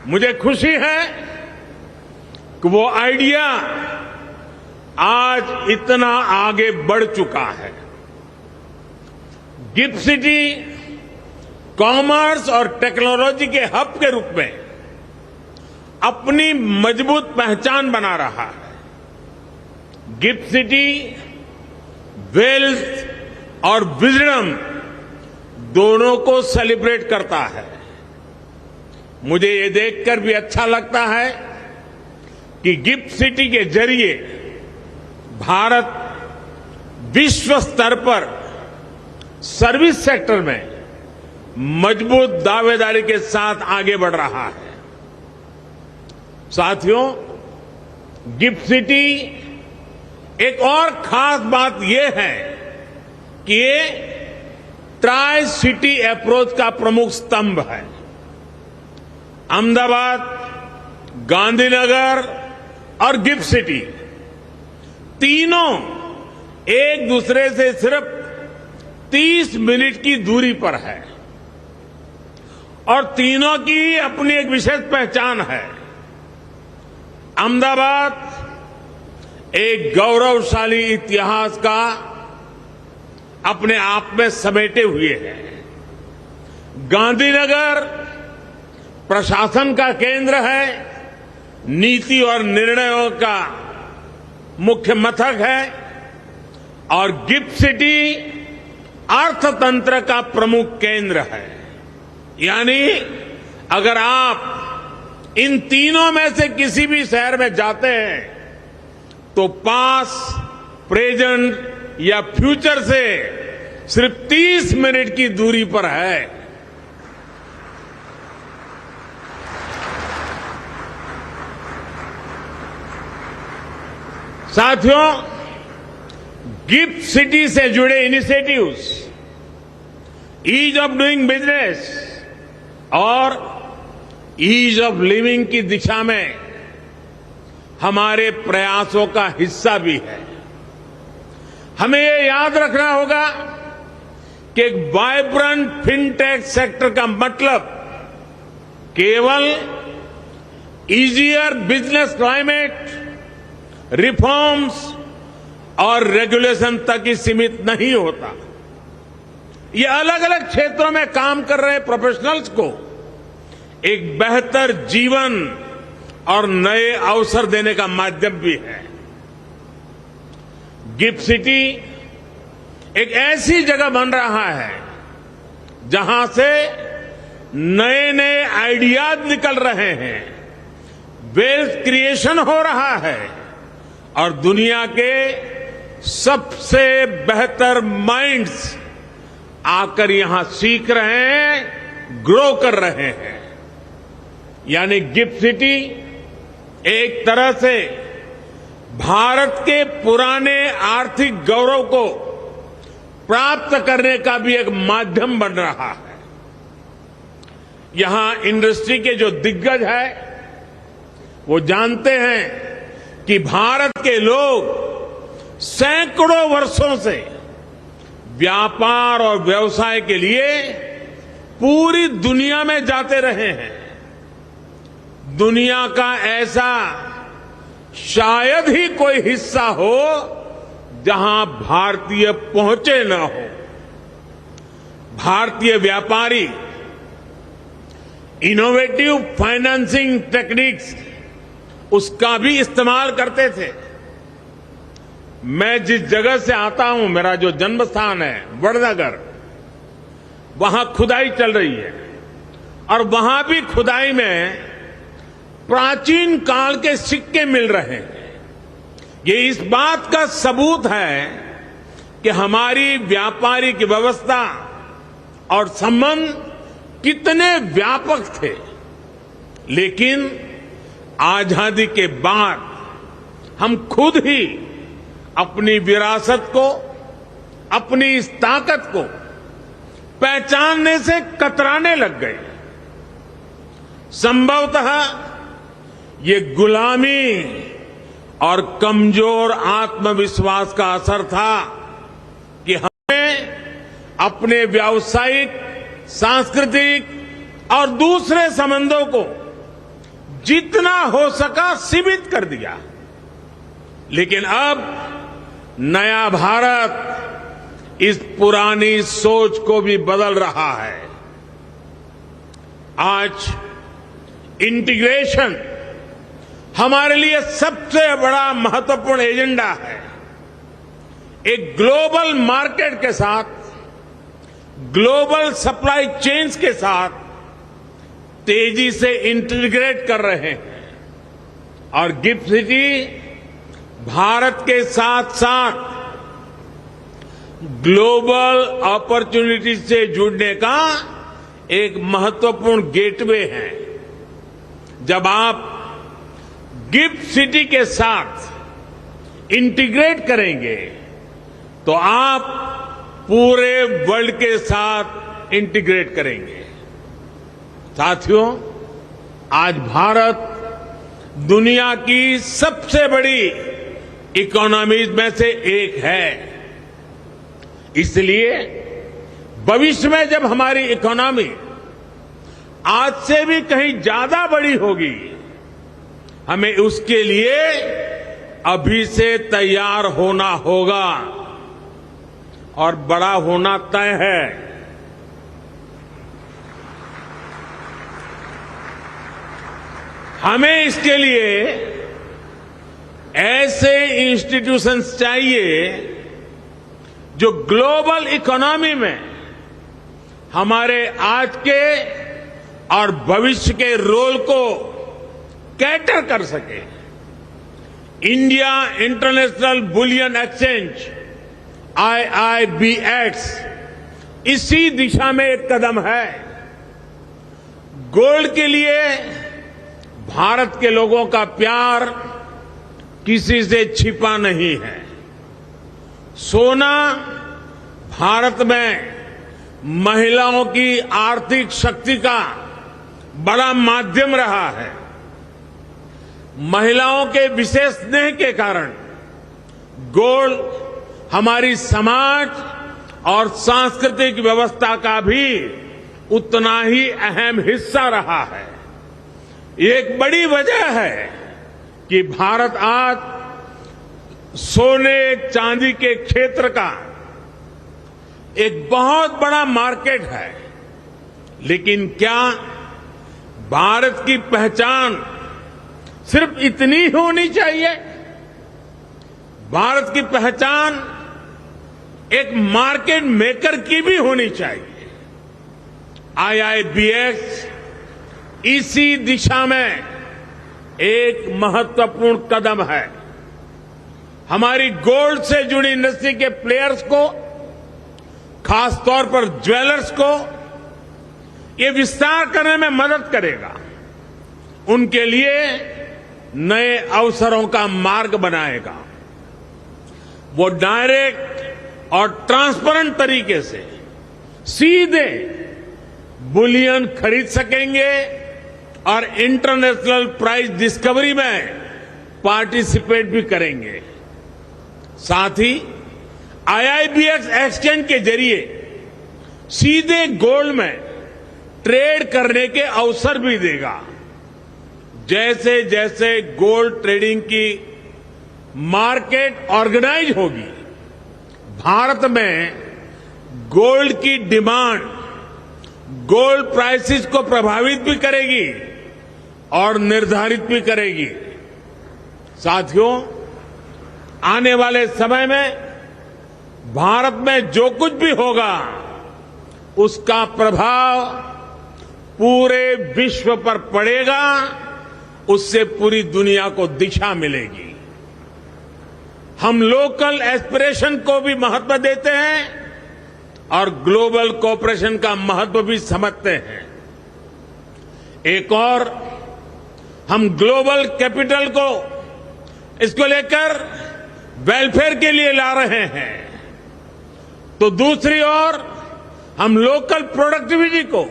[SPEAKER 4] मुझे खुशी है कि वो आइडिया आज इतना आगे बढ़ चुका है। गिफ्ट सिटी कॉमर्स और टेक्नोलॉजी के हब के रूप में अपनी मजबूत पहचान बना रहा है। गिफ्ट सिटी वेल्थ और विजडम दोनों को सेलिब्रेट करता है। मुझे ये देखकर भी अच्छा लगता है कि गिफ्ट सिटी के जरिए भारत विश्व स्तर पर सर्विस सेक्टर में मजबूत दावेदारी के साथ आगे बढ़ रहा है। साथियों, गिफ्ट सिटी एक और खास बात यह है कि ये ट्राई सिटी अप्रोच का प्रमुख स्तंभ है। अहमदाबाद, गांधीनगर और गिफ्ट सिटी तीनों एक दूसरे से सिर्फ 30 मिनट की दूरी पर है और तीनों की अपनी एक विशेष पहचान है। अहमदाबाद एक गौरवशाली इतिहास का अपने आप में समेटे हुए है। गांधीनगर प्रशासन का केंद्र है, नीति और निर्णयों का मुख्य मथक है और गिफ्ट सिटी अर्थतंत्र का प्रमुख केंद्र है। यानी अगर आप इन तीनों में से किसी भी शहर में जाते हैं तो पास, प्रेजेंट या फ्यूचर से सिर्फ 30 मिनट की दूरी पर है। साथियों, गिफ्ट सिटी से जुड़े initiatives ease of doing business और ईज ऑफ लिविंग की दिशा में हमारे प्रयासों का हिस्सा भी है। हमें ये याद रखना होगा कि एक वाइब्रेंट फिनटेक सेक्टर का मतलब केवल इजियर बिजनेस क्लाइमेट, रिफॉर्म्स और रेगुलेशन तक ही सीमित नहीं होता। ये अलग अलग क्षेत्रों में काम कर रहे प्रोफेशनल्स को एक बेहतर जीवन और नए अवसर देने का माध्यम भी है। गिफ्ट सिटी एक ऐसी जगह बन रहा है जहां से नए नए आइडियाज निकल रहे हैं, वेल्थ क्रिएशन हो रहा है और दुनिया के सबसे बेहतर माइंड्स आकर यहां सीख रहे हैं, ग्रो कर रहे हैं। यानी गिफ्ट सिटी एक तरह से भारत के पुराने आर्थिक गौरव को प्राप्त करने का भी एक माध्यम बन रहा है। यहां इंडस्ट्री के जो दिग्गज है वो जानते हैं कि भारत के लोग सैकड़ों वर्षों से व्यापार और व्यवसाय के लिए पूरी दुनिया में जाते रहे हैं। दुनिया का ऐसा शायद ही कोई हिस्सा हो जहां भारतीय पहुंचे न हो। भारतीय व्यापारी इनोवेटिव फाइनेंसिंग टेक्निक्स उसका भी इस्तेमाल करते थे। मैं जिस जगह से आता हूं, मेरा जो जन्म स्थान है वडनगर, वहां खुदाई चल रही है और वहां भी खुदाई में प्राचीन काल के सिक्के मिल रहे हैं। ये इस बात का सबूत है कि हमारी व्यापारिक व्यवस्था और संबंध कितने व्यापक थे। लेकिन आजादी के बाद हम खुद ही अपनी विरासत को, अपनी इस ताकत को पहचानने से कतराने लग गए। संभवतः ये गुलामी और कमजोर आत्मविश्वास का असर था कि हमें अपने व्यावसायिक, सांस्कृतिक और दूसरे संबंधों को जितना हो सका सीमित कर दिया। लेकिन अब नया भारत इस पुरानी सोच को भी बदल रहा है। आज इंटीग्रेशन हमारे लिए सबसे बड़ा महत्वपूर्ण एजेंडा है। एक ग्लोबल मार्केट के साथ, ग्लोबल सप्लाई चेन्स के साथ तेजी से इंटीग्रेट कर रहे हैं और गिफ्ट सिटी भारत के साथ साथ ग्लोबल अपॉर्चुनिटी से जुड़ने का एक महत्वपूर्ण गेटवे है। जब आप गिफ्ट सिटी के साथ इंटीग्रेट करेंगे तो आप पूरे वर्ल्ड के साथ इंटीग्रेट करेंगे। साथियों, आज भारत दुनिया की सबसे बड़ी इकोनॉमीज में से एक है। इसलिए भविष्य में जब हमारी इकोनॉमी आज से भी कहीं ज्यादा बड़ी होगी, हमें उसके लिए अभी से तैयार होना होगा और बड़ा होना तय है। हमें इसके लिए ऐसे इंस्टीट्यूशंस चाहिए जो ग्लोबल इकोनॉमी में हमारे आज के और भविष्य के रोल को कैटर कर सके। India international bullion exchange IIBX इसी दिशा में एक कदम है। गोल्ड के लिए भारत के लोगों का प्यार किसी से छिपा नहीं है। सोना भारत में महिलाओं की आर्थिक शक्ति का बड़ा माध्यम रहा है। महिलाओं के विशेष स्नेह के कारण गोल्ड हमारी समाज और सांस्कृतिक व्यवस्था का भी उतना ही अहम हिस्सा रहा है। एक बड़ी वजह है कि भारत आज सोने चांदी के क्षेत्र का एक बहुत बड़ा मार्केट है। लेकिन क्या भारत की पहचान सिर्फ इतनी ही होनी चाहिए? भारत की पहचान एक मार्केट मेकर की भी होनी चाहिए। IIBX इसी दिशा में एक महत्वपूर्ण कदम है। हमारी गोल्ड से जुड़ी इंडस्ट्री के प्लेयर्स को, खासतौर पर ज्वेलर्स को ये विस्तार करने में मदद करेगा। उनके लिए नए अवसरों का मार्ग बनाएगा। वो डायरेक्ट और ट्रांसपेरेंट तरीके से सीधे बुलियन खरीद सकेंगे और इंटरनेशनल प्राइस डिस्कवरी में पार्टिसिपेट भी करेंगे। साथ ही IIBX एक्सचेंज के जरिए सीधे गोल्ड में ट्रेड करने के अवसर भी देगा। जैसे जैसे गोल्ड ट्रेडिंग की मार्केट ऑर्गेनाइज होगी, भारत में गोल्ड की डिमांड गोल्ड प्राइसेस को प्रभावित भी करेगी और निर्धारित भी करेगी। साथियों, आने वाले समय में भारत में जो कुछ भी होगा उसका प्रभाव पूरे विश्व पर पड़ेगा। उससे पूरी दुनिया को दिशा मिलेगी। हम लोकल एस्पिरेशन को भी महत्व देते हैं और ग्लोबल कोऑपरेशन का महत्व भी समझते हैं। एक और हम ग्लोबल कैपिटल को इसको लेकर वेलफेयर के लिए ला रहे हैं, तो दूसरी ओर हम लोकल प्रोडक्टिविटी को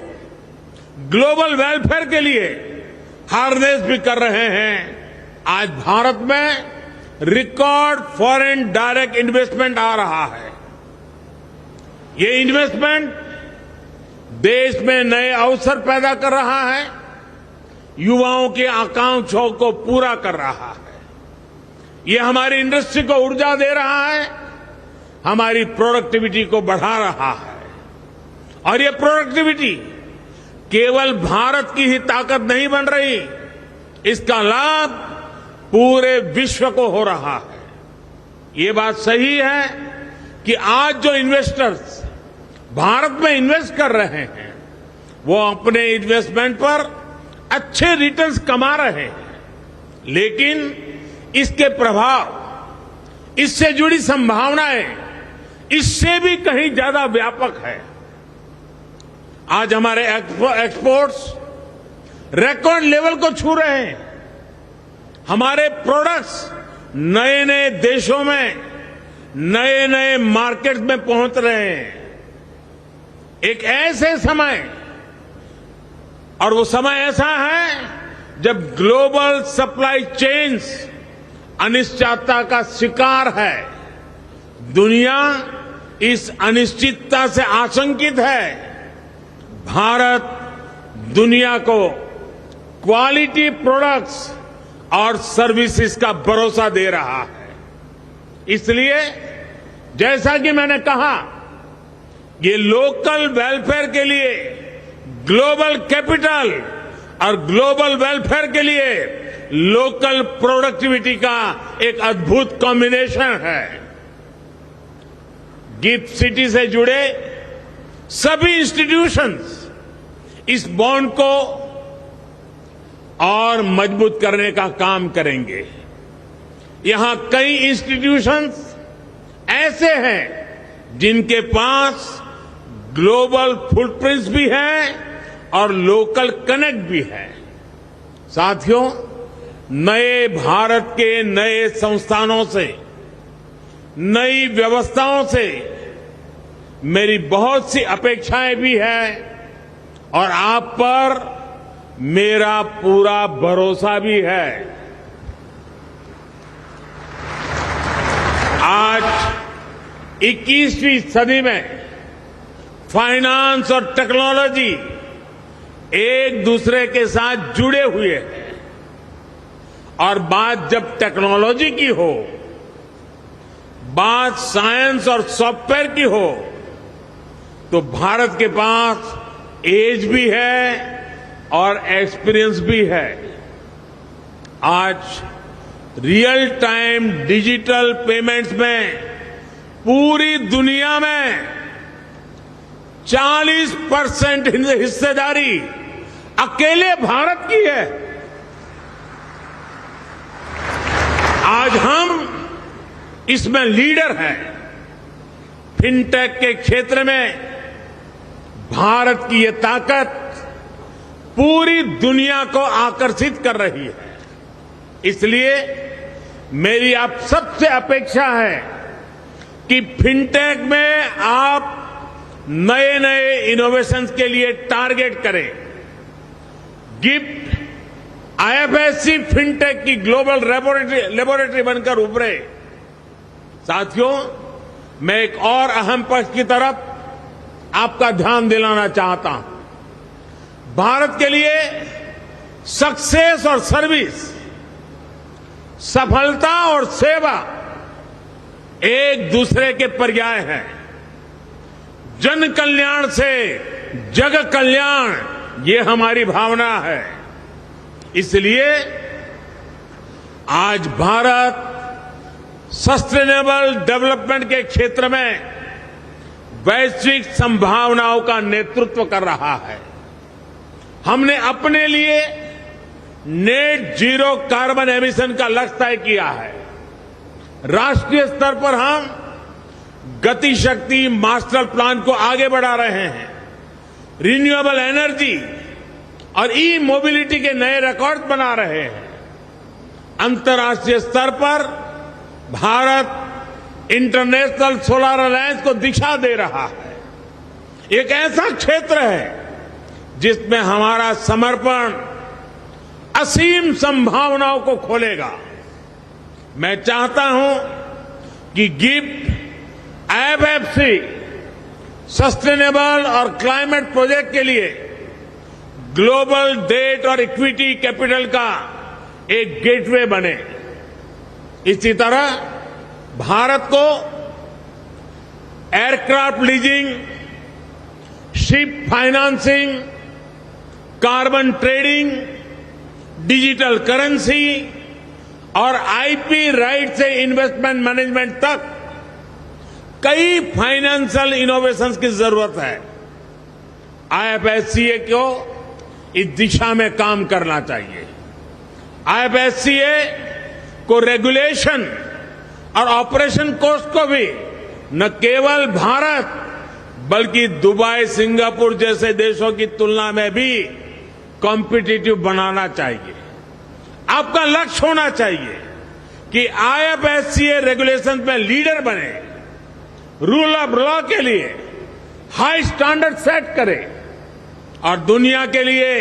[SPEAKER 4] ग्लोबल वेलफेयर के लिए हार्नेस भी कर रहे हैं। आज भारत में रिकॉर्ड फॉरेन डायरेक्ट इन्वेस्टमेंट आ रहा है। ये इन्वेस्टमेंट देश में नए अवसर पैदा कर रहा है, युवाओं की आकांक्षाओं को पूरा कर रहा है। ये हमारी इंडस्ट्री को ऊर्जा दे रहा है, हमारी प्रोडक्टिविटी को बढ़ा रहा है और ये प्रोडक्टिविटी केवल भारत की ही ताकत नहीं बन रही, इसका लाभ पूरे विश्व को हो रहा है। ये बात सही है कि आज जो इन्वेस्टर्स भारत में इन्वेस्ट कर रहे हैं वो अपने इन्वेस्टमेंट पर अच्छे रिटर्न्स कमा रहे हैं, लेकिन इसके प्रभाव, इससे जुड़ी संभावनाएं इससे भी कहीं ज्यादा व्यापक है। आज हमारे एक्सपोर्ट्स रिकॉर्ड लेवल को छू रहे हैं। हमारे प्रोडक्ट्स नए नए देशों में, नए नए मार्केट में पहुंच रहे हैं। एक ऐसे समय, और वो समय ऐसा है जब ग्लोबल सप्लाई चेन्स अनिश्चितता का शिकार है। दुनिया इस अनिश्चितता से आशंकित है। भारत दुनिया को क्वालिटी प्रोडक्ट्स और सर्विसेज का भरोसा दे रहा है। इसलिए जैसा कि मैंने कहा, ये लोकल वेलफेयर के लिए ग्लोबल कैपिटल और ग्लोबल वेलफेयर के लिए लोकल प्रोडक्टिविटी का एक अद्भुत कॉम्बिनेशन है। गिफ्ट सिटी से जुड़े सभी इंस्टीट्यूशंस इस बॉन्ड को और मजबूत करने का काम करेंगे। यहां कई इंस्टीट्यूशंस ऐसे हैं जिनके पास ग्लोबल फुटप्रिंट्स भी है और लोकल कनेक्ट भी है। साथियों, नए भारत के नए संस्थानों से, नई व्यवस्थाओं से मेरी बहुत सी अपेक्षाएं भी है और आप पर मेरा पूरा भरोसा भी है। आज 21वीं सदी में फाइनेंस और टेक्नोलॉजी एक दूसरे के साथ जुड़े हुए हैं और बात जब टेक्नोलॉजी की हो, बात साइंस और सॉफ्टवेयर की हो, तो भारत के पास एज भी है और एक्सपीरियंस भी है। आज रियल टाइम डिजिटल पेमेंट्स में पूरी दुनिया में 40% हिस्सेदारी अकेले भारत की है। आज हम इसमें लीडर हैं। फिनटेक के क्षेत्र में भारत की ये ताकत पूरी दुनिया को आकर्षित कर रही है। इसलिए मेरी आप सबसे अपेक्षा है कि फिनटेक में आप नए नए इनोवेशंस के लिए टारगेट करें। गिफ्ट आईएफएससी फिनटेक की ग्लोबल लेबोरेटरी बनकर उभरे। साथियों, मैं एक और अहम पक्ष की तरफ आपका ध्यान दिलाना चाहता हूं। भारत के लिए सक्सेस और सर्विस, सफलता और सेवा एक दूसरे के पर्याय हैं। जन कल्याण से जग कल्याण, ये हमारी भावना है। इसलिए आज भारत सस्टेनेबल डेवलपमेंट के क्षेत्र में वैश्विक संभावनाओं का नेतृत्व कर रहा है। हमने अपने लिए नेट जीरो कार्बन एमिशन का लक्ष्य तय किया है। राष्ट्रीय स्तर पर हम गति शक्ति मास्टर प्लान को आगे बढ़ा रहे हैं। रिन्यूएबल एनर्जी और ई मोबिलिटी के नए रिकॉर्ड बना रहे हैं। अंतर्राष्ट्रीय स्तर पर भारत इंटरनेशनल सोलर अलायंस को दिशा दे रहा है। एक ऐसा क्षेत्र है जिसमें हमारा समर्पण असीम संभावनाओं को खोलेगा। मैं चाहता हूं कि गिफ्ट आईएफएफसी सस्टेनेबल और क्लाइमेट प्रोजेक्ट के लिए ग्लोबल डेट और इक्विटी कैपिटल का एक गेटवे बने। इसी तरह भारत को aircraft leasing, ship financing, carbon trading, digital currency और आईपी राइट से इन्वेस्टमेंट मैनेजमेंट तक कई फाइनेंशियल इनोवेशंस की जरूरत है। आईएफएससीए को इस दिशा में काम करना चाहिए। आईएफएससीए को रेगुलेशन और ऑपरेशन कॉस्ट को भी न केवल भारत बल्कि दुबई, सिंगापुर जैसे देशों की तुलना में भी कॉम्पिटिटिव बनाना चाहिए। आपका लक्ष्य होना चाहिए कि आईएफएससीए रेगुलेशन में लीडर बने, रूल ऑफ लॉ के लिए हाई स्टैंडर्ड सेट करे और दुनिया के लिए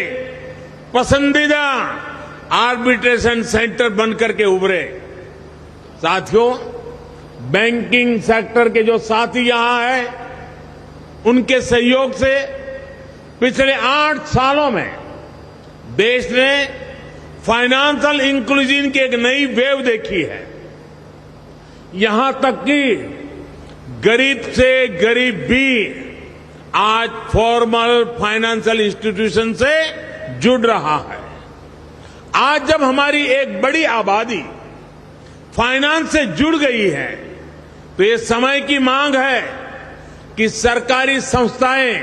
[SPEAKER 4] पसंदीदा आर्बिट्रेशन सेंटर बनकर के उभरे। साथियों, बैंकिंग सेक्टर के जो साथी यहां हैं, उनके सहयोग से पिछले 8 सालों में देश ने फाइनेंशियल इंक्लूजन की एक नई वेव देखी है। यहां तक कि गरीब से गरीब भी आज फॉर्मल फाइनेंशियल इंस्टीट्यूशन से जुड़ रहा है। आज जब हमारी एक बड़ी आबादी फाइनेंस से जुड़ गई है, तो ये समय की मांग है कि सरकारी संस्थाएं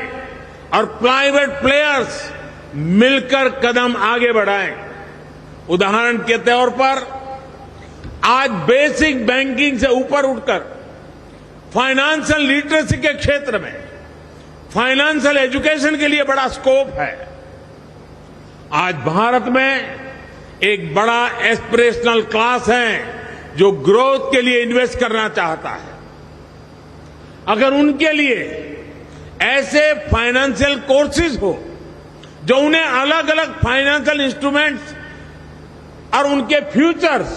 [SPEAKER 4] और प्राइवेट प्लेयर्स मिलकर कदम आगे बढ़ाएं। उदाहरण के तौर पर आज बेसिक बैंकिंग से ऊपर उठकर फाइनेंशियल लिटरेसी के क्षेत्र में फाइनेंशियल एजुकेशन के लिए बड़ा स्कोप है। आज भारत में एक बड़ा एस्पिरेशनल क्लास है जो ग्रोथ के लिए इन्वेस्ट करना चाहता है। अगर उनके लिए ऐसे फाइनेंशियल कोर्सेज हो जो उन्हें अलग अलग फाइनेंशियल इंस्ट्रूमेंट्स और उनके फ्यूचर्स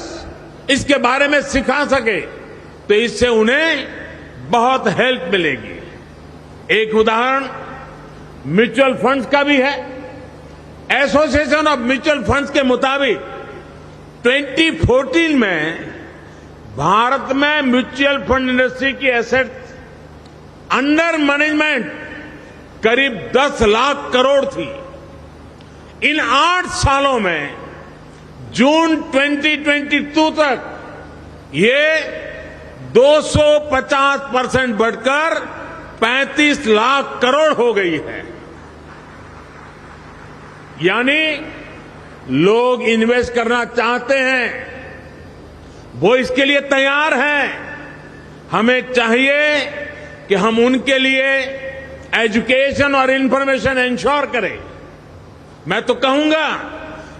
[SPEAKER 4] इसके बारे में सिखा सके, तो इससे उन्हें बहुत हेल्प मिलेगी। एक उदाहरण म्यूचुअल फंड्स का भी है। एसोसिएशन ऑफ म्यूचुअल फंड्स के मुताबिक 2014 में भारत में म्यूचुअल फंड इंडस्ट्री की एसेट्स अंडर मैनेजमेंट करीब 10 लाख करोड़ थी। इन 8 सालों में जून 2022 तक ये 250% बढ़कर 35 लाख करोड़ हो गई है। यानी लोग इन्वेस्ट करना चाहते हैं, वो इसके लिए तैयार हैं। हमें चाहिए कि हम उनके लिए एजुकेशन और इंफॉर्मेशन इंश्योर करें। मैं तो कहूंगा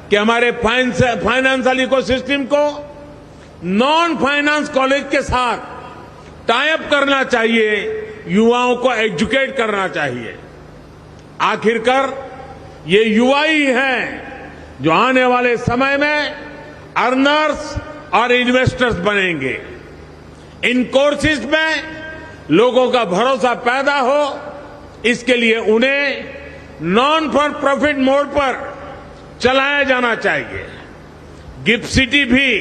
[SPEAKER 4] कि हमारे फाइनेंशियल इकोसिस्टम को नॉन फाइनेंस कॉलेज के साथ टाई अप करना चाहिए, युवाओं को एजुकेट करना चाहिए। आखिरकार ये युवा ही हैं जो आने वाले समय में अर्नर्स और इन्वेस्टर्स बनेंगे। इन कोर्सेज में लोगों का भरोसा पैदा हो, इसके लिए उन्हें नॉन फॉर प्रॉफिट मोड पर चलाया जाना चाहिए। गिफ्ट सिटी भी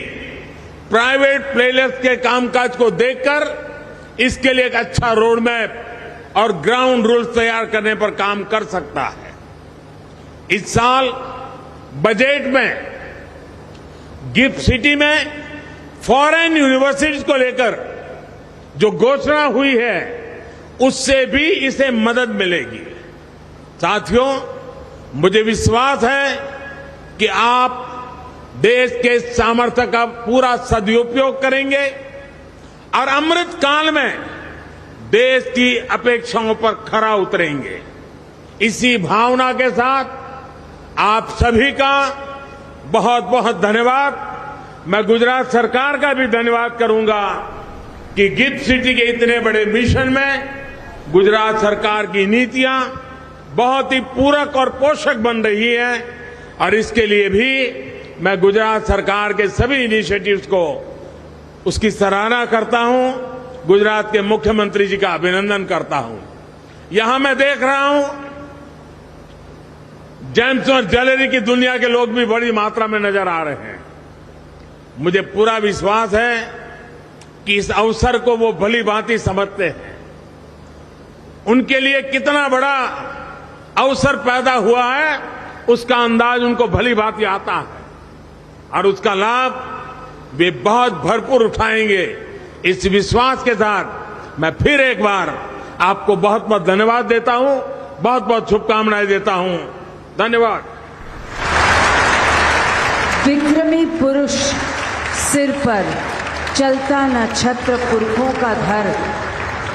[SPEAKER 4] प्राइवेट प्लेयर्स के कामकाज को देखकर इसके लिए एक अच्छा रोड मैप और ग्राउंड रूल्स तैयार करने पर काम कर सकता है। इस साल बजट में गिफ्ट सिटी में फॉरेन यूनिवर्सिटीज को लेकर जो घोषणा हुई है, उससे भी इसे मदद मिलेगी। साथियों, मुझे विश्वास है कि आप देश के सामर्थ्य का पूरा सदुपयोग करेंगे और अमृत काल में देश की अपेक्षाओं पर खरा उतरेंगे। इसी भावना के साथ आप सभी का बहुत बहुत धन्यवाद। मैं गुजरात सरकार का भी धन्यवाद करूंगा कि गिफ्ट सिटी के इतने बड़े मिशन में गुजरात सरकार की नीतियां बहुत ही पूरक और पोषक बन रही हैं, और इसके लिए भी मैं गुजरात सरकार के सभी इनिशिएटिव्स को उसकी सराहना करता हूं। गुजरात के मुख्यमंत्री जी का अभिनंदन करता हूं। यहां मैं देख रहा हूं जेम्स और ज्वेलरी की दुनिया के लोग भी बड़ी मात्रा में नजर आ रहे हैं। मुझे पूरा विश्वास है कि इस अवसर को वो भली भांति समझते हैं। उनके लिए कितना बड़ा अवसर पैदा हुआ है उसका अंदाज उनको भली भांति आता है और उसका लाभ वे बहुत भरपूर उठाएंगे। इस विश्वास के साथ मैं फिर एक बार आपको बहुत बहुत धन्यवाद देता हूं, बहुत बहुत शुभकामनाएं देता हूं। धन्यवाद।
[SPEAKER 19] विक्रमी पुरुष सिर पर चलता न छत्र पुरखों का धर,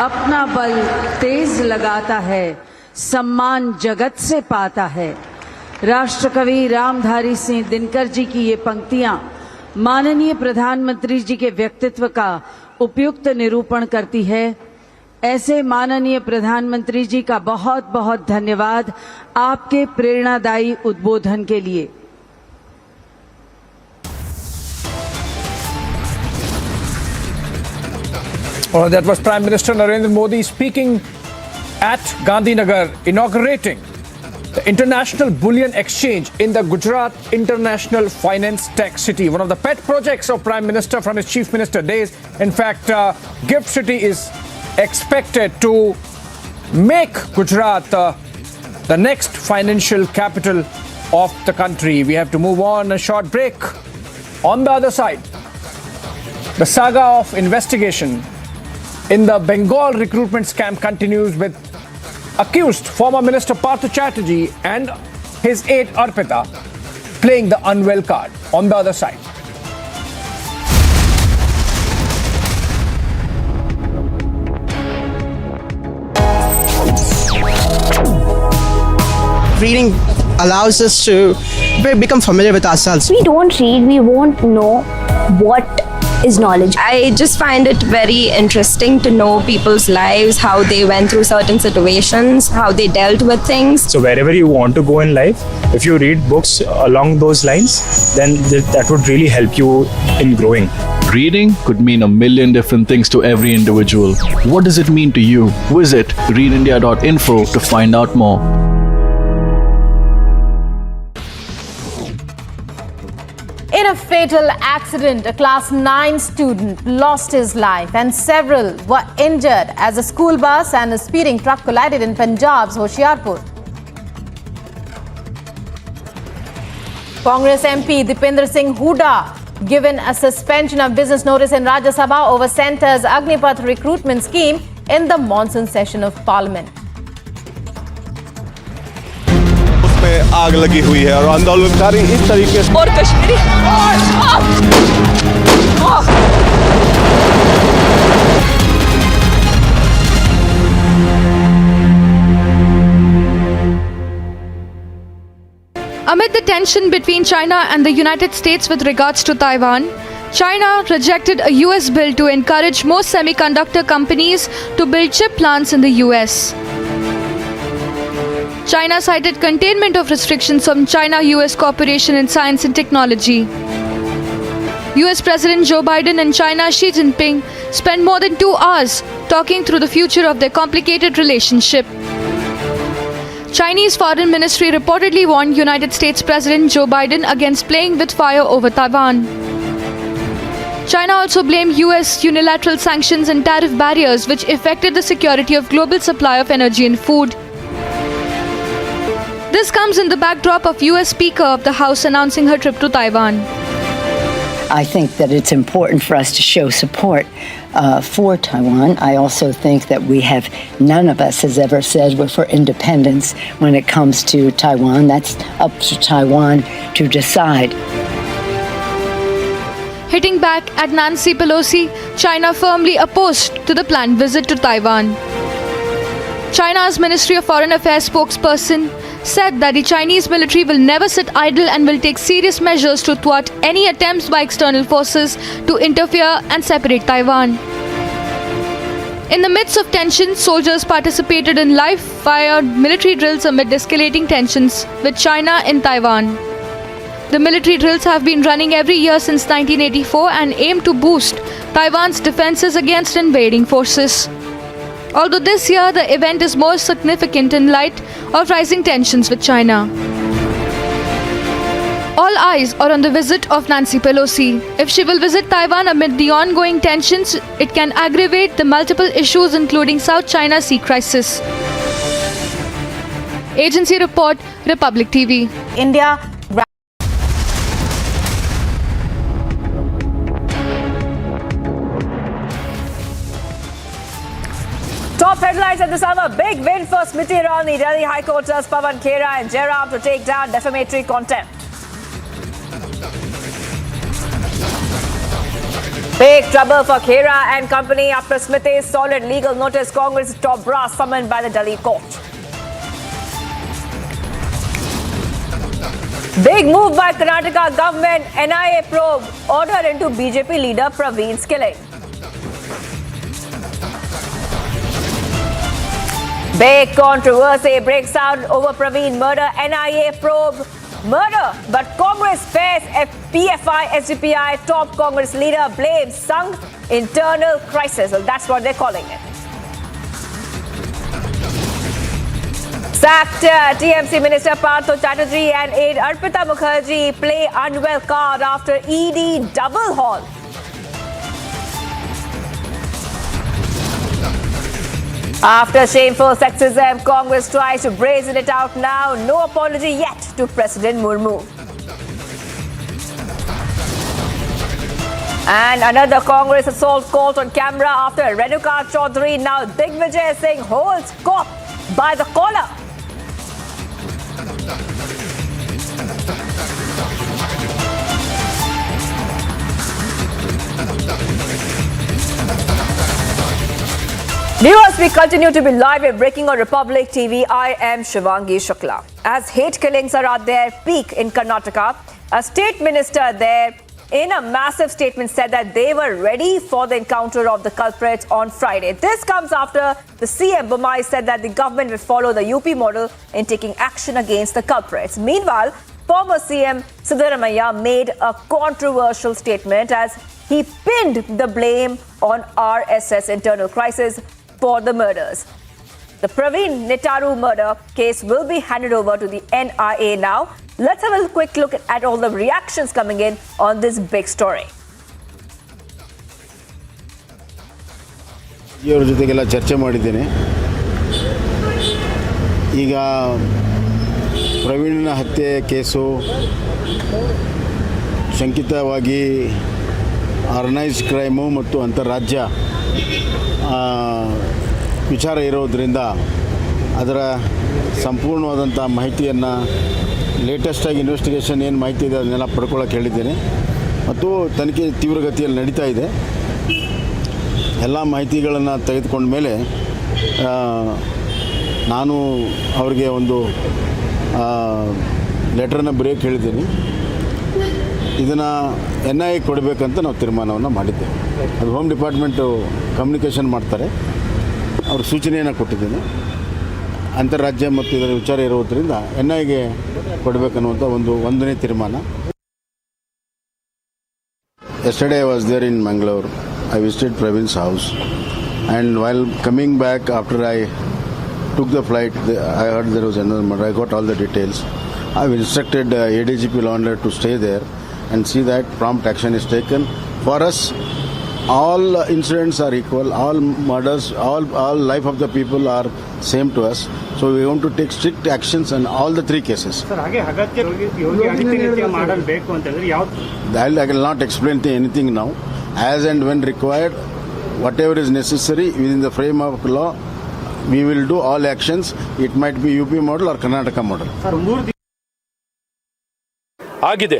[SPEAKER 19] अपना बल तेज लगाता है, सम्मान जगत से पाता है। राष्ट्रकवि रामधारी सिंह दिनकर जी की ये पंक्तियां माननीय प्रधानमंत्री जी के व्यक्तित्व का उपयुक्त निरूपण करती है। ऐसे माननीय प्रधानमंत्री जी का बहुत बहुत धन्यवाद आपके प्रेरणादायी उद्बोधन के लिए।
[SPEAKER 8] Well, that was Prime Minister Narendra Modi speaking at Gandhinagar, inaugurating the International Bullion Exchange in the Gujarat International Finance Tech City, one of the pet projects of Prime Minister from his Chief Minister days. In fact, Gift City is expected to make Gujarat the next financial capital of the country. We have to move on, a short break. On the other side, the saga of investigation in the Bengal recruitment scam continues, with accused former Minister Partha Chatterjee and his aide Arpita playing the unwell card. On the other side.
[SPEAKER 20] Reading allows us to become familiar with ourselves.
[SPEAKER 21] We don't read, we won't know what is knowledge. I just find it very interesting to know people's lives, how they went through certain situations, how they dealt with things.
[SPEAKER 22] So wherever you want to go in life, if you read books along those lines, then that would really help you in growing.
[SPEAKER 23] Reading could mean a million different things to every individual. What does it mean to you? Visit readindia.info to find out more.
[SPEAKER 16] In a fatal accident, a class 9 student lost his life and several were injured as a school bus and a speeding truck collided in Punjab's Hoshiarpur. Congress MP Dipender Singh Hooda given a suspension of business notice in Rajya Sabha over Centre's Agnipath recruitment scheme in the monsoon session of Parliament.
[SPEAKER 29] उसमें आग लगी हुई है और आंदोलनकारी इस तरीके से
[SPEAKER 11] और Kashmiri
[SPEAKER 6] Amid the tension between China and the United States with regards to Taiwan, China rejected a US bill to encourage more semiconductor companies to build chip plants in the US. China cited containment of restrictions from China-US cooperation in science and technology. US President Joe Biden and China Xi Jinping spent more than 2 hours talking through the future of their complicated relationship. Chinese Foreign Ministry reportedly warned United States President Joe Biden against playing with fire over Taiwan. China also blamed US unilateral sanctions and tariff barriers which affected the security of global supply of energy and food. This comes in the backdrop of US Speaker of the House announcing her trip to Taiwan.
[SPEAKER 2] I think that it's important for us to show support for Taiwan. I also think that none of us has ever said we're for independence when it comes to Taiwan. That's up to Taiwan to decide.
[SPEAKER 6] Hitting back at Nancy Pelosi, China firmly opposed to the planned visit to Taiwan. China's Ministry of Foreign Affairs spokesperson said that the Chinese military will never sit idle and will take serious measures to thwart any attempts by external forces to interfere and separate Taiwan. In the midst of tensions, soldiers participated in live-fire military drills amid escalating tensions with China in Taiwan. The military drills have been running every year since 1984 and aim to boost Taiwan's defenses against invading forces. Although this year the event is more significant in light of rising tensions with China. All eyes are on the visit of Nancy Pelosi. If she will visit Taiwan amid the ongoing tensions, it can aggravate the multiple issues including South China Sea crisis. Agency report, Republic TV.
[SPEAKER 16] India.
[SPEAKER 11] Top headlines at this hour. Big win for Smriti Irani. Delhi High Court tells Pawan Khera and Jairam to take down defamatory content. Big trouble for Khera and company after Smriti's solid legal notice. Congress top brass summoned by the Delhi court. Big move by Karnataka government. NIA probe order into BJP leader Praveen's killing. Big controversy breaks out over Praveen murder. NIA probe murder, but Congress fares PFI SDPI top Congress leader blames Singh internal crisis. Well, that's what they're calling it. Sacked TMC Minister Partho Chatterjee and aide Arpita Mukherjee play unwell card after ED double haul. After shameful sexism, Congress tries to brazen it out now. No apology yet to President Murmu. And another Congress assault caught on camera after Renuka Chaudhary. Now Digvijay Singh holds cop by the collar. Viewers, we continue to be live at Breaking on Republic TV. I am Shivangi Shukla. As hate killings are at their peak in Karnataka, a state minister there in a massive statement said that they were ready for the encounter of the culprits on Friday. This comes after the CM Bommai said that the government will follow the UP model in taking action against the culprits. Meanwhile, former CM Siddaramaiah made a controversial statement as he pinned the blame on RSS internal crisis for the murders. The Praveen Netaru murder case will be handed over to the NIA now. Let's have a quick look at all the reactions coming in on this big story.
[SPEAKER 5] ಇವರ ಜೊತೆಗೆಲ್ಲ ಚರ್ಚೆ ಮಾಡಿದ್ದೇನೆ. ಈಗ ಪ್ರವೀಣ್ನ ಹತ್ಯೆ case ಶಂಕಿತವಾಗಿ organised crime ಮತ್ತು ಅಂತಾರಾಜ್ಯ ವಿಚಾರ ಇರೋದರಿಂದ ಅದರ ಸಂಪೂರ್ಣವಾದಂಥ ಮಾಹಿತಿಯನ್ನು ಲೇಟೆಸ್ಟಾಗಿ ಇನ್ವೆಸ್ಟಿಗೇಷನ್ ಏನು ಮಾಹಿತಿ ಇದೆ ಅದನ್ನೆಲ್ಲ ಪಡ್ಕೊಳ್ಳೋಕೆ ಹೇಳಿದ್ದೇನೆ ಮತ್ತು ತನಿಖೆ ತೀವ್ರಗತಿಯಲ್ಲಿ ನಡೀತಾ ಇದೆ. ಎಲ್ಲ ಮಾಹಿತಿಗಳನ್ನು ತೆಗೆದುಕೊಂಡ ಮೇಲೆ ನಾನು ಅವರಿಗೆ ಒಂದು ಲೆಟ್ರನ್ನು ಬರೆಯೋಕ್ಕೆ ಹೇಳಿದ್ದೀನಿ. ಇದನ್ನು NIA ಕೊಡಬೇಕಂತ ನಾವು ತೀರ್ಮಾನವನ್ನು ಮಾಡಿದ್ದೇವೆ. ಅದು ಹೋಮ್ ಡಿಪಾರ್ಟ್ಮೆಂಟು ಕಮ್ಯುನಿಕೇಷನ್ ಮಾಡ್ತಾರೆ. ಅವ್ರ ಸೂಚನೆಯನ್ನು ಕೊಟ್ಟಿದ್ದೇನೆ. ಅಂತಾರಾಜ್ಯ ಮತ್ತು ಇದರ ವಿಚಾರ ಇರೋದರಿಂದ NIAಗೆ ಕೊಡಬೇಕನ್ನುವಂಥ ಒಂದನೇ ತೀರ್ಮಾನ. Yesterday I was there in Mangalore. I visited Praveen's house, and while coming back after I took the flight, I heard there was another murder. I got all the details. I've instructed ADGP Law and Order to stay there and see that prompt action is taken. For us, all incidents are equal. All murders, all life of the people are same to us. So we want to take strict actions on all the three cases.
[SPEAKER 22] Sir, ಹಾಗೆ ಅಗತ್ಯ ಯೋಗಿ ಆದಿತ್ಯನಾಥ್ ಮಾಡಬೇಕು ಅಂತಂದ್ರೆ ಯಾವ
[SPEAKER 5] I will not explain anything now. As and when required, whatever is necessary within the frame of law, we will do all actions. It might be UP model or Karnataka model.
[SPEAKER 10] ಆಗಿದೆ.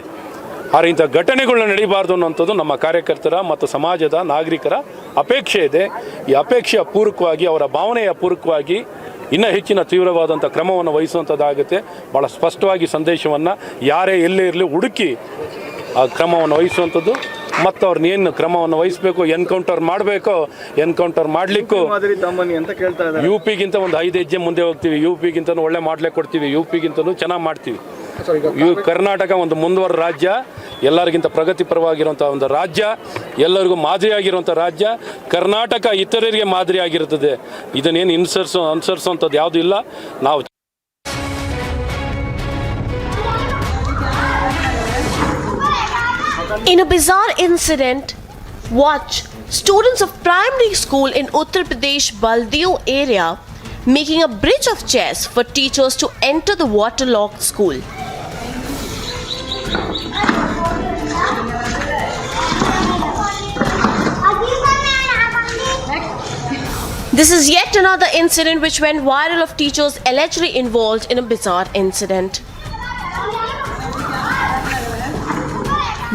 [SPEAKER 10] ಆದರೆ ಇಂಥ ಘಟನೆಗಳನ್ನ ನಡೀಬಾರ್ದು ಅನ್ನೋಂಥದ್ದು ನಮ್ಮ ಕಾರ್ಯಕರ್ತರ ಮತ್ತು ಸಮಾಜದ ನಾಗರಿಕರ ಅಪೇಕ್ಷೆ ಇದೆ. ಈ ಅಪೇಕ್ಷೆಯ ಪೂರಕವಾಗಿ ಅವರ ಭಾವನೆಯ ಪೂರಕವಾಗಿ ಇನ್ನೂ ಹೆಚ್ಚಿನ ತೀವ್ರವಾದಂಥ ಕ್ರಮವನ್ನು ವಹಿಸುವಂಥದ್ದಾಗುತ್ತೆ. ಭಾಳ ಸ್ಪಷ್ಟವಾಗಿ ಸಂದೇಶವನ್ನು ಯಾರೇ ಎಲ್ಲೇ ಇರಲಿ ಹುಡುಕಿ ಆ ಕ್ರಮವನ್ನು ವಹಿಸುವಂಥದ್ದು ಮತ್ತು ಅವ್ರನ್ನ ಏನು ಕ್ರಮವನ್ನು ವಹಿಸಬೇಕು, ಎನ್ಕೌಂಟರ್ ಮಾಡಬೇಕು, ಎನ್ಕೌಂಟರ್ ಮಾಡಲಿಕ್ಕೂ UPಗಿಂತ ಒಂದು 5 ಹೆಜ್ಜೆ ಮುಂದೆ ಹೋಗ್ತೀವಿ. UPಗಿಂತನೂ ಒಳ್ಳೆ ಮಾಡಲೇ ಕೊಡ್ತೀವಿ. UPಗಿಂತನೂ ಚೆನ್ನಾಗಿ ಮಾಡ್ತೀವಿ. ಕರ್ನಾಟಕ ಒಂದು ಮುಂದುವರೆದ ರಾಜ್ಯ, ಎಲ್ಲರಿಗಿಂತ ಪ್ರಗತಿಪರವಾಗಿರುವಂಥ ಒಂದು ರಾಜ್ಯ, ಎಲ್ಲರಿಗೂ ಮಾದರಿಯಾಗಿರುವಂಥ ರಾಜ್ಯ. ಕರ್ನಾಟಕ ಇತರರಿಗೆ ಮಾದರಿಯಾಗಿರುತ್ತದೆ. ಇದನ್ನೇನು ಅನುಸರಿಸುವಂಥದ್ದು ಯಾವುದೂ ಇಲ್ಲ. ನಾವು
[SPEAKER 28] In a bizarre incident, watch students of primary school in Uttar Pradesh Baldio area making a bridge of chairs for teachers to enter the waterlogged school. This is yet another incident which went viral of teachers allegedly involved in a bizarre incident.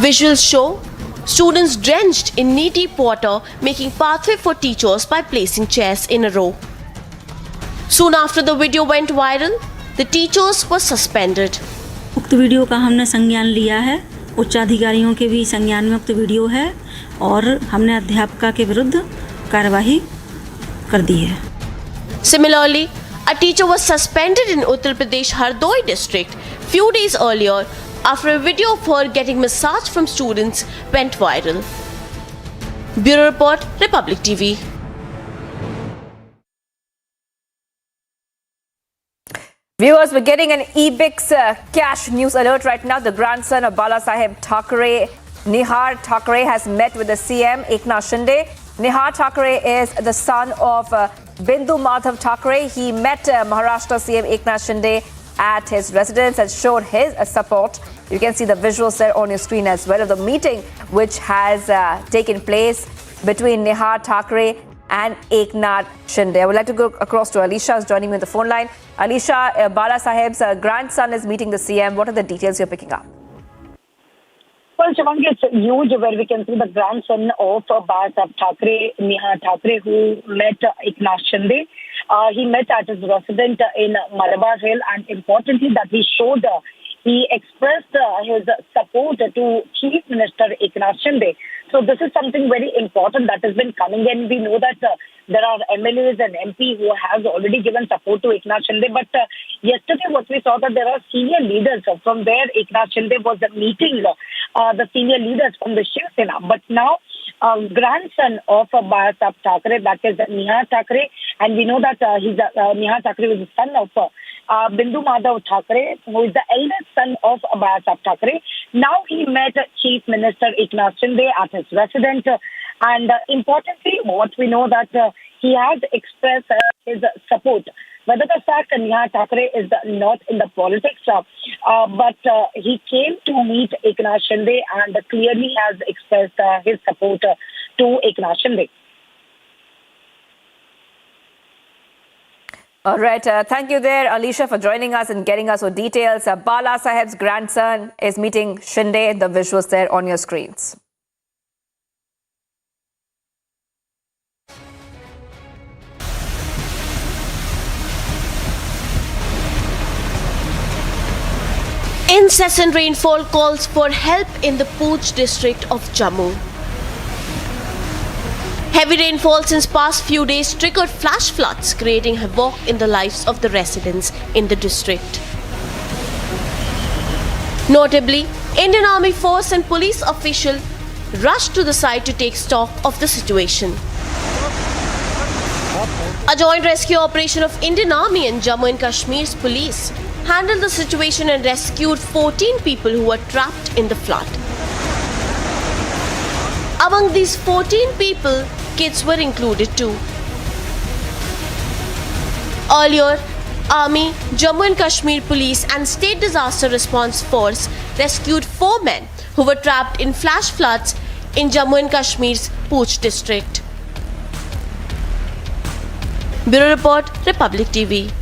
[SPEAKER 28] Visuals show students drenched in knee-deep water making pathway for teachers by placing chairs in a row. Soon after the video went viral, the teachers were suspended.
[SPEAKER 3] उक्त video का हमने संज्ञान लिया है, उच्चाधिकारियों के भी संज्ञान में उक्त वीडियो है और हमने अध्यापिका के विरुद्ध कार्यवाही कर दी है.
[SPEAKER 28] Similarly, a teacher was suspended in Uttar Pradesh Hardoi district few days earlier after a video of her getting massage from students went viral. Bureau Report, Republic TV. Viewers, we're getting an eBix cash news alert right now. The grandson of Bala Saheb Thackeray, Nihar Thackeray, has met with the CM Eknath Shinde. Nihar Thackeray is the son of Bindu Madhav Thackeray. He met Maharashtra CM Eknath Shinde at his residence and showed his support. You can see the visuals there on your screen as well of the meeting which has taken place between Nihar Thackeray and Eknath Shinde. I would like to go across to Alisha, who's joining me on the phone line. Alisha, Bala Saheb's grandson is meeting the CM. What are the details you're picking up?
[SPEAKER 12] Well, Chauhan, it's huge where we can see the grandson of Bala Saheb Thackeray, Nihar Thackeray, who met Eknath Shinde. He met at his residence in Malabar Hill, and importantly that he expressed his support to Chief Minister Eknath Shinde. So this is something very important that has been coming in. We know that there are MLAs and MP who have already given support to Eknath Shinde, but yesterday what we saw that there are senior leaders from where Eknath Shinde was meeting the senior leaders from the Shiv Sena. But now grandson of Bala Saheb Thackeray, that is Nihar Thackeray, and we know that Nihar Thackeray was the son of Bindu Madhav Thackeray, who is the eldest son of Bala Saheb Thackeray. Now he met Chief Minister Eknath Shinde at his residence, and importantly, what we know that he has expressed his support. Whether the fact Nihar Thackeray is not in the politics, but he came to meet Eknath Shinde and clearly has expressed his support to Eknath Shinde.
[SPEAKER 11] All right. Thank you there, Alisha, for joining us and getting us with details. Bala Saheb's grandson is meeting Shinde. The visuals there on your screens. Incessant rainfall calls for help in the Poonch district of Jammu. Heavy rainfall since past few days triggered flash floods, creating havoc in the lives of the residents in the district. Notably, Indian Army Force and police officials rushed to the site to take stock of the situation. A joint rescue operation of Indian Army and Jammu and Kashmir's police handled the situation and rescued 14 people who were trapped in the flood. Among these 14 people, kids were included too. Earlier, Army, Jammu and Kashmir Police and State Disaster Response Force rescued 4 men who were trapped in flash floods in Jammu and Kashmir's Poonch district. Bureau Report, Republic TV.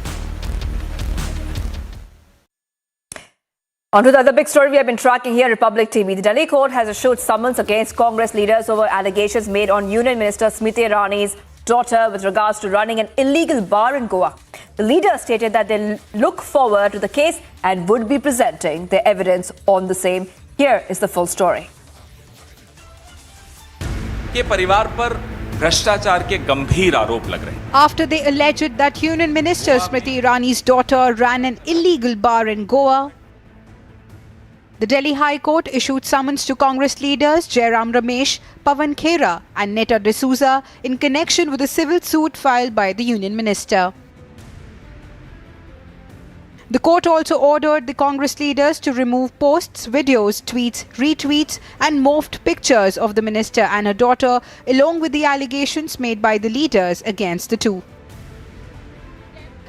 [SPEAKER 11] On to the other big story we have been tracking here, Republic TV. The Delhi court has issued summons against Congress leaders over allegations made on Union Minister Smriti Irani's daughter with regards to running an illegal bar in Goa. The leader stated that they look forward to the case and would be presenting their evidence on the same. Here is the full story.
[SPEAKER 13] के परिवार पर भ्रष्टाचार के गंभीर आरोप लग रहे हैं.
[SPEAKER 15] After they alleged that Union Minister Smriti Irani's daughter ran an illegal bar in Goa, the Delhi High Court issued summons to Congress leaders Jairam Ramesh, Pawan Khera and Netta D'Souza in connection with a civil suit filed by the Union Minister. The court also ordered the Congress leaders to remove posts, videos, tweets, retweets and morphed pictures of the minister and her daughter, along with the allegations made by the leaders against the two.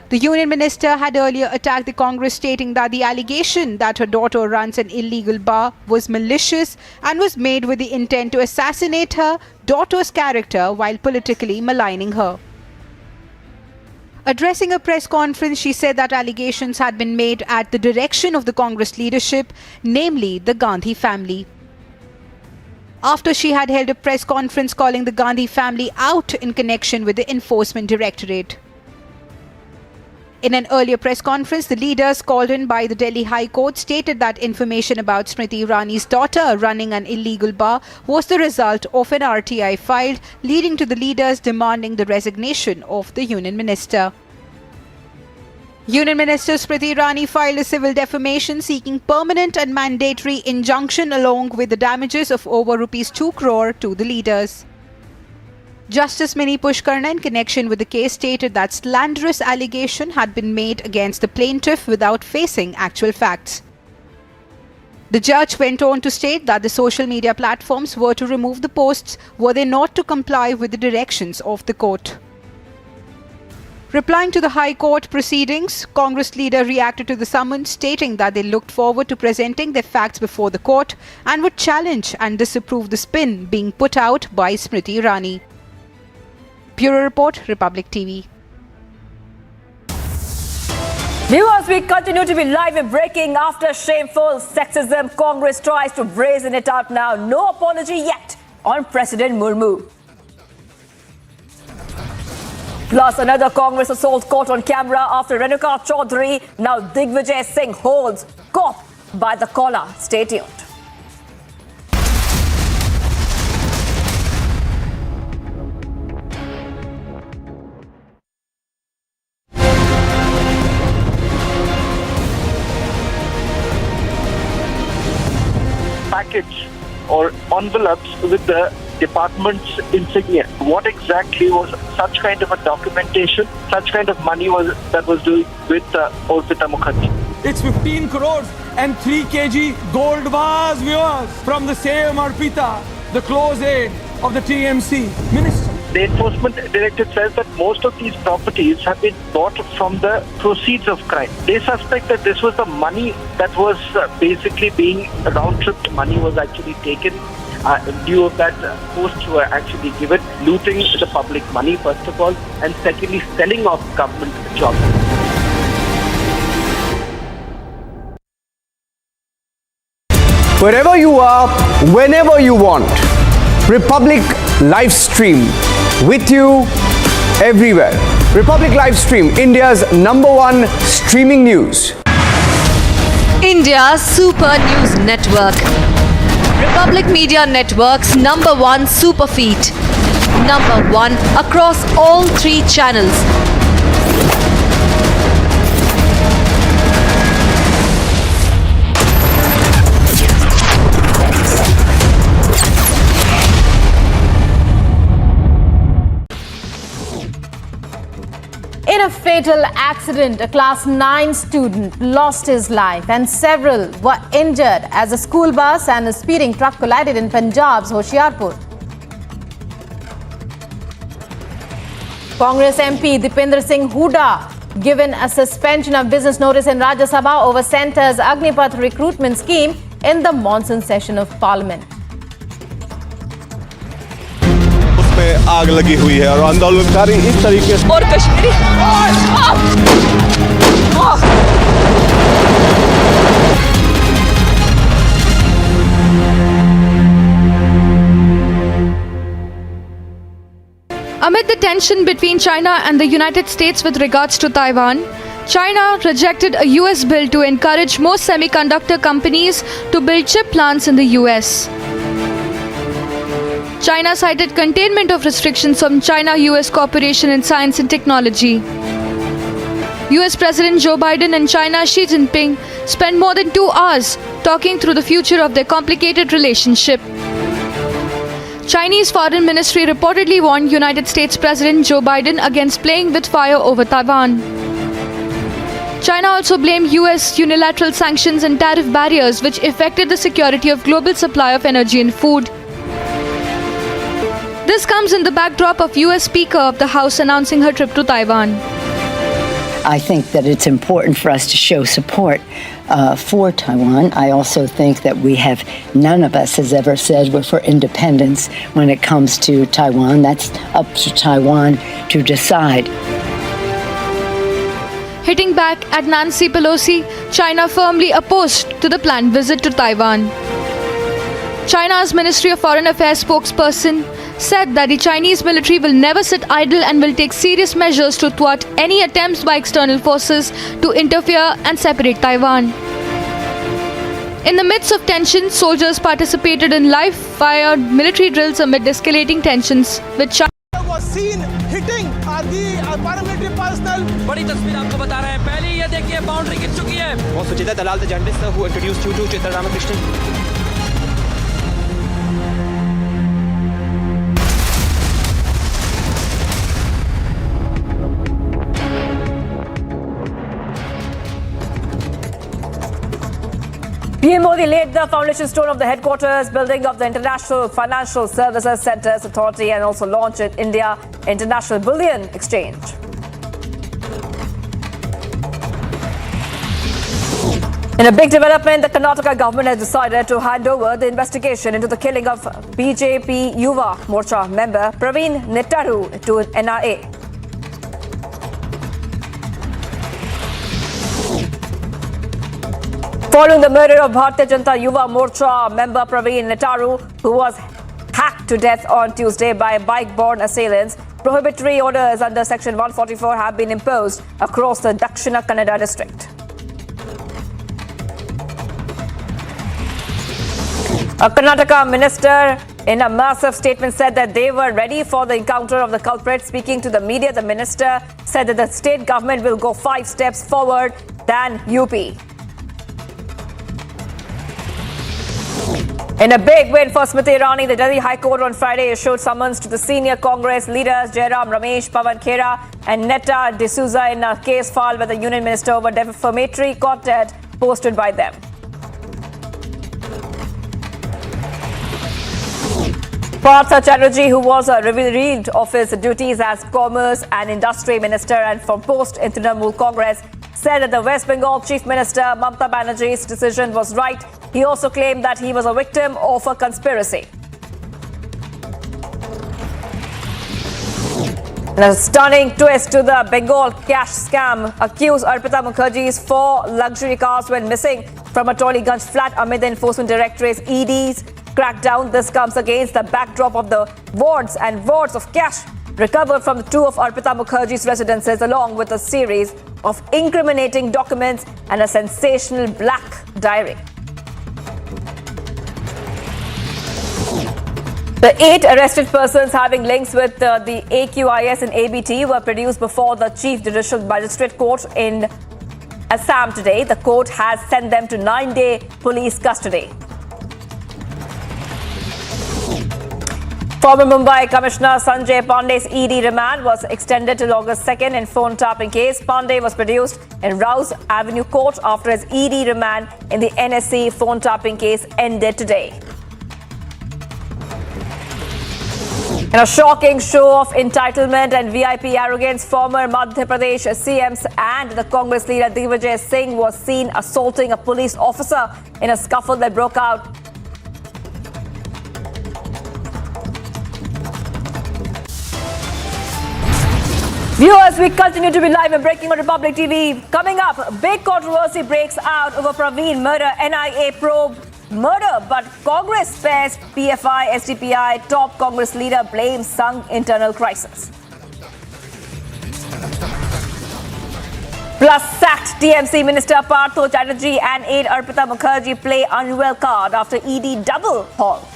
[SPEAKER 15] The union minister had earlier attacked the Congress, stating that the allegation that her daughter runs an illegal bar was malicious and was made with the intent to assassinate her daughter's character while politically maligning her. Addressing a press conference, she said that allegations had been made at the direction of the Congress leadership, namely the Gandhi family. After she had held a press conference calling the Gandhi family out in connection with the Enforcement Directorate. In an earlier press conference, the leaders called in by the Delhi High Court stated that information about Smriti Irani's daughter running an illegal bar was the result of an RTI filed, leading to the leaders demanding the resignation of the union minister. Union Minister Smriti Irani filed a civil defamation seeking permanent and mandatory injunction along with the damages of over ₹2 crore to the leaders. Justice Mini Pushkarna, in connection with the case, stated that slanderous allegation had been made against the plaintiff without facing actual facts. The judge went on to state that the social media platforms were to remove the posts were they not to comply with the directions of the court. Replying to the High Court proceedings, Congress leader reacted to the summons, stating that they looked forward to presenting their facts before the court and would challenge and disapprove the spin being put out by Smriti Irani. Bureau Report, Republic TV.
[SPEAKER 11] Viewers, we continue to be live and breaking after shameful sexism. Congress tries to brazen it out now. No apology yet on President Murmu. Plus, another Congress assault caught on camera after Renuka Chaudhary, now Digvijay Singh, holds caught by the collar. Stay tuned.
[SPEAKER 1] Packets or envelopes with the department's insignia. What exactly was such kind of a documentation, such kind of money that was doing with Orpita Mukherjee?
[SPEAKER 9] It's 15 crores and 3 kg gold vase, viewers, from the same Orpita, the close aide of the TMC minister.
[SPEAKER 1] The enforcement director says that most of these properties have been bought from the proceeds of crime. They suspect that this was the money that was basically being round-tripped. Money was actually taken in lieu of that posts were actually given, looting the public money first of all, and secondly selling off government jobs.
[SPEAKER 7] Wherever you are, whenever you want, Republic live stream with you everywhere. Republic live stream, India's #1 streaming news.
[SPEAKER 14] India's Super News Network. Republic Media Network's #1 super feed. #1 across all 3 channels.
[SPEAKER 16] In a fatal accident, a class 9 student lost his life and several were injured as a school bus and a speeding truck collided in Punjab's Hoshiarpur. Congress MP Dipender Singh Hooda given a suspension of business notice in Rajya Sabha over Centre's Agnipath recruitment scheme in the monsoon session of Parliament.
[SPEAKER 29] उसमें आग लगी हुई है और आंदोलनकारी इस तरीके से
[SPEAKER 16] और Kashmiri
[SPEAKER 6] Amid the tension between China and the United States with regards to Taiwan, China rejected a US bill to encourage more semiconductor companies to build chip plants in the US. China cited containment of restrictions from China-US cooperation in science and technology. US President Joe Biden and China Xi Jinping spent more than 2 hours talking through the future of their complicated relationship. Chinese Foreign Ministry reportedly warned United States President Joe Biden against playing with fire over Taiwan. China also blamed US unilateral sanctions and tariff barriers which affected the security of global supply of energy and food. This comes in the backdrop of US Speaker of the House announcing her trip to Taiwan.
[SPEAKER 2] I think that it's important for us to show support for Taiwan. I also think that none of us has ever said we're for independence when it comes to Taiwan. That's up to Taiwan to decide.
[SPEAKER 6] Hitting back at Nancy Pelosi, China firmly opposed to the planned visit to Taiwan. China's Ministry of Foreign Affairs spokesperson said that the Chinese military will never sit idle and will take serious measures to thwart any attempts by external forces to interfere and separate Taiwan. In the midst of tensions, soldiers participated in live-fired military drills amid escalating tensions with China.
[SPEAKER 7] Was seen hitting the paramilitary personnel.
[SPEAKER 4] बड़ी तस्वीर आपको बता रहे हैं. पहले ये देखिए boundary गिर चुकी है.
[SPEAKER 7] Was Suchita Dalal the journalist who introduced you to Chitra Ramakrishnan?
[SPEAKER 11] PM Modi laid the foundation stone of the headquarters building of the International Financial Services Centres Authority and also launched India International Bullion Exchange. In a big development, the Karnataka government has decided to hand over the investigation into the killing of BJP Yuva Morcha member Praveen Nettaru to NIA. Following the murder of Bharatiya Janata Yuva Morcha member Praveen Nettaru, who was hacked to death on Tuesday by bike-borne assailants, prohibitory orders under Section 144 have been imposed across the Dakshina Kannada district. A Karnataka minister in a massive statement said that they were ready for the encounter of the culprit. Speaking to the media, the minister said that the state government will go 5 steps forward than UP. In a big win for Smriti Irani, the Delhi High Court on Friday issued summons to the senior Congress leaders Jairam Ramesh, Pawan Khera and Netta D'Souza in a case filed by the Union Minister over defamatory content posted by them. Partha Chatterjee, who was relieved of his duties as Commerce and Industry Minister and from post in Trinamool Congress, said that the West Bengal Chief Minister Mamata Banerjee's decision was right. He also claimed that he was a victim of a conspiracy. In a stunning twist to the Bengal cash scam, accused Arpita Mukherjee's 4 luxury cars went missing from a Tollygunge flat amid the Enforcement Directorate's ED's crackdown. This comes against the backdrop of the wards and wards of cash recovered from the 2 of Arpita Mukherjee's residences, along with a series of incriminating documents and a sensational black diary. The 8 arrested persons having links with the AQIS and ABT were produced before the Chief Judicial Magistrate Court in Assam today. The court has sent them to 9-day police custody. Former Mumbai Commissioner Sanjay Pandey's ED remand was extended till August 2nd in phone tapping case. Pandey was produced in Rouse Avenue Court after his ED remand in the NSC phone tapping case ended today. In a shocking show of entitlement and VIP arrogance, former Madhya Pradesh CMs and the Congress leader Digvijay Singh was seen assaulting a police officer in a scuffle that broke out. Viewers, we continue to be live and breaking on Republic TV. Coming up, big controversy breaks out over Praveen murder. NIA probe murder, but Congress spares PFI, SDPI. Top Congress leader blames Sangh internal crisis. Plus, sacked TMC Minister Partha Chatterjee and aide Arpita Mukherjee play unwell card after ED double haul.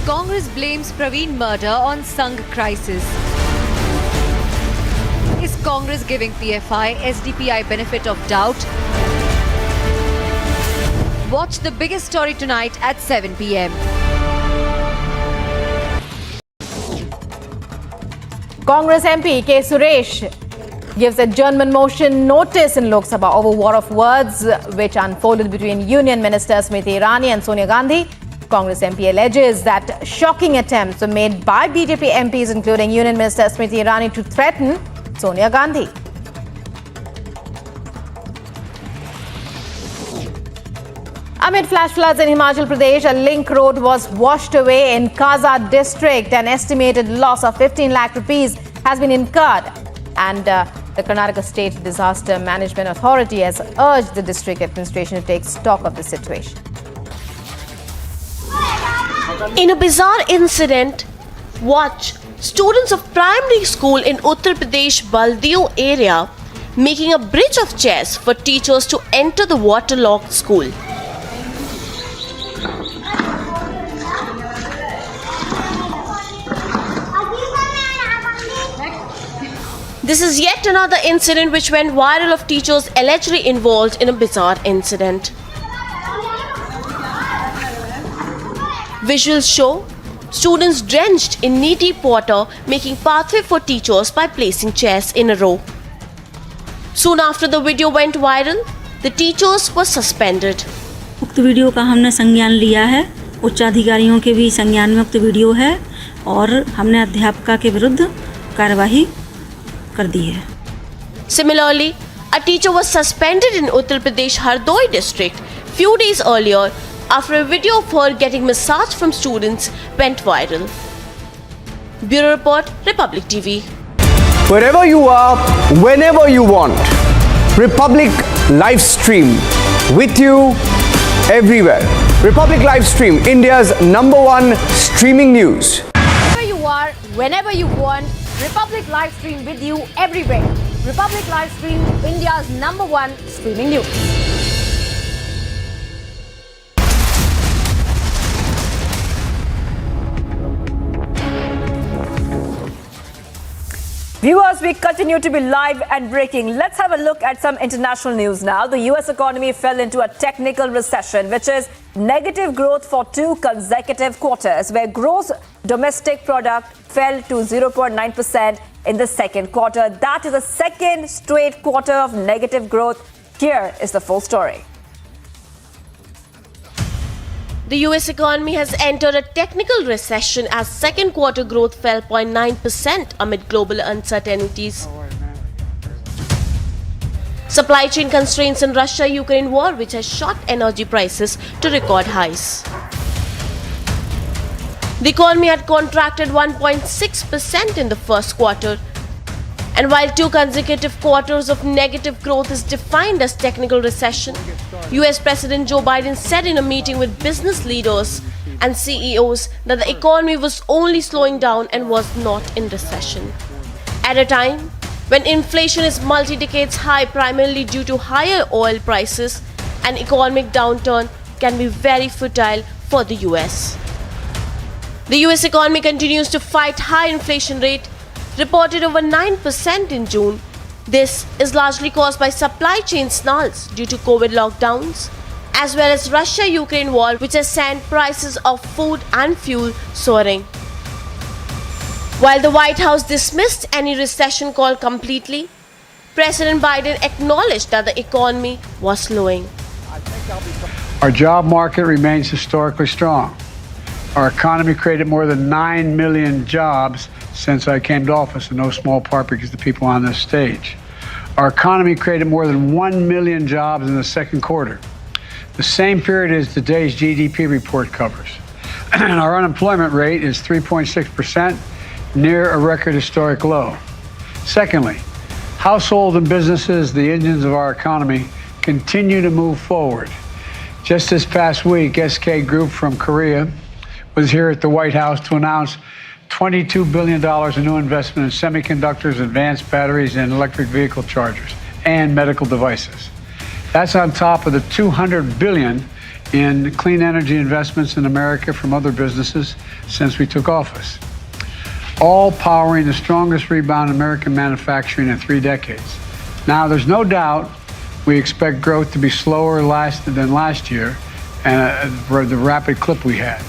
[SPEAKER 14] Congress blames Praveen murder on Sangh crisis. Is Congress giving PFI, SDPI benefit of doubt? Watch the biggest story tonight at 7 p.m.
[SPEAKER 16] Congress MP K. Suresh gives adjournment motion notice in Lok Sabha over war of words which unfolded between Union Minister Smriti Irani and Sonia Gandhi. Congress MP alleges that shocking attempts were made by BJP MPs, including Union Minister Smriti Irani, to threaten Sonia Gandhi. Amid flash floods in Himachal Pradesh, a link road was washed away in Kaza district. An estimated loss of 15 lakh rupees has been incurred, and the Karnataka State Disaster Management Authority has urged the district administration to take stock of the situation.
[SPEAKER 28] In a bizarre incident, watch students of primary school in Uttar Pradesh Baldio area making a bridge of chairs for teachers to enter the waterlogged school. This is yet another incident which went viral of teachers allegedly involved in a bizarre incident. Visuals show students drenched in knee-deep water making pathway for teachers by placing chairs in a row. Soon after the video went viral, the teachers were suspended.
[SPEAKER 3] उक्त video का हमने संज्ञान लिया है, उच्चाधिकारियों के भी संज्ञान में उक्त वीडियो है और हमने अध्यापका के विरुद्ध कार्यवाही कर दी है.
[SPEAKER 28] Similarly, a teacher was suspended in Uttar Pradesh Hardoi district few days earlier after a video of her getting massage from students went viral. Bureau Report, Republic TV.
[SPEAKER 7] Wherever you are, whenever you want, Republic live stream with you everywhere. Republic live stream, India's #1 streaming news.
[SPEAKER 16] Wherever you are, whenever you want, Republic live stream with you everywhere. Republic live stream, India's #1 streaming news. Viewers, we continue to be live and breaking. Let's have a look at some international news now. The US economy fell into a technical recession, which is negative growth for 2 consecutive quarters, where gross domestic product fell to 0.9% in the second quarter. That is the second straight quarter of negative growth. Here is the full story.
[SPEAKER 28] The US economy has entered a technical recession as second quarter growth fell 0.9% amid global uncertainties. Supply chain constraints in Russia-Ukraine war, which has shot energy prices to record highs. The economy had contracted 1.6% in the first quarter. And while 2 consecutive quarters of negative growth is defined as technical recession, US President Joe Biden said in a meeting with business leaders and CEOs that the economy was only slowing down and was not in recession. At a time when inflation is multi-decades high primarily due to higher oil prices, an economic downturn can be very fertile for the US. The US economy continues to fight high inflation rate, reported over 9% in June. This is largely caused by supply chain snarls due to COVID lockdowns, as well as Russia-Ukraine war, which has sent prices of food and fuel soaring. While the White House dismissed any recession call completely, President Biden acknowledged that the economy was slowing.
[SPEAKER 8] Our job market remains historically strong. Our economy created more than 9 million jobs since I came to office, in no small part because of the people on this stage. Our economy created more than 1 million jobs in the second quarter, the same period as today's GDP report covers. Our unemployment rate is 3.6%, near a record historic low. Secondly, households and businesses, the engines of our economy, continue to move forward. Just this past week, SK Group from Korea was here at the White House to announce $22 billion in new investment in semiconductors, advanced batteries, and electric vehicle chargers, and medical devices. That's on top of the $200 billion in clean energy investments in America from other businesses since we took office, all powering the strongest rebound in American manufacturing in 3 decades. Now, there's no doubt we expect growth to be slower than last year and the rapid clip we had.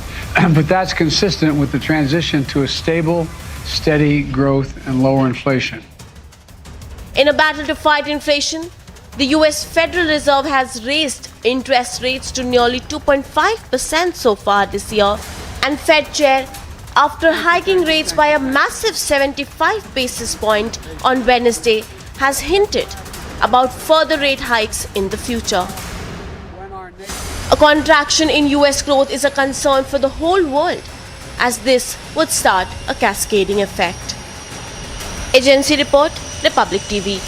[SPEAKER 8] But that's consistent with the transition to a stable, steady growth and lower inflation.
[SPEAKER 28] In a battle to fight inflation, the US Federal Reserve has raised interest rates to nearly 2.5% so far this year, and Fed Chair, after hiking rates by a massive 75 basis point on Wednesday, has hinted about further rate hikes in the future. A contraction in US growth is a concern for the whole world, as this would start a cascading effect. Agency report, Republic TV.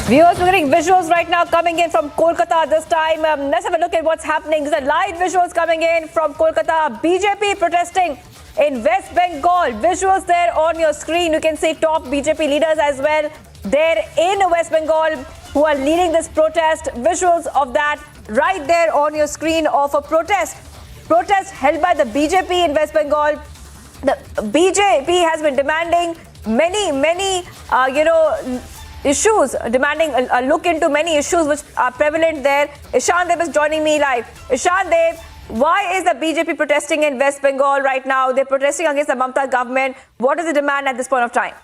[SPEAKER 11] Viewers, we're getting visuals right now coming in from Kolkata this time. Let's have a look at what's happening. These are live visuals coming in from Kolkata. BJP protesting in West Bengal. Visuals there on your screen. You can see top BJP leaders as well there in West Bengal who are leading this protest. Visuals of that right there on your screen of a protest held by the BJP in West Bengal. The BJP has been demanding many issues, demanding a look into many issues which are prevalent there. Ishan Dev is joining me live. Ishan Dev, why is the BJP protesting in West Bengal right now? They're protesting against the Mamata government. What is the demand at this point of time?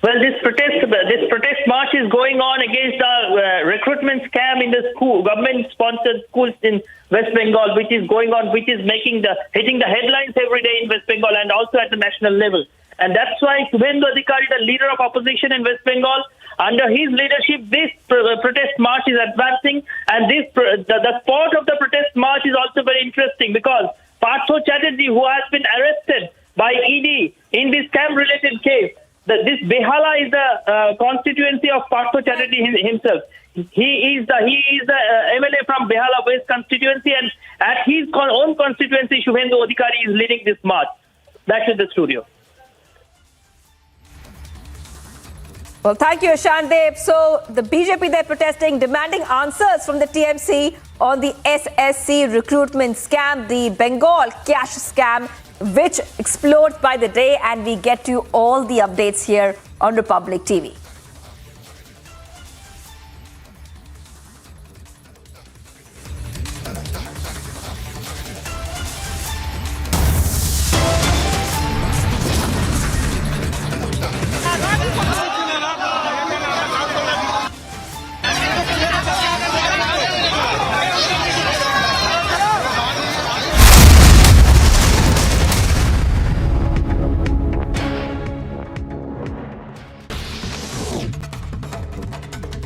[SPEAKER 17] Well, this protest march is going on against the recruitment scam in the government-sponsored schools in West Bengal, which is going on, which is hitting the headlines every day in West Bengal and also at the national level. And that's why Shubhendu Adhikari, the leader of opposition in West Bengal, under his leadership, this protest march is advancing. And the spot of the protest march is also very interesting because Partho Chatterjee, who has been arrested by ED in this scam-related case, this Behala is the constituency of Partho Chatterjee himself. He is the MLA from Behala West constituency, and at his own constituency, Shubhendu Adhikari is leading this march. Back to the studio.
[SPEAKER 11] Well, thank you, Ishan Dev. So the BJP, they're protesting, demanding answers from the TMC on the SSC recruitment scam, the Bengal cash scam, which explodes by the day, and we get you all the updates here on Republic TV.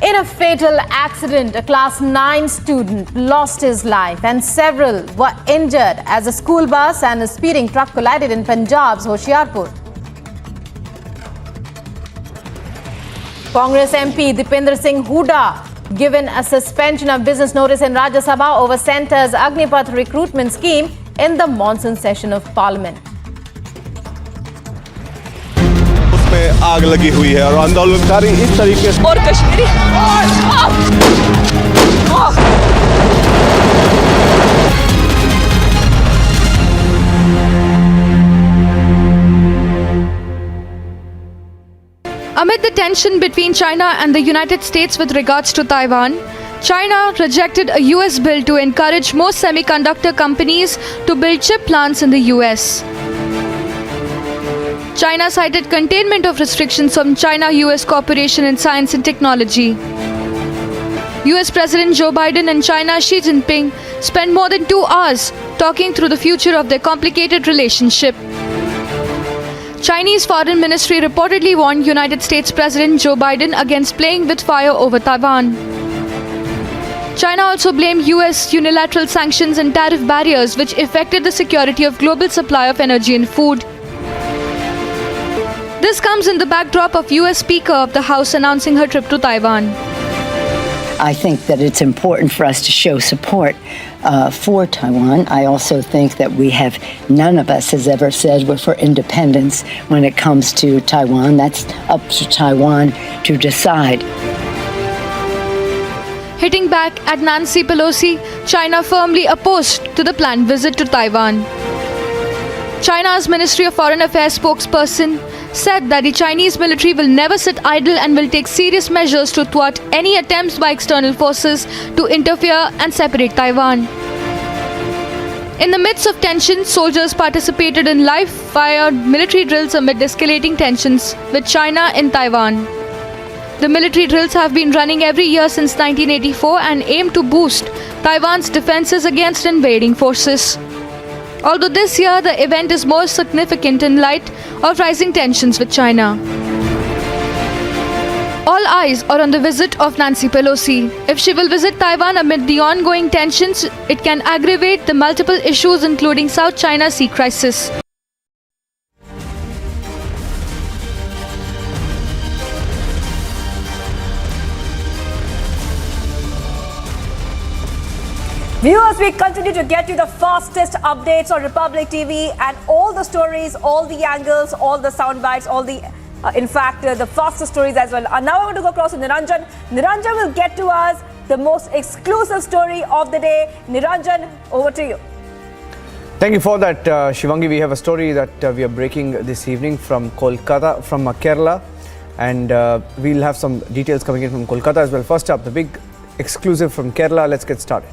[SPEAKER 16] In a fatal accident, a class 9 student lost his life and several were injured as a school bus and a speeding truck collided in Punjab's Hoshiarpur. Congress MP Dipender Singh Hooda given a suspension of business notice in Rajya Sabha over Centre's Agnipath recruitment scheme in the monsoon session of Parliament.
[SPEAKER 29] उसमें आग लगी हुई है और आंदोलनकारी इस तरीके से
[SPEAKER 16] और Kashmiri
[SPEAKER 6] Amid the tension between China and the United States with regards to Taiwan, China rejected a US bill to encourage more semiconductor companies to build chip plants in the US. China cited containment of restrictions on China-US cooperation in science and technology. US President Joe Biden and China Xi Jinping spent more than 2 hours talking through the future of their complicated relationship. Chinese Foreign Ministry reportedly warned United States President Joe Biden against playing with fire over Taiwan. China also blamed US unilateral sanctions and tariff barriers which affected the security of global supply of energy and food. This comes in the backdrop of US Speaker of the House announcing her trip to Taiwan.
[SPEAKER 2] I think that it's important for us to show support for Taiwan. I also think that none of us has ever said we're for independence when it comes to Taiwan. That's up to Taiwan to decide.
[SPEAKER 6] Hitting back at Nancy Pelosi, China firmly opposed to the planned visit to Taiwan. China's Ministry of Foreign Affairs spokesperson said that the Chinese military will never sit idle and will take serious measures to thwart any attempts by external forces to interfere and separate Taiwan. In the midst of tensions, soldiers participated in live-fire military drills amid escalating tensions with China in Taiwan. The military drills have been running every year since 1984 and aim to boost Taiwan's defenses against invading forces. Although this year the event is more significant in light of rising tensions with China. All eyes are on the visit of Nancy Pelosi. If she will visit Taiwan amid the ongoing tensions, it can aggravate the multiple issues including South China Sea crisis.
[SPEAKER 11] Viewers, we continue to get you the fastest updates on Republic TV and all the stories, all the angles, all the sound bites, all the, the fastest stories as well. Now I want to go across to Niranjan. Niranjan will get to us the most exclusive story of the day. Niranjan, over to you.
[SPEAKER 7] Thank you for that, Shivangi. We have a story that we are breaking this evening from Kolkata, from Kerala, and we'll have some details coming in from Kolkata as well. First up, the big exclusive from Kerala. Let's get started.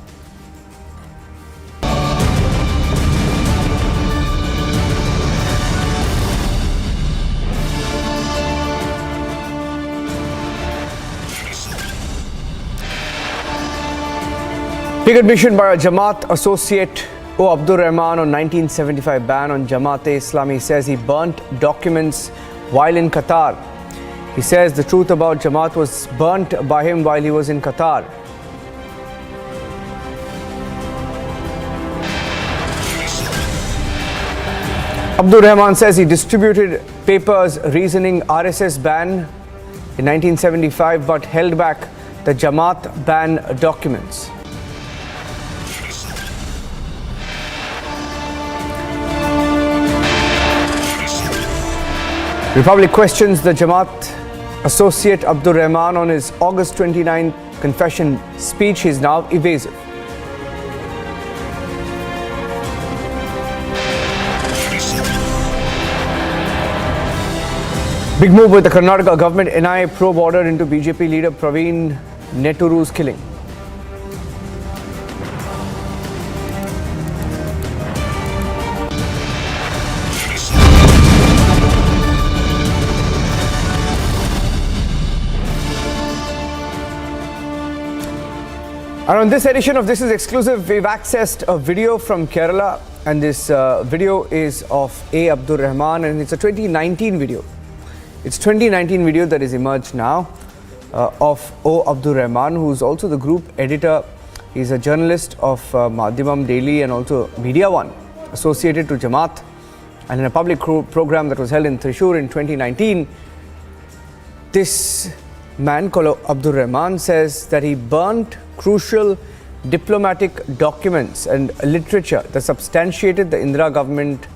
[SPEAKER 7] Big admission by a Jamaat associate, O. Abdur Rahman, on 1975 ban on Jamaat-e-Islami, says he burnt documents while in Qatar. He says the truth about Jamaat was burnt by him while he was in Qatar. Abdur Rahman says he distributed papers reasoning RSS ban in 1975 but held back the Jamaat ban documents. Republic questions the Jamaat associate Abdur Rahman on his August 29 confession speech. He is now evasive. Big move with the Karnataka government. NIA probe order into BJP leader Praveen Netturu's killing. And on this edition of This Is Exclusive, we've accessed a video from Kerala, and this video is of A. Abdur Rahman, and it's a 2019 video. It's 2019 video that is emerged now of O. Abdur Rahman, who's also the group editor. He's a journalist of Madhyamam Daily and also Media One, associated to Jamaat. And in a public program that was held in Thrissur in 2019, this man called Abdur Rahman says that he burnt crucial diplomatic documents and literature that substantiated the Indira government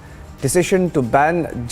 [SPEAKER 7] decision to ban